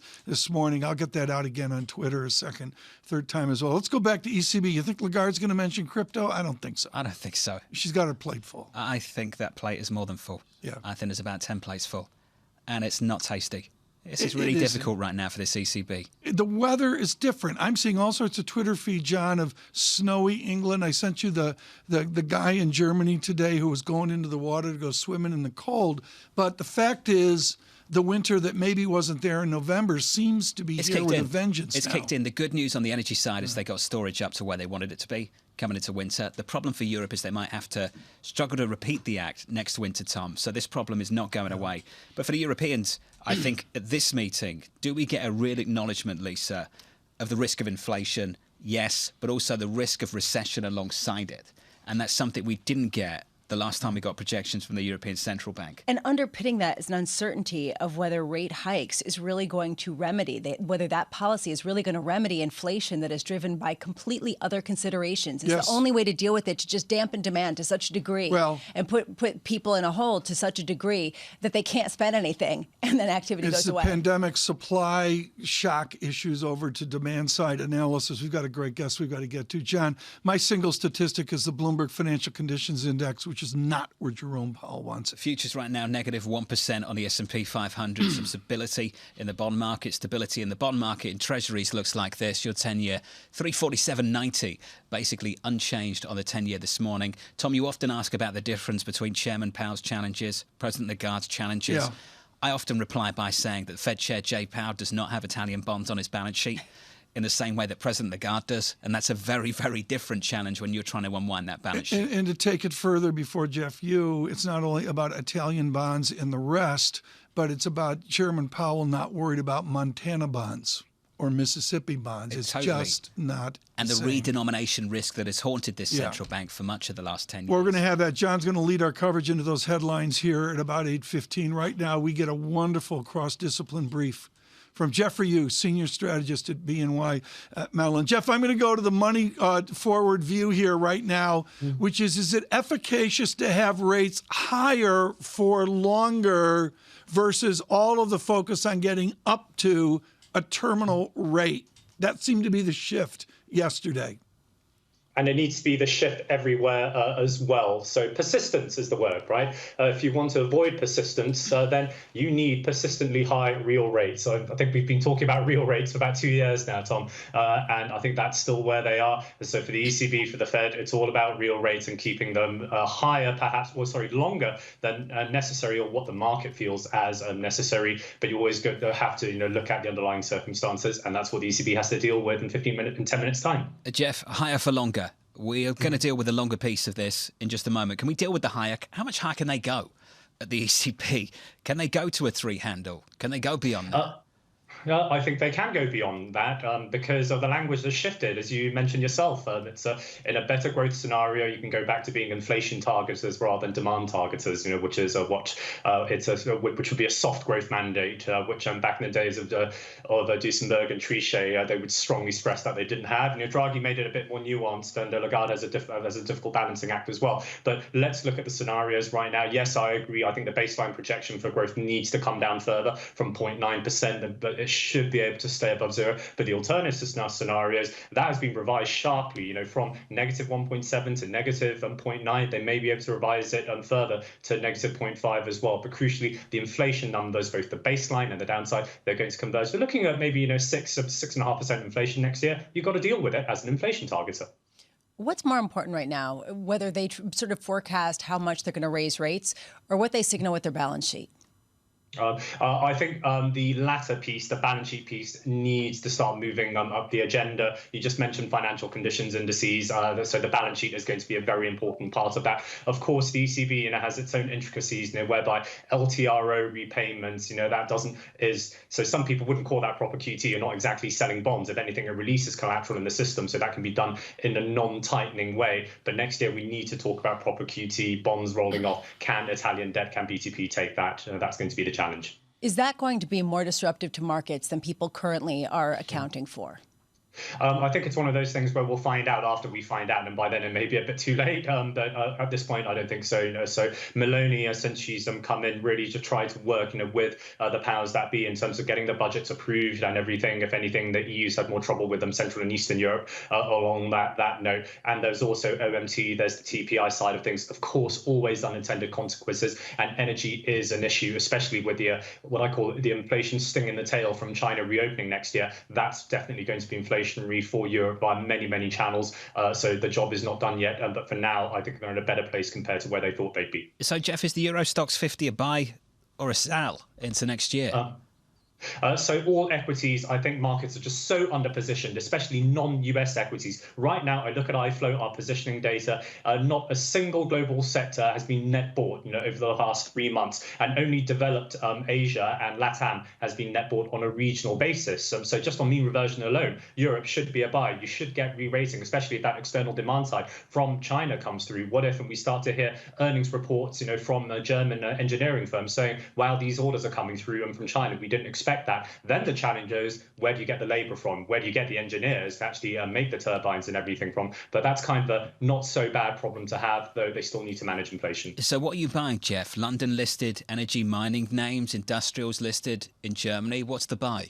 morning. I'll get that out again on Twitter third time as well. Let's go back to ECB. You think Lagarde's going to mention crypto? I don't think so. I don't think so. She's got her plate full. I think that plate is more than full. Yeah. I think there's about 10 plates full. And it's not tasty. This is really difficult right now for this ECB. The weather is different. I'm seeing all sorts of Twitter feed, John, of snowy England. I sent you the guy in Germany today who was going into the water to go swimming in the cold. But the fact is, the winter that maybe wasn't there in November seems to be here with a vengeance It's now. kicked in. The good news on the energy side is they got storage up to where they wanted it to be coming into winter. The problem for Europe is they might have to struggle to repeat the act next winter, Tom. So this problem is not going away. But for the Europeans, I think at this meeting, do we get a real acknowledgement, Lisa, of the risk of inflation? Yes, but also the risk of recession alongside it. And that's something we didn't get the last time we got projections from the European Central Bank. And underpinning that is an uncertainty of whether rate hikes is really going to whether that policy is really going to remedy inflation that is driven by completely other considerations. It's the only way to deal with it, to just dampen demand to such a degree and put people in a hole to such a degree that they can't spend anything and then activity goes away. It's the pandemic supply shock issues over to demand side analysis. We've got a great guest we've got to get to. John, my single statistic is the Bloomberg Financial Conditions Index, which is not where Jerome Powell wants it. Futures right now negative 1% on the S&P 500. Some stability in the bond market, stability in the bond market. In treasuries looks like this. Your 10-year 347.90, basically unchanged on the 10-year this morning. Tom, you often ask about the difference between Chairman Powell's challenges, President Lagarde's challenges. Yeah. I often reply by saying that Fed Chair Jay Powell does not have Italian bonds on his balance sheet. in the same way that President Lagarde does. And that's a very, very different challenge when you're trying to unwind that balance sheet. And to take it further before Jeff, it's not only about Italian bonds and the rest, but it's about Chairman Powell not worried about Montana bonds or Mississippi bonds. It's totally. Just not And the same. redenomination risk that has haunted this central bank for much of the last 10 years. We're going to have that. John's going to lead our coverage into those headlines here at about 8:15. Right now, we get a wonderful cross-discipline brief from Jeffrey Yu, senior strategist at BNY Mellon. Jeff, I'm going to go to the money forward view here right now, which is it efficacious to have rates higher for longer versus all of the focus on getting up to a terminal rate? That seemed to be the shift yesterday. And it needs to be the shift everywhere as well. So persistence is the word, right? If you want to avoid persistence, then you need persistently high real rates. So I think we've been talking about real rates for about 2 years now, Tom, and I think that's still where they are. So for the ECB, for the Fed, it's all about real rates and keeping them higher, perhaps, longer than necessary, or what the market feels as necessary. But you always have to, look at the underlying circumstances, and that's what the ECB has to deal with in 10 minutes' time. Jeff, higher for longer. We're going to deal with the longer piece of this in just a moment. Can we deal with the higher? How much higher can they go at the ECB? Can they go to a 3 handle? Can they go beyond that? I think they can go beyond that because of the language has shifted, as you mentioned yourself. It's in a better growth scenario, you can go back to being inflation targeters rather than demand targeters, which is which would be a soft growth mandate, which back in the days of Duesenberg and Trichet, they would strongly stress that they didn't have. Draghi made it a bit more nuanced, and Lagarde has a difficult balancing act as well. But let's look at the scenarios right now. Yes, I agree. I think the baseline projection for growth needs to come down further from 0.9%, but it should be able to stay above zero. But the alternative scenarios, that has been revised sharply, from negative 1.7 to negative 0.9. They may be able to revise it further to negative 0.5 as well. But crucially, the inflation numbers, both the baseline and the downside, they're going to converge. We're looking at maybe 6.5% inflation next year. You've got to deal with it as an inflation targeter. What's more important right now, whether they sort of forecast how much they're going to raise rates or what they signal with their balance sheet? I think the latter piece, the balance sheet piece, needs to start moving up the agenda. You just mentioned financial conditions indices, so the balance sheet is going to be a very important part of that. Of course, the ECB has its own intricacies, whereby LTRO repayments, so some people wouldn't call that proper QT. You're not exactly selling bonds. If anything, it releases collateral in the system, so that can be done in a non-tightening way. But next year, we need to talk about proper QT, bonds rolling off. Can Italian debt, can BTP take that? That's going to be the challenge. Is that going to be more disruptive to markets than people currently are accounting for? I think it's one of those things where we'll find out after we find out, and by then it may be a bit too late. But at this point, I don't think so. So Meloni, since she's come in really to try to work, with the powers that be in terms of getting the budgets approved and everything. If anything, the EU's had more trouble with Central and Eastern Europe along that note. And there's also OMT, there's the TPI side of things. Of course, always unintended consequences, and energy is an issue, especially with the what I call the inflation sting in the tail from China reopening next year. That's definitely going to be inflationary for Europe by many, many channels. So the job is not done yet. But for now, I think they're in a better place compared to where they thought they'd be. So, Jeff, is the Euro Stoxx 50 a buy or a sell into next year? So all equities, I think markets are just so underpositioned, especially non-US equities. Right now, I look at iFlow, our positioning data, not a single global sector has been net bought, over the last 3 months, and only developed Asia and LATAM has been net bought on a regional basis. So just on mean reversion alone, Europe should be a buy. You should get re-rating, especially if that external demand side from China comes through. What if we start to hear earnings reports, from German engineering firms saying, wow, these orders are coming through and from China, we didn't expect that. Then the challenge is, where do you get the labor from? Where do you get the engineers to actually make the turbines and everything from? But that's kind of a not so bad problem to have, though they still need to manage inflation. So what are you buying, Jeff? London listed energy mining names, industrials listed in Germany. What's the buy?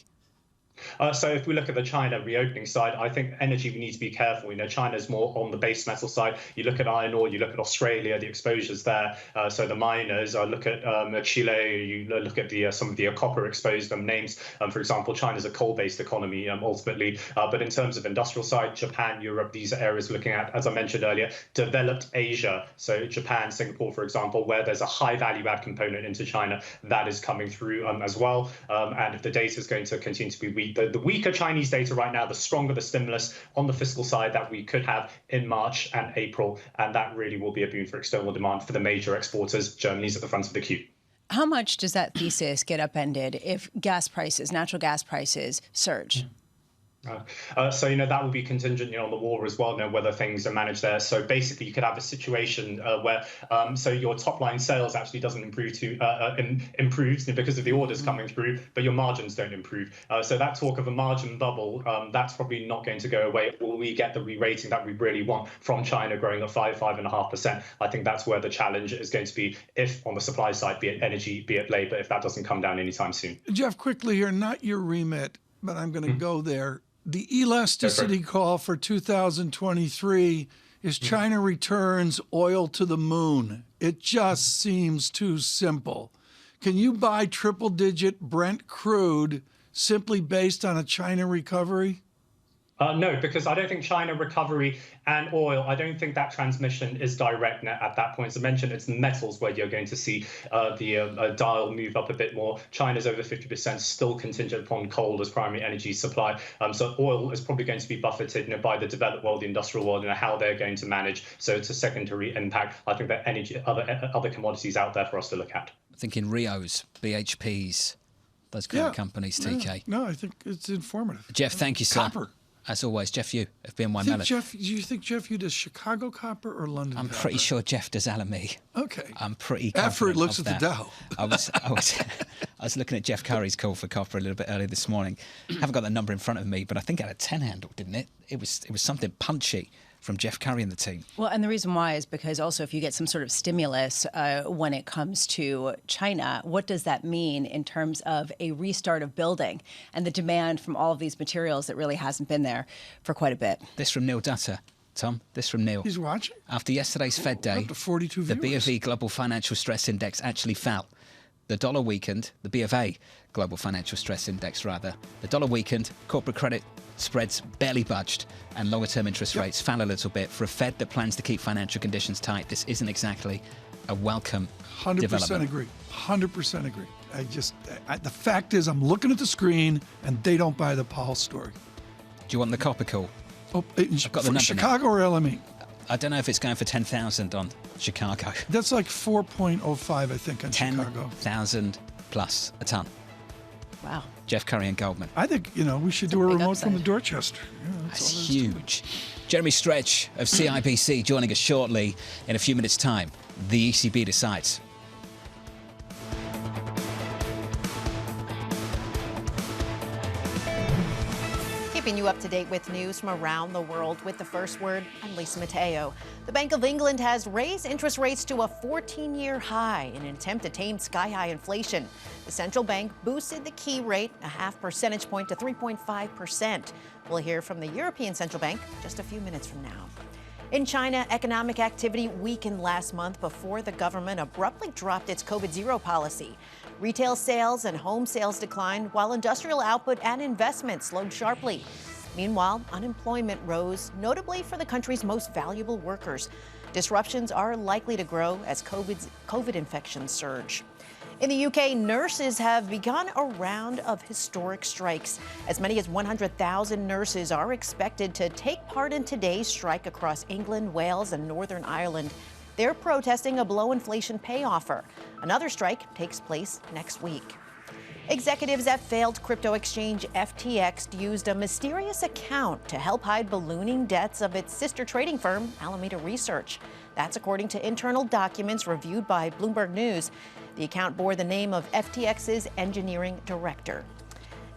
So if we look at the China reopening side, I think energy, we need to be careful. China's more on the base metal side. You look at iron ore, you look at Australia, the exposures there. So the miners, look at Chile, you look at some of the copper exposed names. For example, China's a coal-based economy ultimately. But in terms of industrial side, Japan, Europe, these are areas looking at, as I mentioned earlier, developed Asia. So Japan, Singapore, for example, where there's a high value add component into China, that is coming through as well. And if the data is going to continue to be weak, the weaker Chinese data right now, the stronger the stimulus on the fiscal side that we could have in March and April. And that really will be a boon for external demand for the major exporters. Germany's at the front of the queue. How much does that thesis get upended if natural gas prices surge? So, that would be contingent, on the war as well, whether things are managed there. So basically, you could have a situation where, so your top line sales actually doesn't improves because of the orders coming through, but your margins don't improve. So that talk of a margin bubble, that's probably not going to go away. Will we get the re-rating that we really want from China growing at 5.5%? I think that's where the challenge is going to be, if on the supply side, be it energy, be it labor, if that doesn't come down anytime soon. Jeff, quickly here, not your remit, but I'm going to go there. The elasticity call for 2023 is China returns oil to the moon. It just seems too simple. Can you buy triple-digit Brent crude simply based on a China recovery? No, because I don't think China recovery and oil, I don't think that transmission is direct at that point. As I mentioned, it's the metals where you're going to see the dial move up a bit more. China's over 50% still contingent upon coal as primary energy supply. So oil is probably going to be buffeted by the developed world, the industrial world, and how they're going to manage. So it's a secondary impact. I think there are energy, other commodities out there for us to look at. I think in Rio's, BHP's, those kind of companies, TK. Yeah. No, I think it's informative. Jeff, thank you, sir. Copper. As always, Jeff Yu of BNY Mellon. Do you think Jeff Yu does Chicago copper or London I'm copper? pretty sure Jeff does LME. Okay. I'm pretty After it confident looks of at the that. Dow. I was looking at Jeff Curry's call for copper a little bit earlier this morning. Haven't got the number in front of me, but I think it had a 10 handle, didn't it? It was something punchy from Jeff Curry and the team. Well, and the reason why is because also if you get some sort of stimulus when it comes to China, what does that mean in terms of a restart of building and the demand from all of these materials that really hasn't been there for quite a bit? This from Neil Dutter. Tom, this from Neil. He's watching? After yesterday's Fed day, up to 42 the viewers. BofE Global Financial Stress Index actually fell. The dollar weakened, the BofA Global Financial Stress Index rather. The dollar weakened, corporate credit spreads barely budged, and longer-term interest rates fell a little bit. For a Fed that plans to keep financial conditions tight, this isn't exactly a welcome 100% development. agree. 100% agree. The fact is, I'm looking at the screen, and they don't buy the Powell story. Do you want the copper call? Oh, I've got the number Chicago now. or LME? I don't know if it's going for 10,000 on Chicago. That's like 4.05, I think, on Chicago. 10,000 plus a ton. Wow. Jeff Curry and Goldman. I think, we should do a remote from the Dorchester. That's huge. Jeremy Stretch of CIBC joining us shortly in a few minutes' time. The ECB decides. Keeping you up to date with news from around the world with the first word, I'm Lisa Mateo. The Bank of England has raised interest rates to a 14-year high in an attempt to tame sky-high inflation. The central bank boosted the key rate a half percentage point to 3.5%. We'll hear from the European Central Bank just a few minutes from now. In China, economic activity weakened last month before the government abruptly dropped its COVID-0 policy. Retail sales and home sales declined, while industrial output and investment slowed sharply. Meanwhile, unemployment rose, notably for the country's most valuable workers. Disruptions are likely to grow as COVID infections surge. In the UK, nurses have begun a round of historic strikes. As many as 100,000 nurses are expected to take part in today's strike across England, Wales, and Northern Ireland. They're protesting a below-inflation pay offer. Another strike takes place next week. Executives at failed crypto exchange FTX used a mysterious account to help hide ballooning debts of its sister trading firm, Alameda Research. That's according to internal documents reviewed by Bloomberg News. The account bore the name of FTX's engineering director.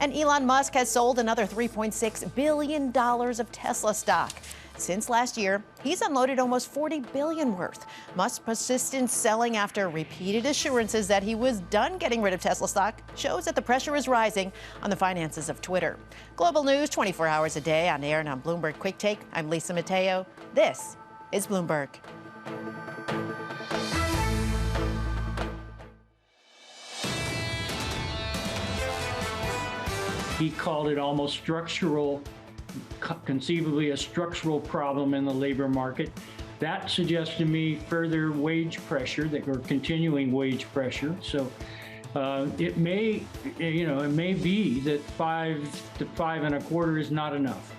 And Elon Musk has sold another $3.6 billion of Tesla stock. Since last year, he's unloaded almost $40 billion worth. Musk's persistent selling after repeated assurances that he was done getting rid of Tesla stock shows that the pressure is rising on the finances of Twitter. Global news 24 hours a day on air and on Bloomberg Quick Take. I'm Lisa Mateo. This is Bloomberg. He called it almost structural, conceivably a structural problem in the labor market. That suggests to me further wage pressure, that we're continuing wage pressure. So it may be that 5 to 5.25 is not enough.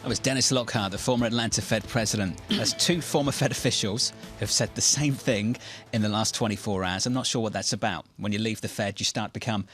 That was Dennis Lockhart, the former Atlanta Fed president. As two former Fed officials have said the same thing in the last 24 hours. I'm not sure what that's about. When you leave the Fed, you start to become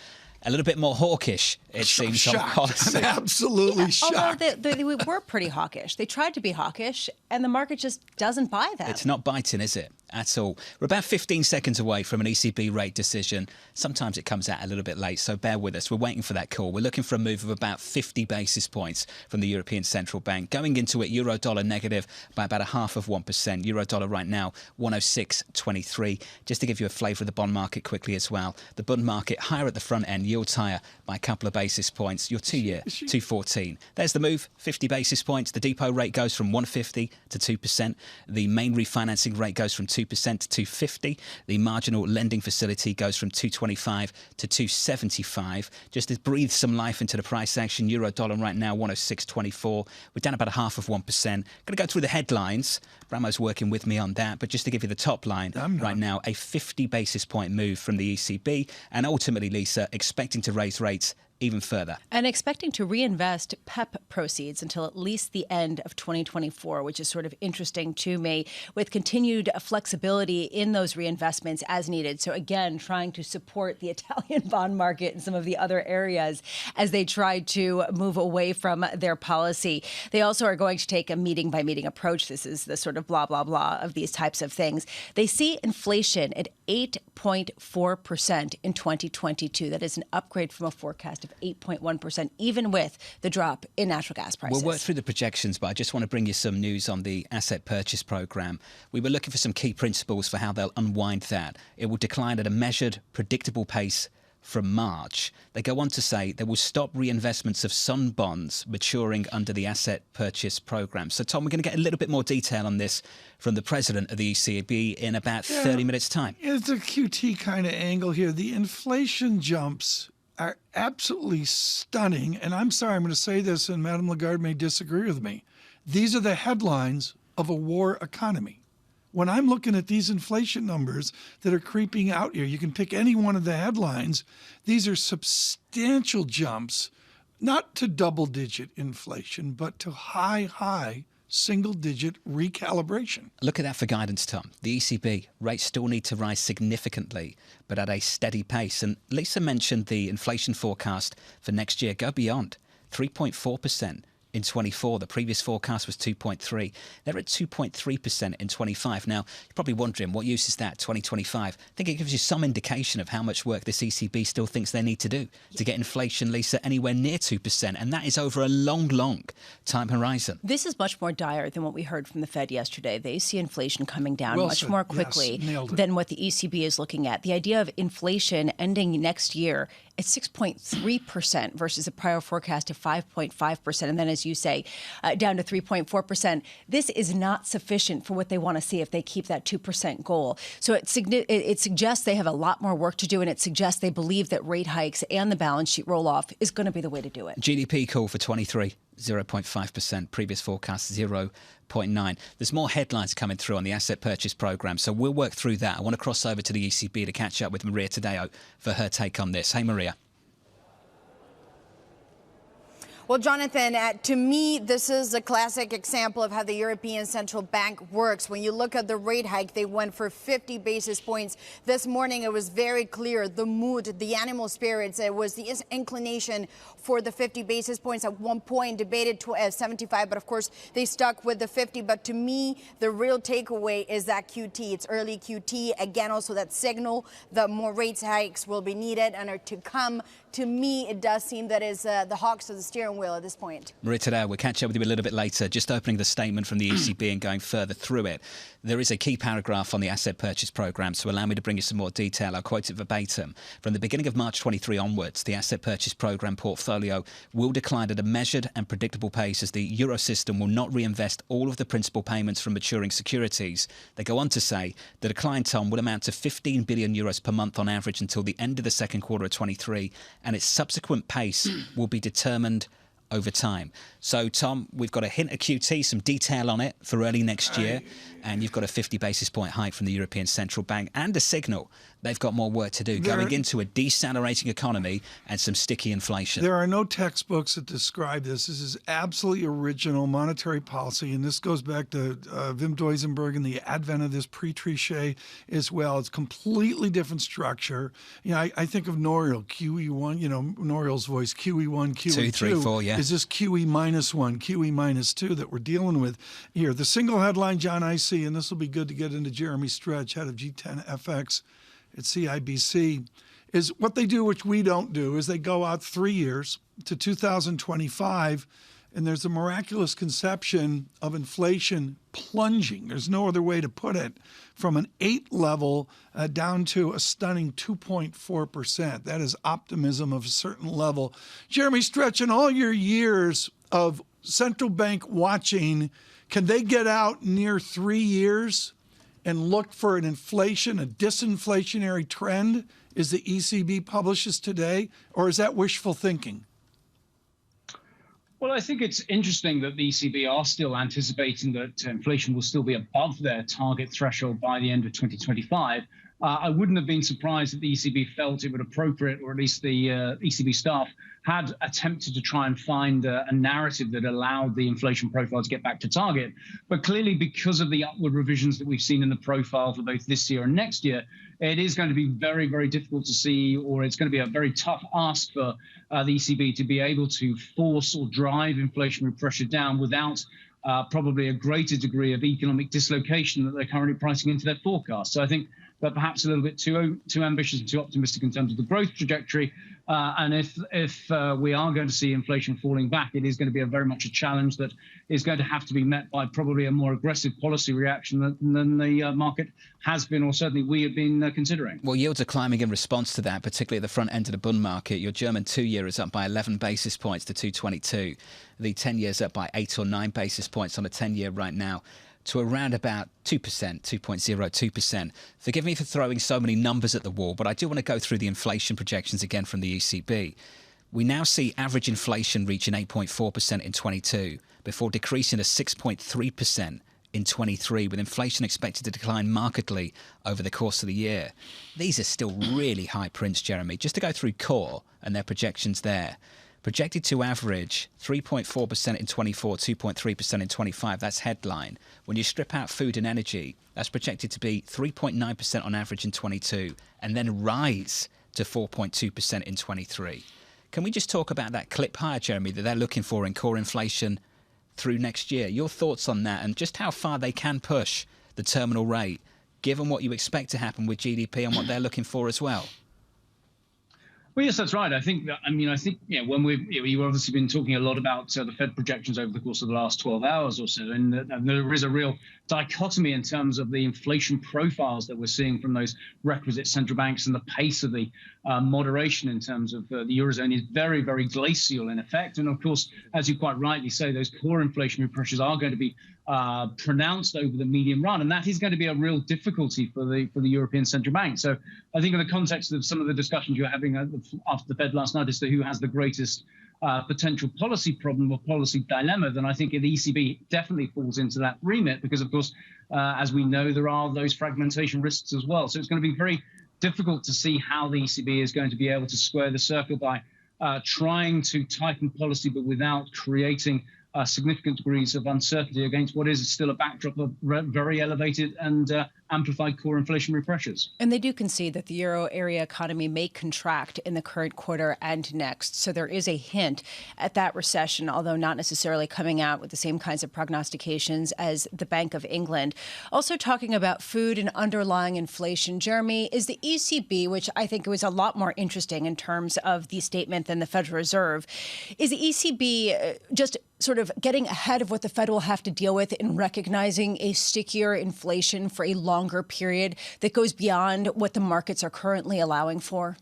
a little bit more hawkish, it seems, on policy. I'm absolutely shocked. Although they were pretty hawkish. They tried to be hawkish, and the market just doesn't buy that. It's not biting, is it? At all. We're about 15 seconds away from an ECB rate decision. Sometimes it comes out a little bit late, so bear with us. We're waiting for that call. We're looking for a move of about 50 basis points from the European Central Bank. Going into it, euro-dollar negative by about 0.5%. Euro-dollar right now, 106.23. Just to give you a flavour of the bond market quickly as well. The bond market higher at the front end, yields higher by a couple of basis points. Your 2-year, 2.14. There's the move, 50 basis points. The depot rate goes from 150 to 2%. The main refinancing rate goes from 2% to 250. The marginal lending facility goes from 225 to 275. Just to breathe some life into the price action, euro dollar right now 106.24. We're down about 0.5%. Going to go through the headlines. Bramo's working with me on that, but just to give you the top line right now, a 50 basis point move from the ECB, and ultimately, Lisa, expecting to raise rates even further. And expecting to reinvest PEP proceeds until at least the end of 2024, which is sort of interesting to me, with continued flexibility in those reinvestments as needed. So again, trying to support the Italian bond market and some of the other areas as they try to move away from their policy. They also are going to take a meeting-by-meeting approach. This is the sort of blah, blah, blah of these types of things. They see inflation at 8.4% in 2022. That is an upgrade from a forecast of 8.1%, even with the drop in natural gas prices. We'll work through the projections, but I just want to bring you some news on the asset purchase program. We were looking for some key principles for how they'll unwind that. It will decline at a measured, predictable pace from March. They go on to say they will stop reinvestments of some bonds maturing under the asset purchase program. So, Tom, we're going to get a little bit more detail on this from the president of the ECB in about 30 minutes' time. It's a QT kind of angle here. The inflation jumps are absolutely stunning. And I'm sorry, I'm going to say this, and Madame Lagarde may disagree with me. These are the headlines of a war economy. When I'm looking at these inflation numbers that are creeping out here, you can pick any one of the headlines. These are substantial jumps, not to double-digit inflation, but to high single-digit recalibration. Look at that for guidance, Tom. The ECB rates still need to rise significantly, but at a steady pace. And Lisa mentioned the inflation forecast for next year. Go beyond 3.4%. In 24, the previous forecast was 2.3. They're at 2.3% in 25. Now, you're probably wondering, what use is that, 2025? I think it gives you some indication of how much work this ECB still thinks they need to do to get inflation, Lisa, anywhere near 2%. And that is over a long, long time horizon. This is much more dire than what we heard from the Fed yesterday. They see inflation coming down much more quickly than what the ECB is looking at. The idea of inflation ending next year at 6.3% versus a prior forecast of 5.5%. And then, as you say, down to 3.4%. This is not sufficient for what they want to see if they keep that 2% goal. So it suggests they have a lot more work to do, and it suggests they believe that rate hikes and the balance sheet roll-off is going to be the way to do it. GDP call for 23, 0.5%. Previous forecast, 0.9. There's more headlines coming through on the asset purchase program, so we'll work through that. I want to cross over to the ECB to catch up with Maria Tadeo for her take on this. Hey, Maria. Well, Jonathan, to me, this is a classic example of how the European Central Bank works. When you look at the rate hike, they went for 50 basis points. This morning, it was very clear, the mood, the animal spirits. It was the inclination for the 50 basis points. At one point, debated 75, but of course, they stuck with the 50. But to me, the real takeaway is that QT. It's early QT. Again, also that signal that more rate hikes will be needed and are to come. To me, it does seem that is the hawks of the steering wheel at this point. Maria Tadeo, we'll catch up with you a little bit later. Just opening the statement from the ECB and going further through it. There is a key paragraph on the asset purchase program, so allow me to bring you some more detail. I'll quote it verbatim. From the beginning of March 23 onwards, the asset purchase program portfolio will decline at a measured and predictable pace as the Eurosystem will not reinvest all of the principal payments from maturing securities. They go on to say the decline, Tom, will amount to 15 billion euros per month on average until the end of the second quarter of 23, and its subsequent pace will be determined over time. So, Tom, we've got a hint of QT, some detail on it for early next year, and you've got a 50 basis point hike from the European Central Bank and a signal they've got more work to do going into a decelerating economy and some sticky inflation. There are no textbooks that describe this. This is absolutely original monetary policy, and this goes back to Wim Duisenberg and the advent of this pre-Trichet as well. It's completely different structure. You know, I think of Nouriel, QE1, you know, Nouriel's voice, QE1, QE2. 2, 3, 4, yeah. Is this QE -1, QE -2 that we're dealing with here? The single headline, John, I see, and this will be good to get into Jeremy Stretch, head of G10 FX at CIBC, is what they do, which we don't do, is they go out 3 years to 2025, and there's a miraculous conception of inflation plunging. There's no other way to put it, from an 8 level down to a stunning 2.4%. That is optimism of a certain level. Jeremy Stretch, in all your years of central bank watching, can they get out near 3 years and look for an inflation, a disinflationary trend, as the ECB publishes today, or is that wishful thinking? Well, I think it's interesting that the ECB are still anticipating that inflation will still be above their target threshold by the end of 2025. I wouldn't have been surprised if the ECB felt it would appropriate, or at least the ECB staff had attempted to try and find a narrative that allowed the inflation profile to get back to target. But clearly, because of the upward revisions that we've seen in the profile for both this year and next year, it is going to be very, very difficult to see, or it's going to be a very tough ask for the ECB to be able to force or drive inflationary pressure down without probably a greater degree of economic dislocation that they're currently pricing into their forecast. So I think they're perhaps a little bit too ambitious and too optimistic in terms of the growth trajectory. And if we are going to see inflation falling back, it is going to be very much a challenge that is going to have to be met by probably a more aggressive policy reaction than the market has been, or certainly we have been considering. Well, yields are climbing in response to that, particularly at the front end of the bond market. Your German 2-year is up by 11 basis points to 222. The 10-year is up by 8 or 9 basis points on a 10-year right now, to around about 2%, 2.02%. Forgive me for throwing so many numbers at the wall, but I do want to go through the inflation projections again from the ECB. We now see average inflation reaching 8.4% in 22, before decreasing to 6.3% in 23, with inflation expected to decline markedly over the course of the year. These are still really high prints, Jeremy. Just to go through core and their projections there. Projected to average 3.4% in 24, 2.3% in 25. That's headline. When you strip out food and energy, that's projected to be 3.9% on average in 22, and then rise to 4.2% in 23. Can we just talk about that clip higher, Jeremy, that they're looking for in core inflation through next year? Your thoughts on that, and just how far they can push the terminal rate, given what you expect to happen with GDP and what they're looking for as well? Well, yes, that's right. I think when you've obviously been talking a lot about the Fed projections over the course of the last 12 hours or so, and there is a real dichotomy in terms of the inflation profiles that we're seeing from those requisite central banks, and the pace of the moderation in terms of the Eurozone is very, very glacial in effect. And of course, as you quite rightly say, those core inflationary pressures are going to be pronounced over the medium run, and that is going to be a real difficulty for the European Central Bank. So I think in the context of some of the discussions you're having after the Fed last night as to who has the greatest potential policy problem or policy dilemma, then I think the ECB definitely falls into that remit, because of course, as we know, there are those fragmentation risks as well. So it's going to be very difficult to see how the ECB is going to be able to square the circle by trying to tighten policy, but without creating significant degrees of uncertainty against what is still a backdrop of very elevated and amplified core inflationary pressures. And they do concede that the euro area economy may contract in the current quarter and next. So there is a hint at that recession, although not necessarily coming out with the same kinds of prognostications as the Bank of England. Also talking about food and underlying inflation, Jeremy, is the ECB, which I think was a lot more interesting in terms of the statement than the Federal Reserve, is the ECB just sort of getting ahead of what the Fed will have to deal with in recognizing a stickier inflation for a longer period that goes beyond what the markets are currently allowing for?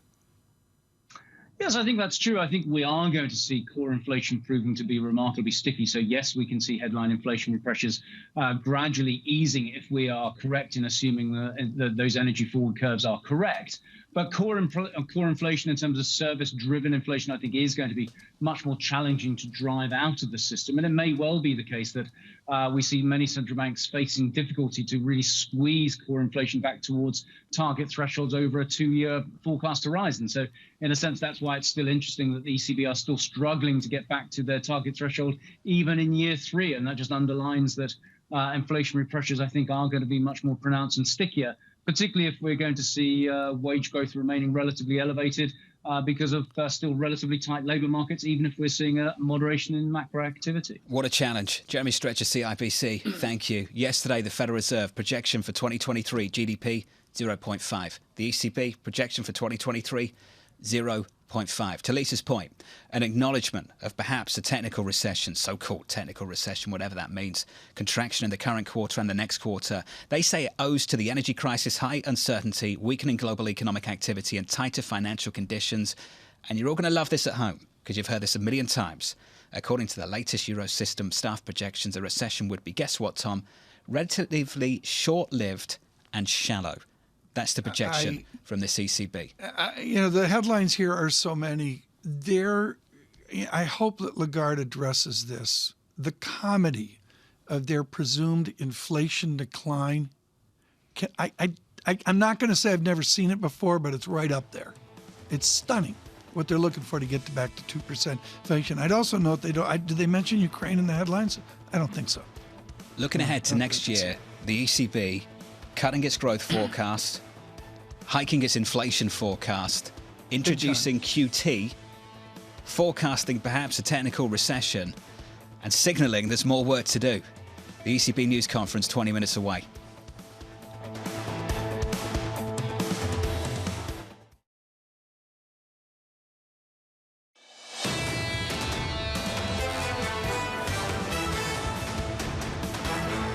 Yes, I think that's true. I think we are going to see core inflation proving to be remarkably sticky. So yes, we can see headline inflationary pressures gradually easing if we are correct in assuming that those energy forward curves are correct. But core inflation in terms of service-driven inflation, I think, is going to be much more challenging to drive out of the system. And it may well be the case that we see many central banks facing difficulty to really squeeze core inflation back towards target thresholds over a 2-year forecast horizon. So in a sense, that's why it's still interesting that the ECB are still struggling to get back to their target threshold even in year 3. And that just underlines that inflationary pressures, I think, are going to be much more pronounced and stickier, particularly if we're going to see wage growth remaining relatively elevated because of still relatively tight labour markets, even if we're seeing a moderation in macro activity. What a challenge. Jeremy Stretcher, CIBC, thank you. Yesterday, the Federal Reserve projection for 2023 GDP 0.5. The ECB projection for 2023 0.5. To Lisa's point, an acknowledgement of perhaps a technical recession, so-called technical recession, whatever that means, contraction in the current quarter and the next quarter. They say it owes to the energy crisis, high uncertainty, weakening global economic activity and tighter financial conditions. And you're all going to love this at home because you've heard this a million times. According to the latest Eurosystem staff projections, a recession would be, guess what, Tom? Relatively short-lived and shallow. That's the projection from this ECB. The headlines here are so many. I hope that Lagarde addresses this. The comedy of their presumed inflation decline. I'm not going to say I've never seen it before, but it's right up there. It's stunning what they're looking for to get back to 2% inflation. I'd also note did they mention Ukraine in the headlines? I don't think so. Looking ahead to next year, the ECB cutting its growth forecast, hiking its inflation forecast, introducing QT, forecasting perhaps a technical recession, and signalling there's more work to do. The ECB news conference 20 minutes away.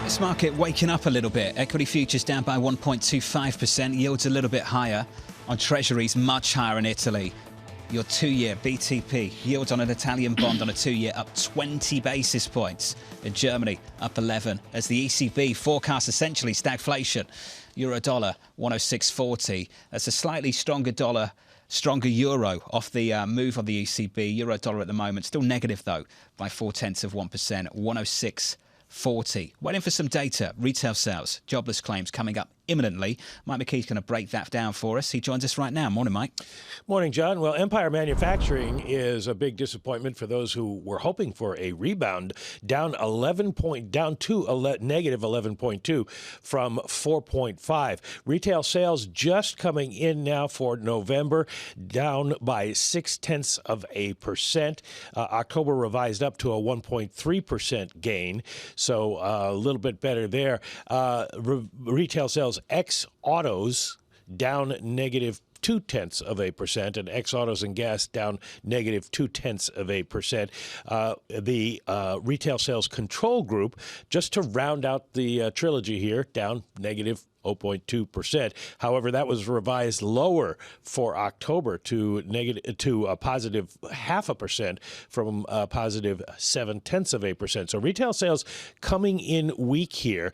This market waking up a little bit. Equity futures down by 1.25%. Yields a little bit higher. On treasuries, much higher in Italy. Your 2-year BTP yields on an Italian bond on a 2-year up 20 basis points. In Germany, up 11 as the ECB forecasts essentially stagflation. Euro dollar 106.40. That's a slightly stronger dollar, stronger euro off the move of the ECB. Euro dollar at the moment still negative though by 0.4%, 106.40. Waiting for some data. Retail sales, jobless claims coming up imminently. Mike McKee's going to break that down for us. He joins us right now. Morning, Mike. Morning, John. Well, Empire Manufacturing is a big disappointment for those who were hoping for a rebound. Down to negative 11.2 from 4.5. Retail sales just coming in now for November, down by 0.6%. October revised up to a 1.3% gain, so a little bit better there. Retail sales ex-autos down negative 0.2%, and ex-autos and gas down negative 0.2%. The retail sales control group, just to round out the trilogy here, down negative 0.2%. However, that was revised lower for October to a positive 0.5% from a positive 0.7%. So retail sales coming in weak here.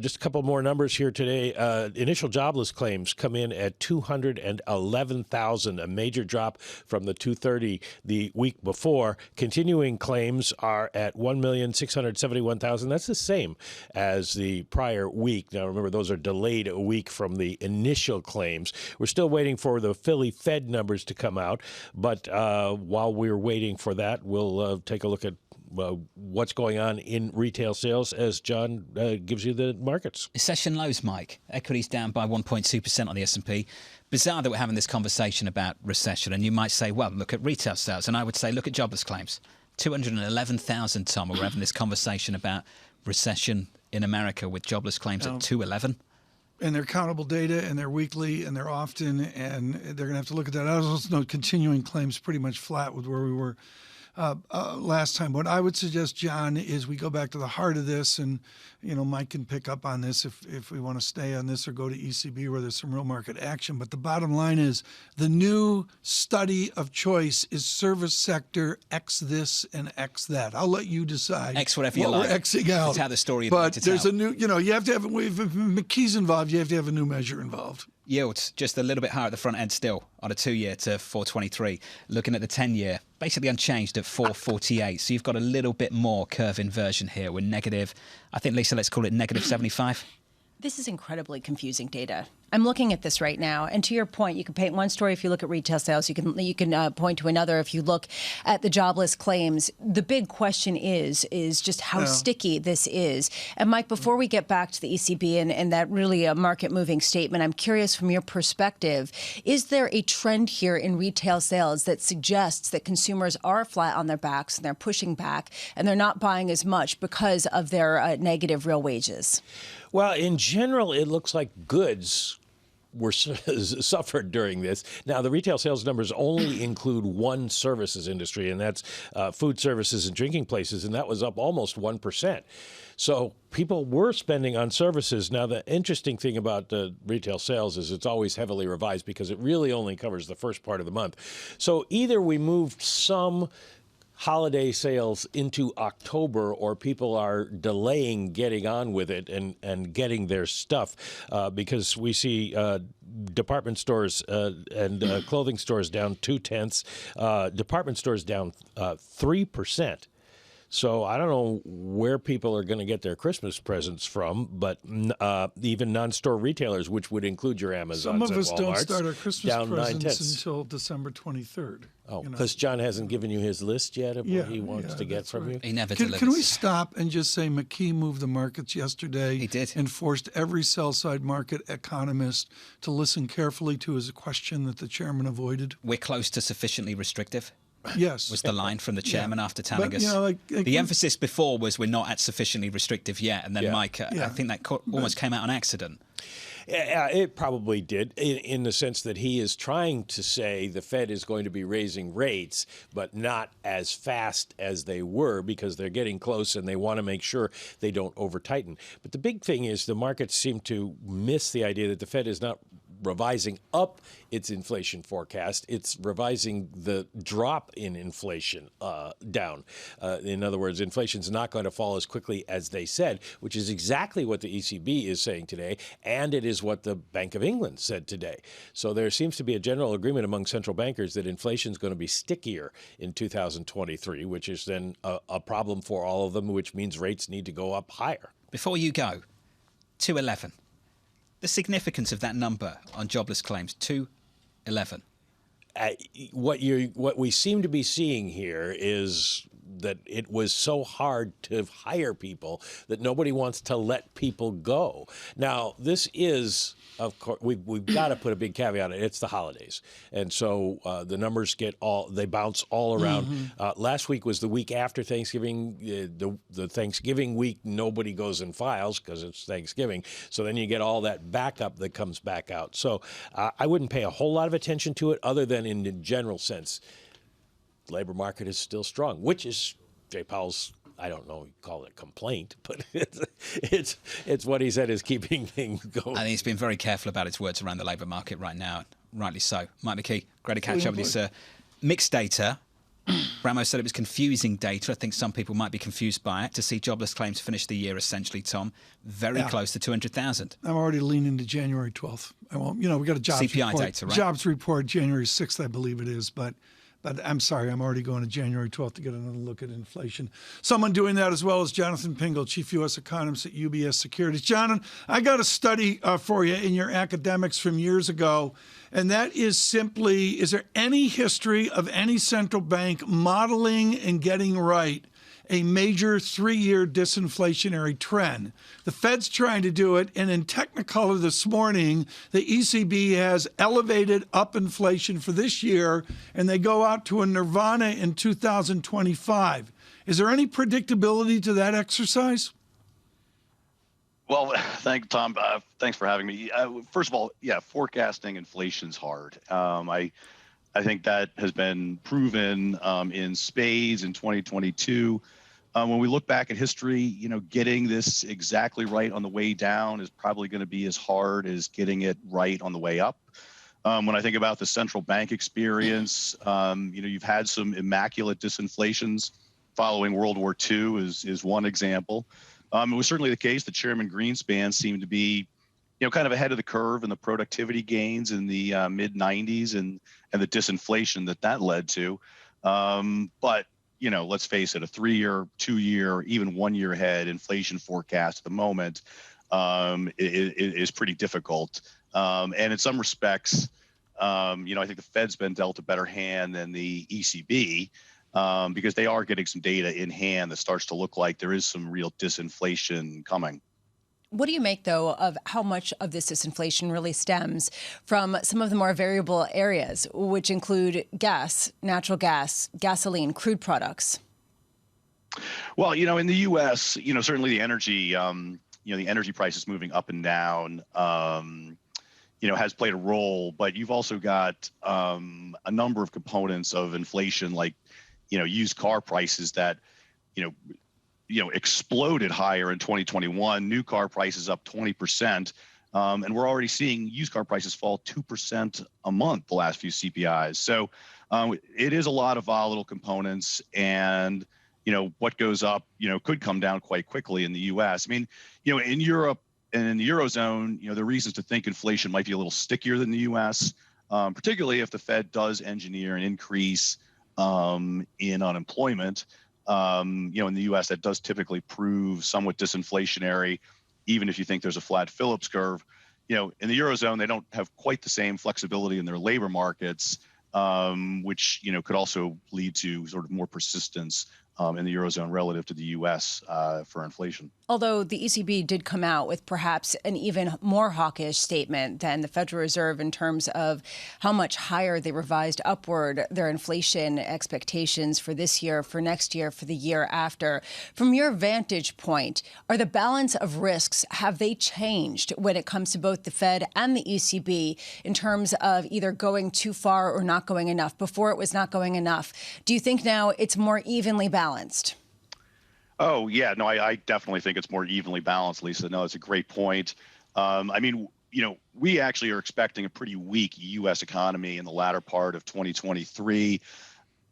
Just a couple more numbers here today. Initial jobless claims come in at 211,000, a major drop from the 230 the week before. Continuing claims are at 1,671,000. That's the same as the prior week. Now, remember, those are delayed a week from the initial claims. We're still waiting for the Philly Fed numbers to come out, but while we're waiting for that, we'll take a look at what's going on in retail sales as John gives you the markets. Session lows, Mike. Equities down by 1.2% on the S&P. Bizarre that we're having this conversation about recession, and you might say, well, look at retail sales, and I would say, look at jobless claims. 211,000, Tom, we're having this conversation about recession in America with jobless claims at 211. And they're countable data, and they're weekly, and they're often, and they're going to have to look at that. I also know continuing claims pretty much flat with where we were last time. What I would suggest, John, is we go back to the heart of this, and Mike can pick up on this if we want to stay on this or go to ECB where there's some real market action. But the bottom line is the new study of choice is service sector X this and X that. I'll let you decide. X whatever you like. We're Xing out. That's how the story. But there's a new. You have to have. If McKee's involved, you have to have a new measure involved. Yields just a little bit higher at the front end still on a 2-year to 4.23. Looking at the 10-year, basically unchanged at 4.48. So you've got a little bit more curve inversion here. We're negative, I think, Lisa, let's call it negative 75. This is incredibly confusing data. I'm looking at this right now, and to your point, you can paint one story if you look at retail sales. You can point to another if you look at the jobless claims. The big question is just how sticky this is. And Mike, before we get back to the ECB and that really market-moving statement, I'm curious from your perspective: is there a trend here in retail sales that suggests that consumers are flat on their backs and they're pushing back and they're not buying as much because of their negative real wages? Well, in general, it looks like goods were suffered during this. Now, the retail sales numbers only include one services industry, and that's food services and drinking places, and that was up almost 1%. So people were spending on services. Now, the interesting thing about the retail sales is it's always heavily revised because it really only covers the first part of the month. So either we moved some holiday sales into October, or people are delaying getting on with it and getting their stuff because we see department stores and clothing stores down 0.2%, department stores down 3%. So I don't know where people are going to get their Christmas presents from, but even non-store retailers, which would include your Amazons and Some of us Walmarts, don't start our Christmas down presents until December 23rd. Oh, because John hasn't given you his list yet of what he wants to get from you? He never Can delivers. we stop and just say McKee moved the markets yesterday? He did. And forced every sell-side market economist to listen carefully to his question that the chairman avoided? We're close to sufficiently restrictive. Yes. Was the line from the chairman after telling But, us. you know, like the emphasis before was we're not at sufficiently restrictive yet. And then, Yeah. Mike, I think that almost came out on accident. Yeah, it probably did, in the sense that he is trying to say the Fed is going to be raising rates, but not as fast as they were because they're getting close and they want to make sure they don't over-tighten. But the big thing is the markets seem to miss the idea that the Fed is not revising up its inflation forecast. It's revising the drop in inflation down. In other words, inflation's not going to fall as quickly as they said, which is exactly what the ECB is saying today, and it is what the Bank of England said today. So there seems to be a general agreement among central bankers that inflation is going to be stickier in 2023, which is then a problem for all of them, which means rates need to go up higher. Before you go, 211. The significance of that number on jobless claims, 211. What we seem to be seeing here is that it was so hard to hire people that nobody wants to let people go. Now, this is, of course, we've got to put a big caveat on it. It's the holidays. And so the numbers they bounce all around. Last week was the week after Thanksgiving. The Thanksgiving week, nobody goes and files because it's Thanksgiving. So then you get all that backup that comes back out. So I wouldn't pay a whole lot of attention to it other than in the general sense. The labor market is still strong, which is Jay Powell's, I don't know, call it complaint, but it's what he said is keeping things going. I think he's been very careful about his words around the labour market right now, rightly so. Mike McKee, great to catch up with you, sir. Mixed data. Bramo said it was confusing data. I think some people might be confused by it. To see jobless claims finish the year, essentially, Tom, very close to 200,000. I'm already leaning to January 12th. I won't, we got a jobs CPI report. data, right? Jobs report January 6th, I believe it is, but I'm sorry, I'm already going to January 12th to get another look at inflation. Someone doing that as well is Jonathan Pingle, Chief U.S. Economist at UBS Securities. Jonathan, I got a study for you in your academics from years ago, and that is simply, is there any history of any central bank modeling and getting right a major 3-year disinflationary trend? The Fed's trying to do it, and in Technicolor this morning, the ECB has elevated up inflation for this year, and they go out to a nirvana in 2025. Is there any predictability to that exercise? Well, thanks, Tom. Thanks for having me. First of all, forecasting inflation's hard. I think that has been proven in spades in 2022. When we look back at history, getting this exactly right on the way down is probably going to be as hard as getting it right on the way up. When I think about the central bank experience, you've had some immaculate disinflations following World War II is one example. It was certainly the case that Chairman Greenspan seemed to be kind of ahead of the curve in the productivity gains in the mid 90s and the disinflation that led to. But, let's face it, a 3-year, 2-year, even 1-year ahead inflation forecast at the moment is pretty difficult. And in some respects, I think the Fed's been dealt a better hand than the ECB because they are getting some data in hand that starts to look like there is some real disinflation coming. What do you make, though, of how much of this disinflation really stems from some of the more variable areas, which include gas, natural gas, gasoline, crude products? Well, in the U.S., certainly the energy, the energy prices moving up and down, has played a role. But you've also got a number of components of inflation, like, used car prices that, exploded higher in 2021, new car prices up 20%. And we're already seeing used car prices fall 2% a month the last few CPIs. So it is a lot of volatile components, and, what goes up, could come down quite quickly in the US. I mean, in Europe and in the Eurozone, there are reasons to think inflation might be a little stickier than the US, particularly if the Fed does engineer an increase in unemployment. In the U.S., that does typically prove somewhat disinflationary, even if you think there's a flat Phillips curve. In the Eurozone, they don't have quite the same flexibility in their labor markets, which, could also lead to sort of more persistence in the Eurozone relative to the U.S. For inflation. Although the ECB did come out with perhaps an even more hawkish statement than the Federal Reserve in terms of how much higher they revised upward their inflation expectations for this year, for next year, for the year after. From your vantage point, are the balance of risks, have they changed when it comes to both the Fed and the ECB in terms of either going too far or not going enough? Before it was not going enough. Do you think now it's more evenly balanced? Oh, yeah. No, I definitely think it's more evenly balanced, Lisa. No, it's a great point. I mean, we actually are expecting a pretty weak U.S. economy in the latter part of 2023.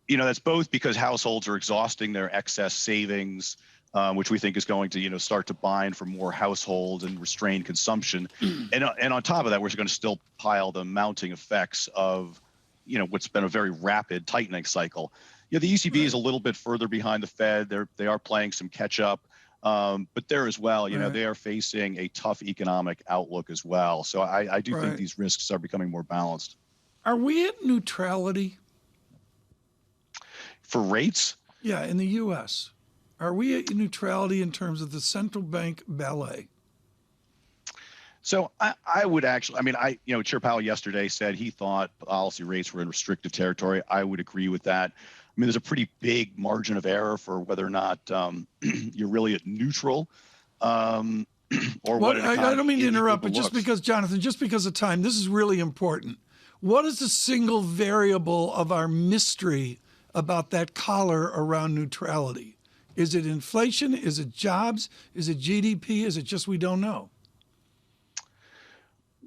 That's both because households are exhausting their excess savings, which we think is going to, start to bind for more households and restrain consumption. And on top of that, we're going to still pile the mounting effects of, what's been a very rapid tightening cycle. The ECB is a little bit further behind the Fed. They are playing some catch up, but there as well, they are facing a tough economic outlook as well. So I do think these risks are becoming more balanced. Are we at neutrality? For rates? Yeah, in the U.S. Are we at neutrality in terms of the central bank ballet? So I would actually, Chair Powell yesterday said he thought policy rates were in restrictive territory. I would agree with that. There's a pretty big margin of error for whether or not you're really at neutral or what. I don't mean to interrupt, but just because, Jonathan, just because of time, this is really important. What is the single variable of our mystery about that collar around neutrality? Is it inflation? Is it jobs? Is it GDP? Is it just we don't know?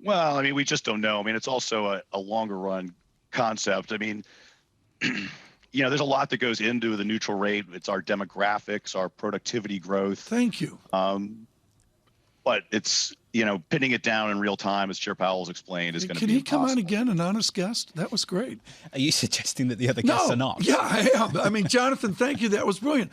Well, we just don't know. It's also a longer run concept. There's a lot that goes into the neutral rate. It's our demographics, our productivity growth. Thank you. But it's, pinning it down in real time, as Chair Powell's explained, is going to be impossible. Can he come on again, an honest guest? That was great. Are you suggesting that the other guests are not? Yeah, I am. Jonathan, thank you. That was brilliant.